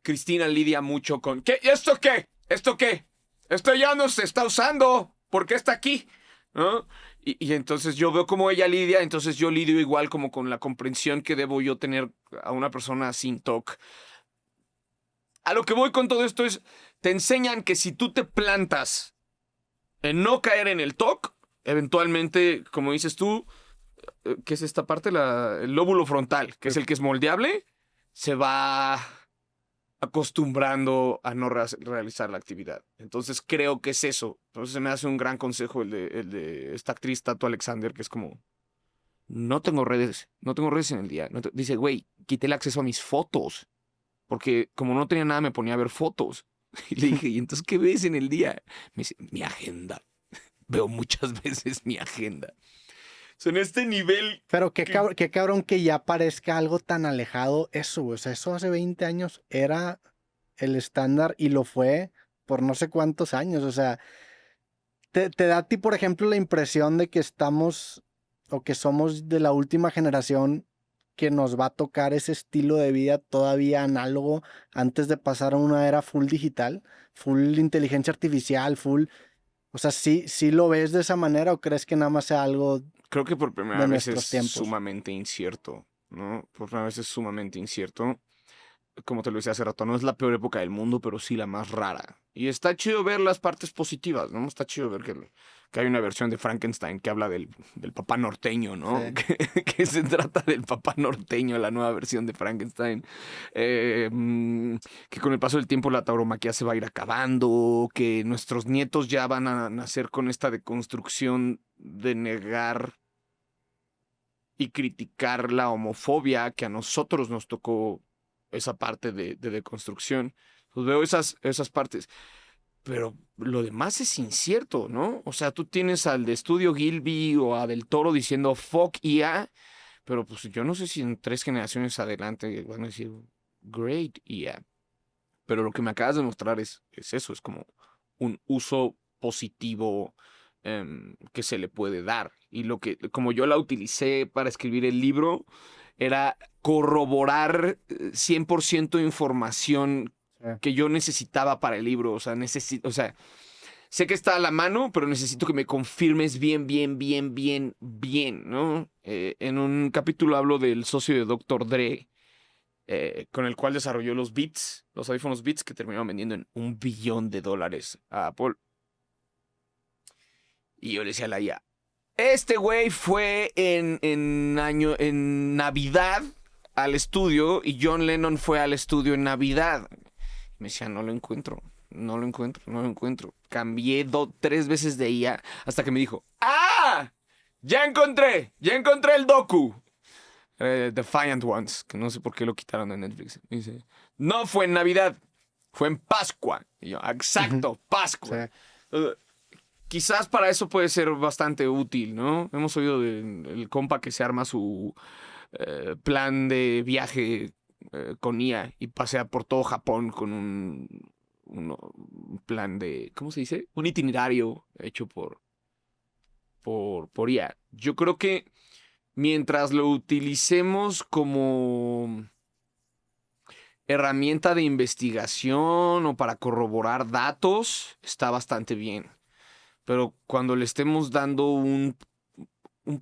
Cristina lidia mucho con, ¿qué? ¿Esto qué? ¿Esto qué? Esto ya no se está usando. ¿Por qué está aquí? ¿No? Y entonces yo veo cómo ella lidia, entonces yo lidio igual como con la comprensión que debo yo tener a una persona sin TOC. A lo que voy con todo esto es, te enseñan que si tú te plantas en no caer en el TOC, eventualmente, como dices tú, ¿qué es esta parte? El lóbulo frontal, que es el que es moldeable, se va acostumbrando a no realizar la actividad. Entonces creo que es eso. Entonces se me hace un gran consejo el de esta actriz Tato Alexander, que es como, no tengo redes en el día. Dice, güey, quité el acceso a mis fotos, porque como no tenía nada me ponía a ver fotos. Y le dije, ¿y entonces qué ves en el día? Me dice, mi agenda. Veo muchas veces mi agenda. O sea, en este nivel... Pero qué cabrón que ya parezca algo tan alejado eso, güey. O sea, eso hace 20 años era el estándar y lo fue por no sé cuántos años. O sea, te da a ti, por ejemplo, la impresión de que estamos o que somos de la última generación que nos va a tocar ese estilo de vida todavía análogo antes de pasar a una era full digital, full inteligencia artificial, full... O sea, ¿sí lo ves de esa manera o crees que nada más sea algo Creo que por primera de vez es nuestros tiempos? sumamente incierto, ¿no? Por primera vez es sumamente incierto. Como te lo decía hace rato, no es la peor época del mundo, pero sí la más rara. Y está chido ver las partes positivas, ¿no? Está chido ver que hay una versión de Frankenstein que habla del papá norteño, ¿no? Sí. Que se trata del papá norteño, la nueva versión de Frankenstein. Que con el paso del tiempo la tauromaquia se va a ir acabando, que nuestros nietos ya van a nacer con esta deconstrucción de negar y criticar la homofobia que a nosotros nos tocó esa parte de deconstrucción. Pues veo esas partes. Pero lo demás es incierto, ¿no? O sea, tú tienes al de Estudio Gilby o a Del Toro diciendo fuck IA, pero pues yo no sé si en 3 generaciones adelante van a decir great IA. Pero lo que me acabas de mostrar es eso, es como un uso positivo que se le puede dar. Y como yo la utilicé para escribir el libro, era corroborar 100% información Sí. que yo necesitaba para el libro. O sea, sé que está a la mano, pero necesito que me confirmes bien, ¿no? En un capítulo hablo del socio de Dr. Dre, con el cual desarrolló los Beats, los iPhones Beats, que terminaron vendiendo en $1 billón a Apple. Y yo le decía a la IA, este güey fue en Navidad al estudio y John Lennon fue al estudio en Navidad. Me decía, no lo encuentro. Cambié 3 veces de IA hasta que me dijo, ¡ah! Ya encontré el docu. Defiant Ones, que no sé por qué lo quitaron de Netflix. Dice, no fue en Navidad, fue en Pascua. Y yo, exacto, Pascua. Sí. Quizás para eso puede ser bastante útil, ¿no? Hemos oído del compa que se arma su plan de viaje con IA y pasea por todo Japón con un plan de, ¿cómo se dice? Un itinerario hecho por IA. Yo creo que mientras lo utilicemos como herramienta de investigación o para corroborar datos, está bastante bien. Pero cuando le estemos dando un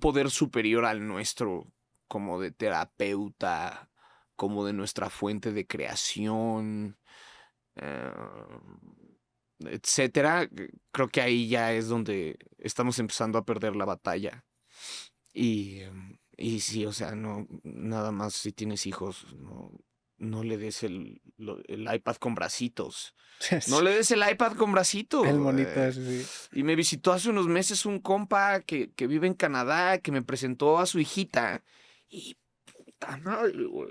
poder superior al nuestro, como de terapeuta, como de nuestra fuente de creación, etcétera, creo que ahí ya es donde estamos empezando a perder la batalla. Y sí, o sea, no, nada más si tienes hijos, no, no le des el iPad con bracitos. Sí, No le des el iPad con bracitos. el monito ese, sí. Y me visitó hace unos meses un compa que vive en Canadá, que me presentó a su hijita. Y puta madre, güey.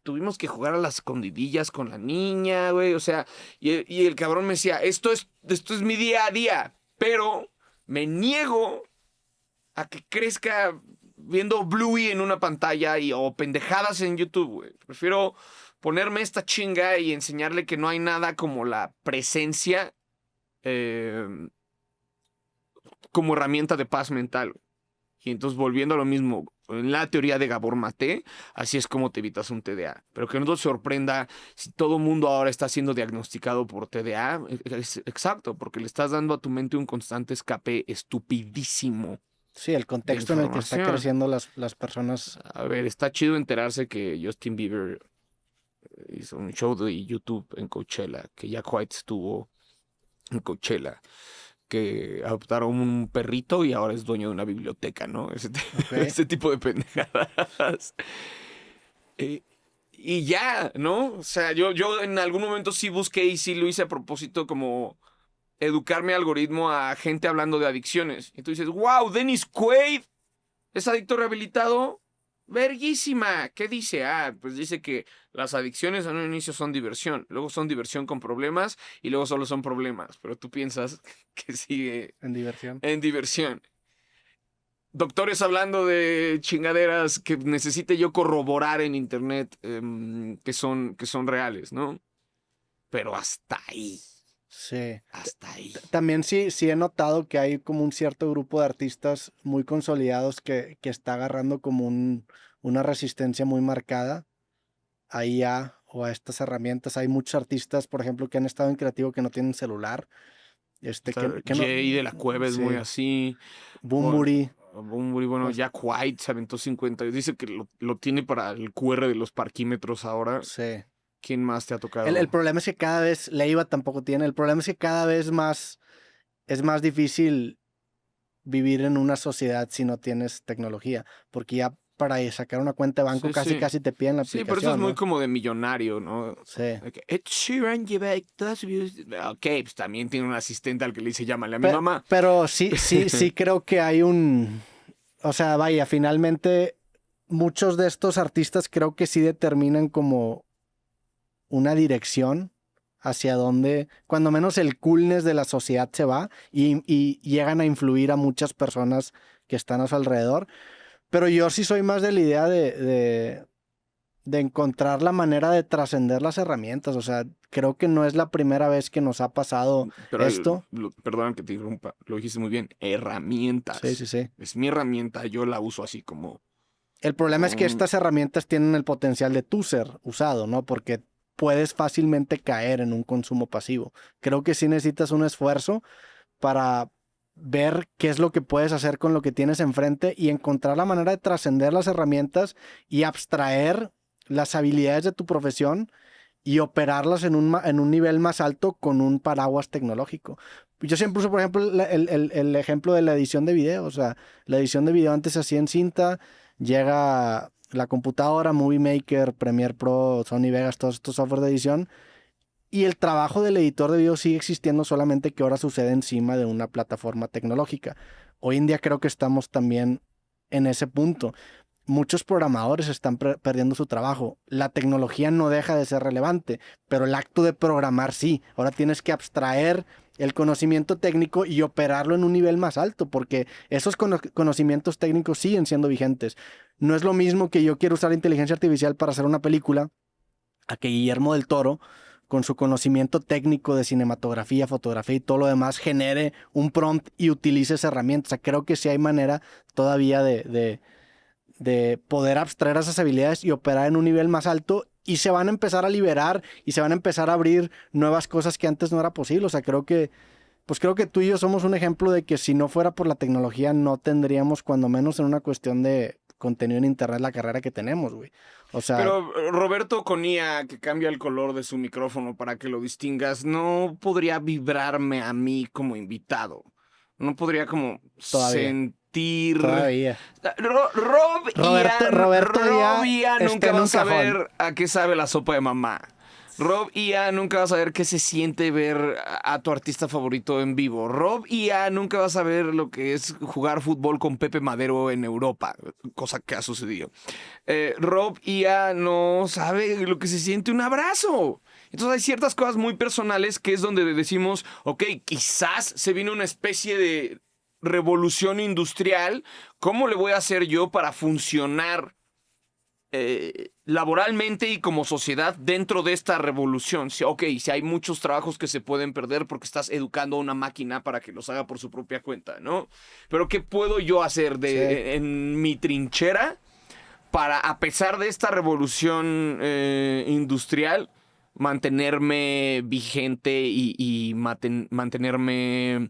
Tuvimos que jugar a las escondidillas con la niña, güey. O sea, y el cabrón me decía, esto es mi día a día. Pero me niego a que crezca viendo Bluey en una pantalla o pendejadas en YouTube, güey. Prefiero ponerme esta chinga y enseñarle que no hay nada como la presencia eh, como herramienta de paz mental. Y entonces, volviendo a lo mismo, en la teoría de Gabor Maté, así es como te evitas un TDA. Pero que no te sorprenda si todo el mundo ahora está siendo diagnosticado por TDA. Es exacto, porque le estás dando a tu mente un constante escape estupidísimo. Sí, el contexto en el que están creciendo las personas. A ver, está chido enterarse que Justin Bieber hizo un show de YouTube en Coachella, que Jack White estuvo en Coachella, que adoptaron un perrito y ahora es dueño de una biblioteca, ¿no? Okay. Ese tipo de pendejadas. Y ya, ¿no? O sea, yo en algún momento sí busqué y sí lo hice a propósito como educar mi algoritmo a gente hablando de adicciones. Y tú dices, wow, Dennis Quaid es adicto rehabilitado. Verguísima. ¿Qué dice? Ah, pues dice que las adicciones en un inicio son diversión, luego son diversión con problemas y luego solo son problemas. Pero tú piensas que sigue En diversión. en diversión. Doctores hablando de chingaderas que necesite yo corroborar en internet que son reales, ¿no? Pero hasta ahí. Sí. Hasta ahí. También sí he notado que hay como un cierto grupo de artistas muy consolidados que está agarrando como una resistencia muy marcada a IA o a estas herramientas. Hay muchos artistas, por ejemplo, que han estado en creativo que no tienen celular. Jay de la Cueva es muy así. Bunbury. Bunbury, bueno, Jack White se aventó 50. Dice que lo tiene para el QR de los parquímetros ahora. Sí. ¿Quién más te ha tocado? El problema es que cada vez, Leiva tampoco tiene, el problema es que cada vez es más difícil vivir en una sociedad si no tienes tecnología, porque ya para sacar una cuenta de banco casi te piden la aplicación. Sí, pero eso es muy como de millonario, ¿no? Sí. Ed Sheeran lleva todas sus videos. Ok, pues también tiene un asistente al que le dice llámale a mi mamá. Pero sí creo que hay o sea, vaya, finalmente muchos de estos artistas creo que sí determinan como una dirección hacia donde, cuando menos el coolness de la sociedad se va y llegan a influir a muchas personas que están a su alrededor. Pero yo sí soy más de la idea de encontrar la manera de trascender las herramientas. O sea, creo que no es la primera vez que nos ha pasado esto. Perdón que te interrumpa, lo dijiste muy bien. Herramientas. Sí. Es mi herramienta, yo la uso así como... El problema es que estas herramientas tienen el potencial de tú ser usado, ¿no? Porque puedes fácilmente caer en un consumo pasivo. Creo que sí necesitas un esfuerzo para ver qué es lo que puedes hacer con lo que tienes enfrente y encontrar la manera de trascender las herramientas y abstraer las habilidades de tu profesión y operarlas en un nivel más alto con un paraguas tecnológico. Yo siempre uso, por ejemplo, el ejemplo de la edición de video. O sea, la edición de video antes se hacía en cinta, llega la computadora, Movie Maker, Premiere Pro, Sony Vegas, todos estos software de edición. Y el trabajo del editor de video sigue existiendo, solamente que ahora sucede encima de una plataforma tecnológica. Hoy en día creo que estamos también en ese punto. Muchos programadores están perdiendo su trabajo. La tecnología no deja de ser relevante, pero el acto de programar sí. Ahora tienes que abstraer el conocimiento técnico y operarlo en un nivel más alto, porque esos conocimientos técnicos siguen siendo vigentes. No es lo mismo que yo quiero usar inteligencia artificial para hacer una película a que Guillermo del Toro, con su conocimiento técnico de cinematografía, fotografía y todo lo demás, genere un prompt y utilice esa herramienta. O sea, creo que sí hay manera todavía de poder abstraer esas habilidades y operar en un nivel más alto, y se van a empezar a liberar y se van a empezar a abrir nuevas cosas que antes no era posible. O sea, creo que tú y yo somos un ejemplo de que si no fuera por la tecnología no tendríamos, cuando menos en una cuestión de contenido en internet, la carrera que tenemos, güey. O sea... Pero Roberto con IA, que cambia el color de su micrófono para que lo distingas, no podría vibrarme a mí como invitado. No podría como Todavía. discutir. Todavía. Rob ya Ian está nunca en va un a saber cajón. a qué sabe la sopa de mamá. Rob Ian nunca va a saber qué se siente ver a tu artista favorito en vivo. Rob Ian nunca va a saber lo que es jugar fútbol con Pepe Madero en Europa, cosa que ha sucedido. Rob Ian no sabe lo que se siente un abrazo. Entonces hay ciertas cosas muy personales que es donde decimos, ok, quizás se viene una especie de revolución industrial. ¿Cómo le voy a hacer yo para funcionar laboralmente y como sociedad dentro de esta revolución? Si hay muchos trabajos que se pueden perder porque estás educando a una máquina para que los haga por su propia cuenta, ¿no? Pero ¿qué puedo yo hacer en mi trinchera para, a pesar de esta revolución industrial, mantenerme vigente y mantenerme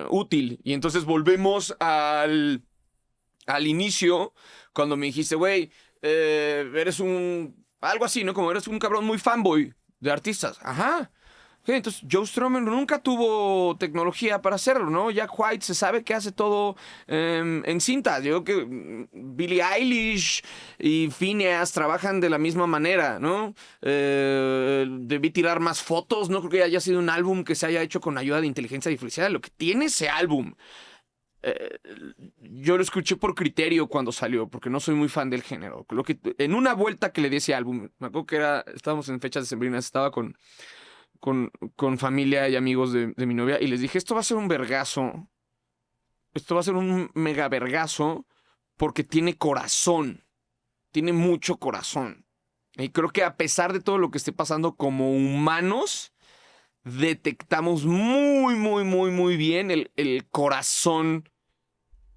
útil? Y entonces volvemos al inicio, cuando me dijiste, güey, eres algo así, ¿no? Como eres un cabrón muy fanboy de artistas. Ajá. Ok, entonces Joe Strummer nunca tuvo tecnología para hacerlo, ¿no? Jack White se sabe que hace todo en cinta. Yo creo que Billie Eilish y Phineas trabajan de la misma manera, ¿no? Debí tirar más fotos. No creo que haya sido un álbum que se haya hecho con ayuda de inteligencia artificial. Lo que tiene ese álbum, yo lo escuché por criterio cuando salió, porque no soy muy fan del género. En una vuelta que le di ese álbum, me acuerdo que estábamos en fechas decembrinas, estaba con familia y amigos de mi novia, y les dije, esto va a ser un vergazo, esto va a ser un mega vergazo, porque tiene corazón, tiene mucho corazón. Y creo que a pesar de todo lo que esté pasando como humanos, detectamos muy, muy, muy, muy bien el corazón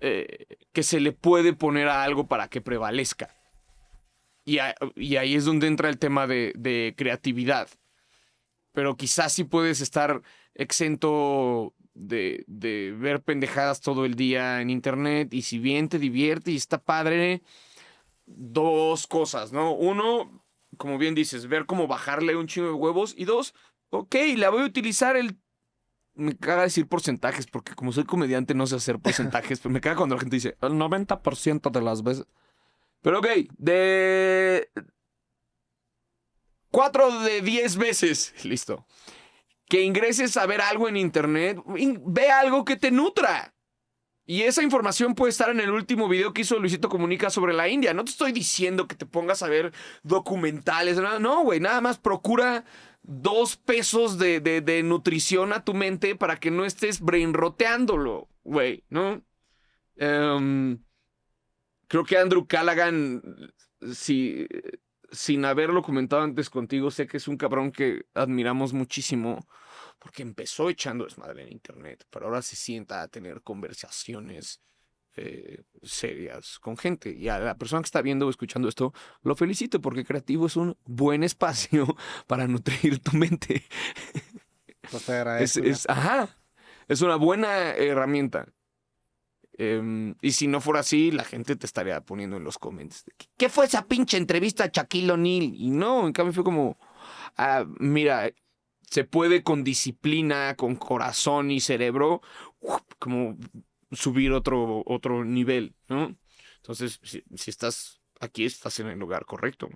que se le puede poner a algo para que prevalezca. Y ahí es donde entra el tema de creatividad. Pero quizás sí puedes estar exento de ver pendejadas todo el día en internet. Y si bien te divierte y está padre, dos cosas, ¿no? Uno, como bien dices, ver cómo bajarle un chingo de huevos. Y dos, ok, la voy a utilizar Me caga decir porcentajes, porque como soy comediante no sé hacer porcentajes, pero me caga cuando la gente dice el 90% de las veces. Pero ok, de 4 de 10 veces, listo, que ingreses a ver algo en internet, ve algo que te nutra. Y esa información puede estar en el último video que hizo Luisito Comunica sobre la India. No te estoy diciendo que te pongas a ver documentales. No, güey. Nada más procura 2 pesos de nutrición a tu mente para que no estés brainroteándolo, güey, ¿no? Creo que Andrew Callaghan, sin haberlo comentado antes contigo, sé que es un cabrón que admiramos muchísimo, porque empezó echando desmadre en internet, pero ahora se sienta a tener conversaciones serias con gente. Y a la persona que está viendo o escuchando esto, lo felicito, porque creativo es un buen espacio para nutrir tu mente. Pues te agradezco. Ajá, es una buena herramienta. Y si no fuera así, la gente te estaría poniendo en los comments: ¿qué fue esa pinche entrevista a Shaquille O'Neal? Y no, en cambio fue como, mira, se puede con disciplina, con corazón y cerebro, como subir otro nivel, ¿no? Entonces, si estás aquí, estás en el lugar correcto.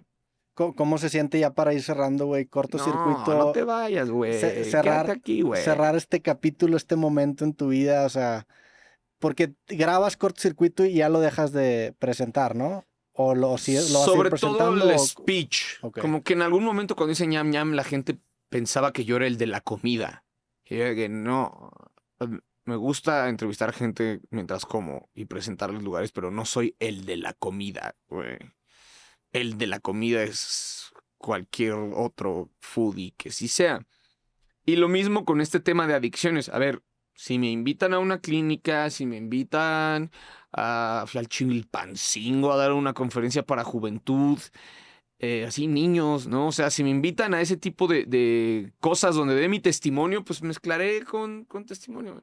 ¿Cómo se siente ya para ir cerrando, güey? Cortocircuito. No te vayas, güey. Quédate aquí, güey. Cerrar este capítulo, este momento en tu vida, o sea, porque grabas cortocircuito y ya lo dejas de presentar, ¿no? O lo vas a ir Sobre presentando. todo el speech. Okay. Como que en algún momento cuando dice ñam ñam, la gente pensaba que yo era el de la comida. Y yo que no. Me gusta entrevistar gente mientras como y presentarles lugares, pero no soy el de la comida, güey. El de la comida es cualquier otro foodie que sí sea. Y lo mismo con este tema de adicciones. A ver, si me invitan a una clínica, si me invitan al Chilpancingo a dar una conferencia para juventud, así niños, ¿no? O sea, si me invitan a ese tipo de cosas donde dé mi testimonio, pues mezclaré con testimonio.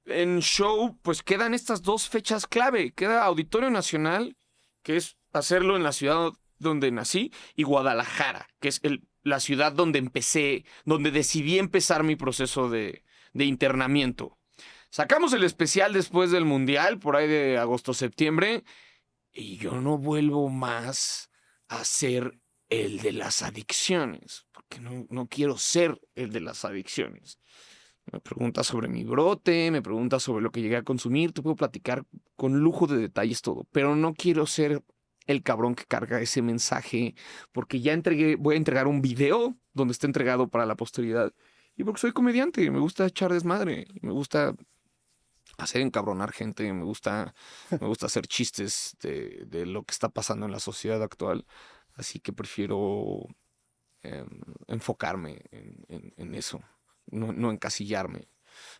En show, pues quedan estas 2 fechas clave. Queda Auditorio Nacional, que es hacerlo en la ciudad donde nací, y Guadalajara, que es la ciudad donde decidí empezar mi proceso de internamiento. Sacamos el especial después del Mundial, por ahí de agosto, septiembre, y yo no vuelvo más a ser el de las adicciones, porque no quiero ser el de las adicciones. Me preguntas sobre mi brote, me preguntas sobre lo que llegué a consumir, te puedo platicar con lujo de detalles todo, pero no quiero ser el cabrón que carga ese mensaje, porque ya voy a entregar un video donde está entregado para la posteridad. Y porque soy comediante, me gusta echar desmadre, me gusta hacer encabronar gente, me gusta hacer chistes de lo que está pasando en la sociedad actual. Así que prefiero enfocarme en eso, no encasillarme.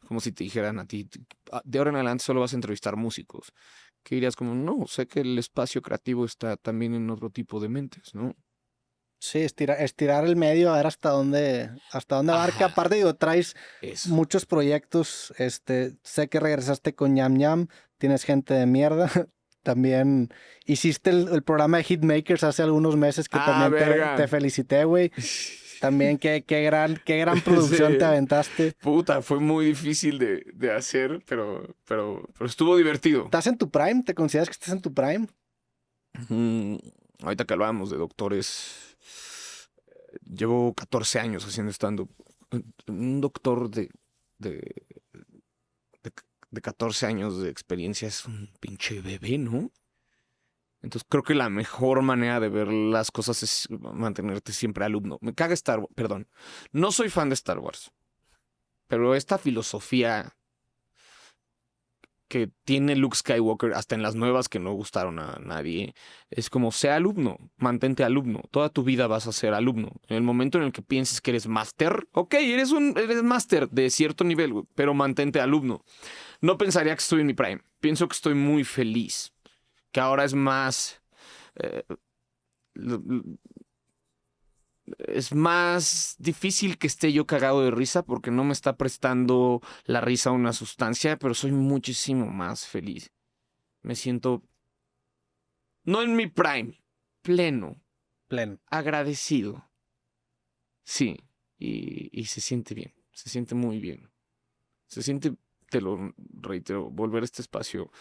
Como si te dijeran a ti, de ahora en adelante solo vas a entrevistar músicos. Que dirías como, no, sé que el espacio creativo está también en otro tipo de mentes, ¿no? Sí, estirar el medio a ver hasta dónde abarca. Ajá, Aparte, digo, traes eso. muchos proyectos. Sé que regresaste con Ñam Ñam, tienes gente de mierda. También hiciste el programa de Hitmakers hace algunos meses que Ah, también te verga. felicité, güey. También qué gran producción te Sí. aventaste. Puta, fue muy difícil de hacer, pero estuvo divertido. ¿Estás en tu prime? ¿Te consideras que estás en tu prime? Mm, ahorita que hablábamos de doctores, llevo 14 años haciendo stand-up. Un doctor de, de, de 14 años de experiencia es un pinche bebé, ¿no? Entonces creo que la mejor manera de ver las cosas es mantenerte siempre alumno. Me caga Star Wars, perdón. No soy fan de Star Wars, pero esta filosofía que tiene Luke Skywalker, hasta en las nuevas que no gustaron a nadie, es como, sea alumno, mantente alumno, toda tu vida vas a ser alumno. En el momento en el que pienses que eres máster, ok, eres máster de cierto nivel, güey, pero mantente alumno. No pensaría que estoy en mi prime, pienso que estoy muy feliz, que ahora es más... eh, es más difícil que esté yo cagado de risa porque no me está prestando la risa una sustancia, pero soy muchísimo más feliz. Me siento, no en mi prime, pleno, Pleno. agradecido. Sí, y se siente bien, se siente muy bien. Se siente, te lo reitero, volver a este espacio,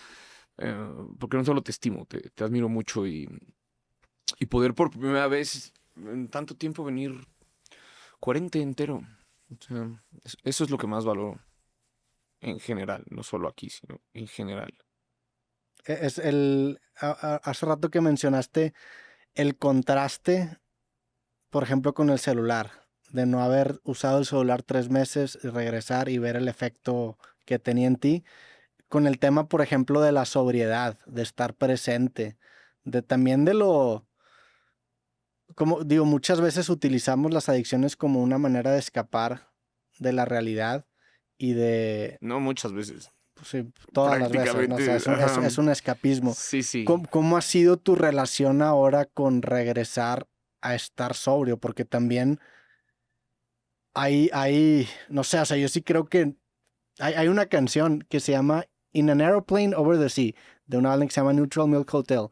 porque no solo te estimo, te admiro mucho y poder por primera vez en tanto tiempo venir 40 entero. O sea, eso es lo que más valoro en general, no solo aquí, sino en general. Hace rato que mencionaste el contraste, por ejemplo, con el celular, de no haber usado el celular 3 meses y regresar y ver el efecto que tenía en ti, con el tema, por ejemplo, de la sobriedad, de estar presente, de también como digo, muchas veces utilizamos las adicciones como una manera de escapar de la realidad y de, No muchas veces, pues sí, todas las veces, ¿no? O sea, prácticamente, ajá. es un escapismo. Sí, sí. ¿Cómo ha sido tu relación ahora con regresar a estar sobrio? Porque también no sé, o sea, yo sí creo que hay una canción que se llama In an Aeroplane Over the Sea, de una banda que se llama Neutral Milk Hotel.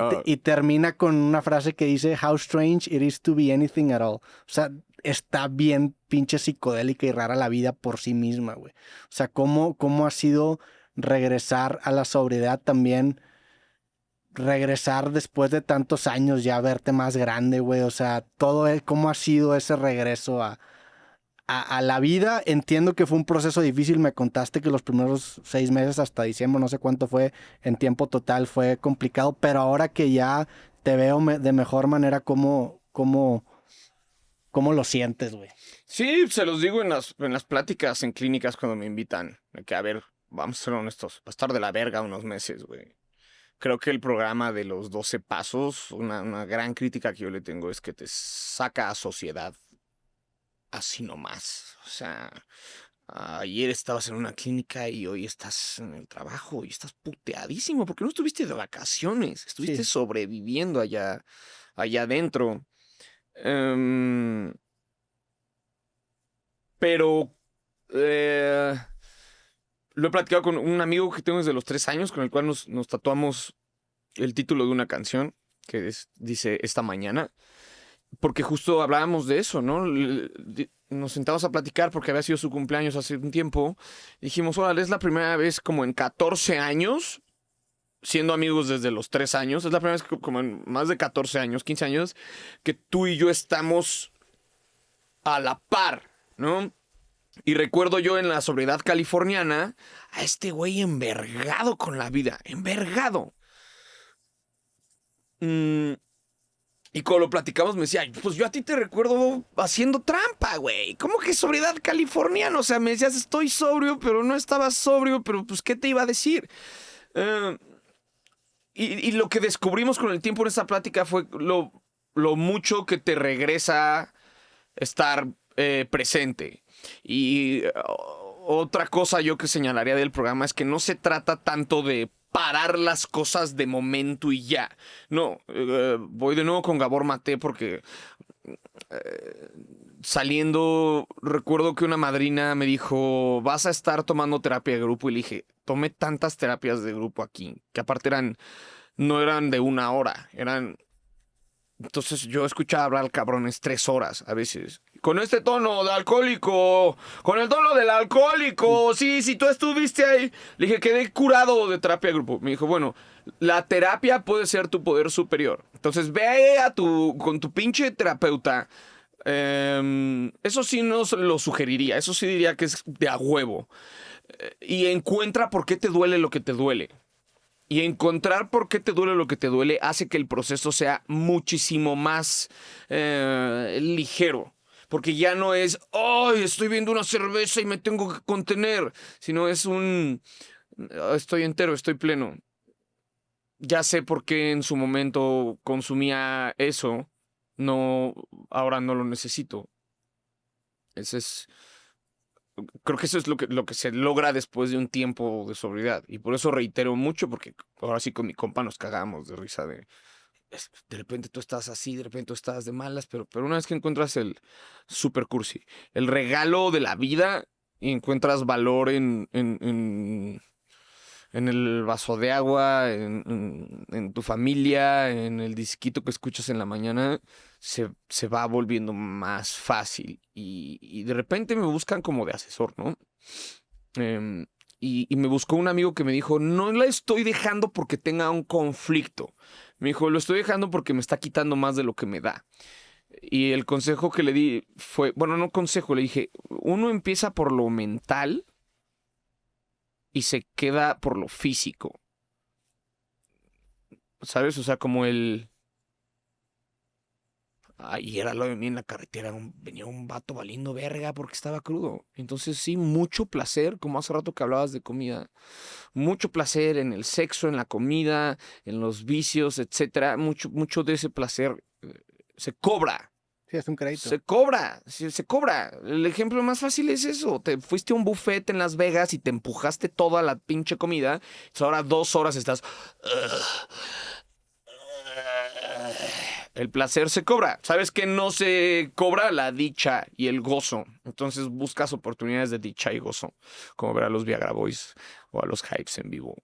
Ah, Y termina con una frase que dice, How strange it is to be anything at all. O sea, está bien pinche psicodélica y rara la vida por sí misma, güey. O sea, ¿cómo ha sido regresar a la sobriedad también? Regresar después de tantos años, ya verte más grande, güey. O sea, cómo ha sido ese regreso a la vida. Entiendo que fue un proceso difícil. Me contaste que los primeros 6 meses hasta diciembre, no sé cuánto fue en tiempo total, fue complicado. Pero ahora que ya te veo de mejor manera, ¿cómo lo sientes, güey? sí, se los digo en las pláticas en clínicas cuando me invitan. De que, a ver, vamos a ser honestos, va a estar de la verga unos meses, güey. Creo que el programa de los 12 pasos, una gran crítica que yo le tengo es que te saca a sociedad así nomás. O sea, ayer estabas en una clínica y hoy estás en el trabajo y estás puteadísimo porque no estuviste de vacaciones, estuviste Sí, sobreviviendo allá adentro. Em, pero eh, lo he platicado con un amigo que tengo desde los 3 años, con el cual nos tatuamos el título de una canción que dice Esta mañana. porque justo hablábamos de eso, ¿no? Nos sentamos a platicar porque había sido su cumpleaños hace un tiempo. Dijimos, órale, es la primera vez como en 14 años, siendo amigos desde los 3 años, es la primera vez como en más de 14 años, 15 años, que tú y yo estamos a la par, ¿no? Y recuerdo yo en la sobriedad californiana a este güey envergado con la vida, envergado. Y cuando lo platicamos me decía, pues yo a ti te recuerdo haciendo trampa, güey. ¿Cómo que sobriedad californiana? O sea, me decías, estoy sobrio, pero no estaba sobrio, pero pues, ¿qué te iba a decir? Y lo que descubrimos con el tiempo en esa plática fue lo mucho que te regresa estar presente. Y otra cosa yo que señalaría del programa es que no se trata tanto de parar las cosas de momento y ya. No, voy de nuevo con Gabor Maté porque saliendo recuerdo que una madrina me dijo, vas a estar tomando terapia de grupo, y le dije, tomé tantas terapias de grupo aquí, que aparte no eran de 1 hora, eran... Entonces yo escuchaba hablar al cabrones 3 horas a veces. Con este tono de alcohólico, con el tono del alcohólico, sí, si tú estuviste ahí. Le dije, quedé curado de terapia de grupo. Me dijo, bueno, la terapia puede ser tu poder superior. Entonces ve con tu pinche terapeuta. Eso sí no lo sugeriría, eso sí diría que es de a huevo. Y encuentra por qué te duele lo que te duele. Y encontrar por qué te duele lo que te duele hace que el proceso sea muchísimo más ligero. Porque ya no es, ¡ay, estoy viendo una cerveza y me tengo que contener! Sino es estoy entero, estoy pleno. Ya sé por qué en su momento consumía eso. Ahora no lo necesito. Ese es... Creo que eso es lo que se logra después de un tiempo de sobriedad. Y por eso reitero mucho, porque ahora sí con mi compa nos cagamos de risa de repente tú estás así, de repente tú estás de malas, pero una vez que encuentras el super cursi, el regalo de la vida, y encuentras valor en el vaso de agua, en tu familia, en el disquito que escuchas en la mañana, se va volviendo más fácil. Y de repente me buscan como de asesor, ¿no? Em, y me buscó un amigo que me dijo, no la estoy dejando porque tenga un conflicto. Me dijo, lo estoy dejando porque me está quitando más de lo que me da. Y el consejo que le di fue, bueno, no consejo, le dije, uno empieza por lo mental y se queda por lo físico. ¿Sabes? O sea, como y era lo de mí en la carretera, venía un vato valiendo verga porque estaba crudo. Entonces sí, mucho placer, como hace rato que hablabas de comida, mucho placer en el sexo, en la comida, en los vicios, etcétera. Mucho de ese placer se cobra. Sí, es un crédito. Se cobra, se cobra. El ejemplo más fácil es eso. Te fuiste a un buffet en Las Vegas y te empujaste toda la pinche comida. Entonces ahora 2 horas estás... El placer se cobra. ¿Sabes qué no se cobra? La dicha y el gozo. Entonces buscas oportunidades de dicha y gozo. Como ver a los Viagra Boys o a los Hypes en vivo.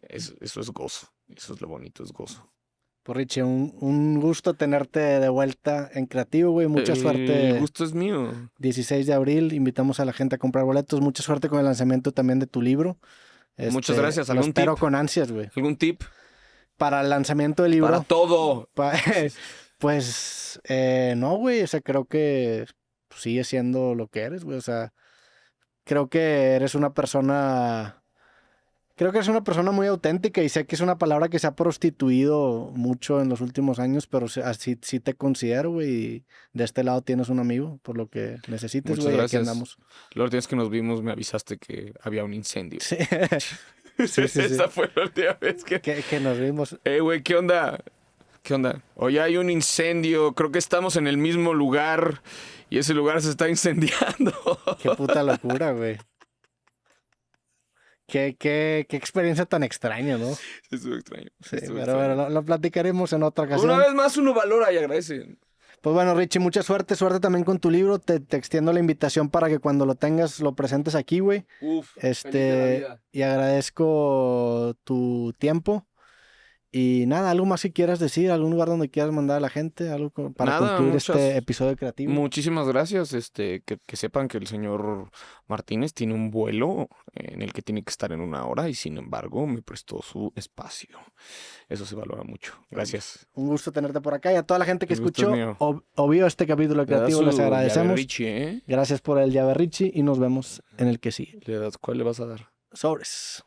Eso es gozo. Eso es lo bonito, es gozo. Pues Richie, un gusto tenerte de vuelta en Creativo, güey. Mucha suerte. El gusto es mío. 16 de abril, invitamos a la gente a comprar boletos. Mucha suerte con el lanzamiento también de tu libro. Muchas gracias. Lo espero con ansias, güey. ¿Algún tip? Para el lanzamiento del libro. Para todo. Pues, no, güey. O sea, creo que sigue siendo lo que eres, güey. O sea, creo que eres una persona... Creo que es una persona muy auténtica y sé que es una palabra que se ha prostituido mucho en los últimos años, pero así sí te considero, güey. Y de este lado tienes un amigo, por lo que necesites, Muchas güey. gracias. Aquí andamos. La última vez que nos vimos me avisaste que había un incendio. Sí. Sí. Esa fue la última vez que nos vimos. Güey, ¿qué onda? ¿Qué onda? Hoy hay un incendio. Creo que estamos en el mismo lugar y ese lugar se está incendiando. Qué puta locura, güey. Qué experiencia tan extraña, ¿no? Estuvo extraño. Sí, pero bueno, lo platicaremos en otra ocasión. Una vez más uno valora y agradece. Pues bueno, Richie, mucha suerte también con tu libro. Te extiendo la invitación para que cuando lo tengas lo presentes aquí, güey. Uf, feliz de la vida. Y agradezco tu tiempo. Y nada, algo más que quieras decir, algún lugar donde quieras mandar a la gente, algo para Nada, concluir este episodio creativo. Muchísimas gracias. Que sepan que el señor Martínez tiene un vuelo en el que tiene que estar en 1 hora y sin embargo me prestó su espacio. Eso se valora mucho. Gracias. Un gusto tenerte por acá y a toda la gente que El gusto es escuchó mío. o vio este capítulo Le das creativo, su les llave agradecemos. Richie, ¿eh? Gracias por el llave Richie y nos vemos en el que sigue. ¿Cuál le vas a dar? Sobres.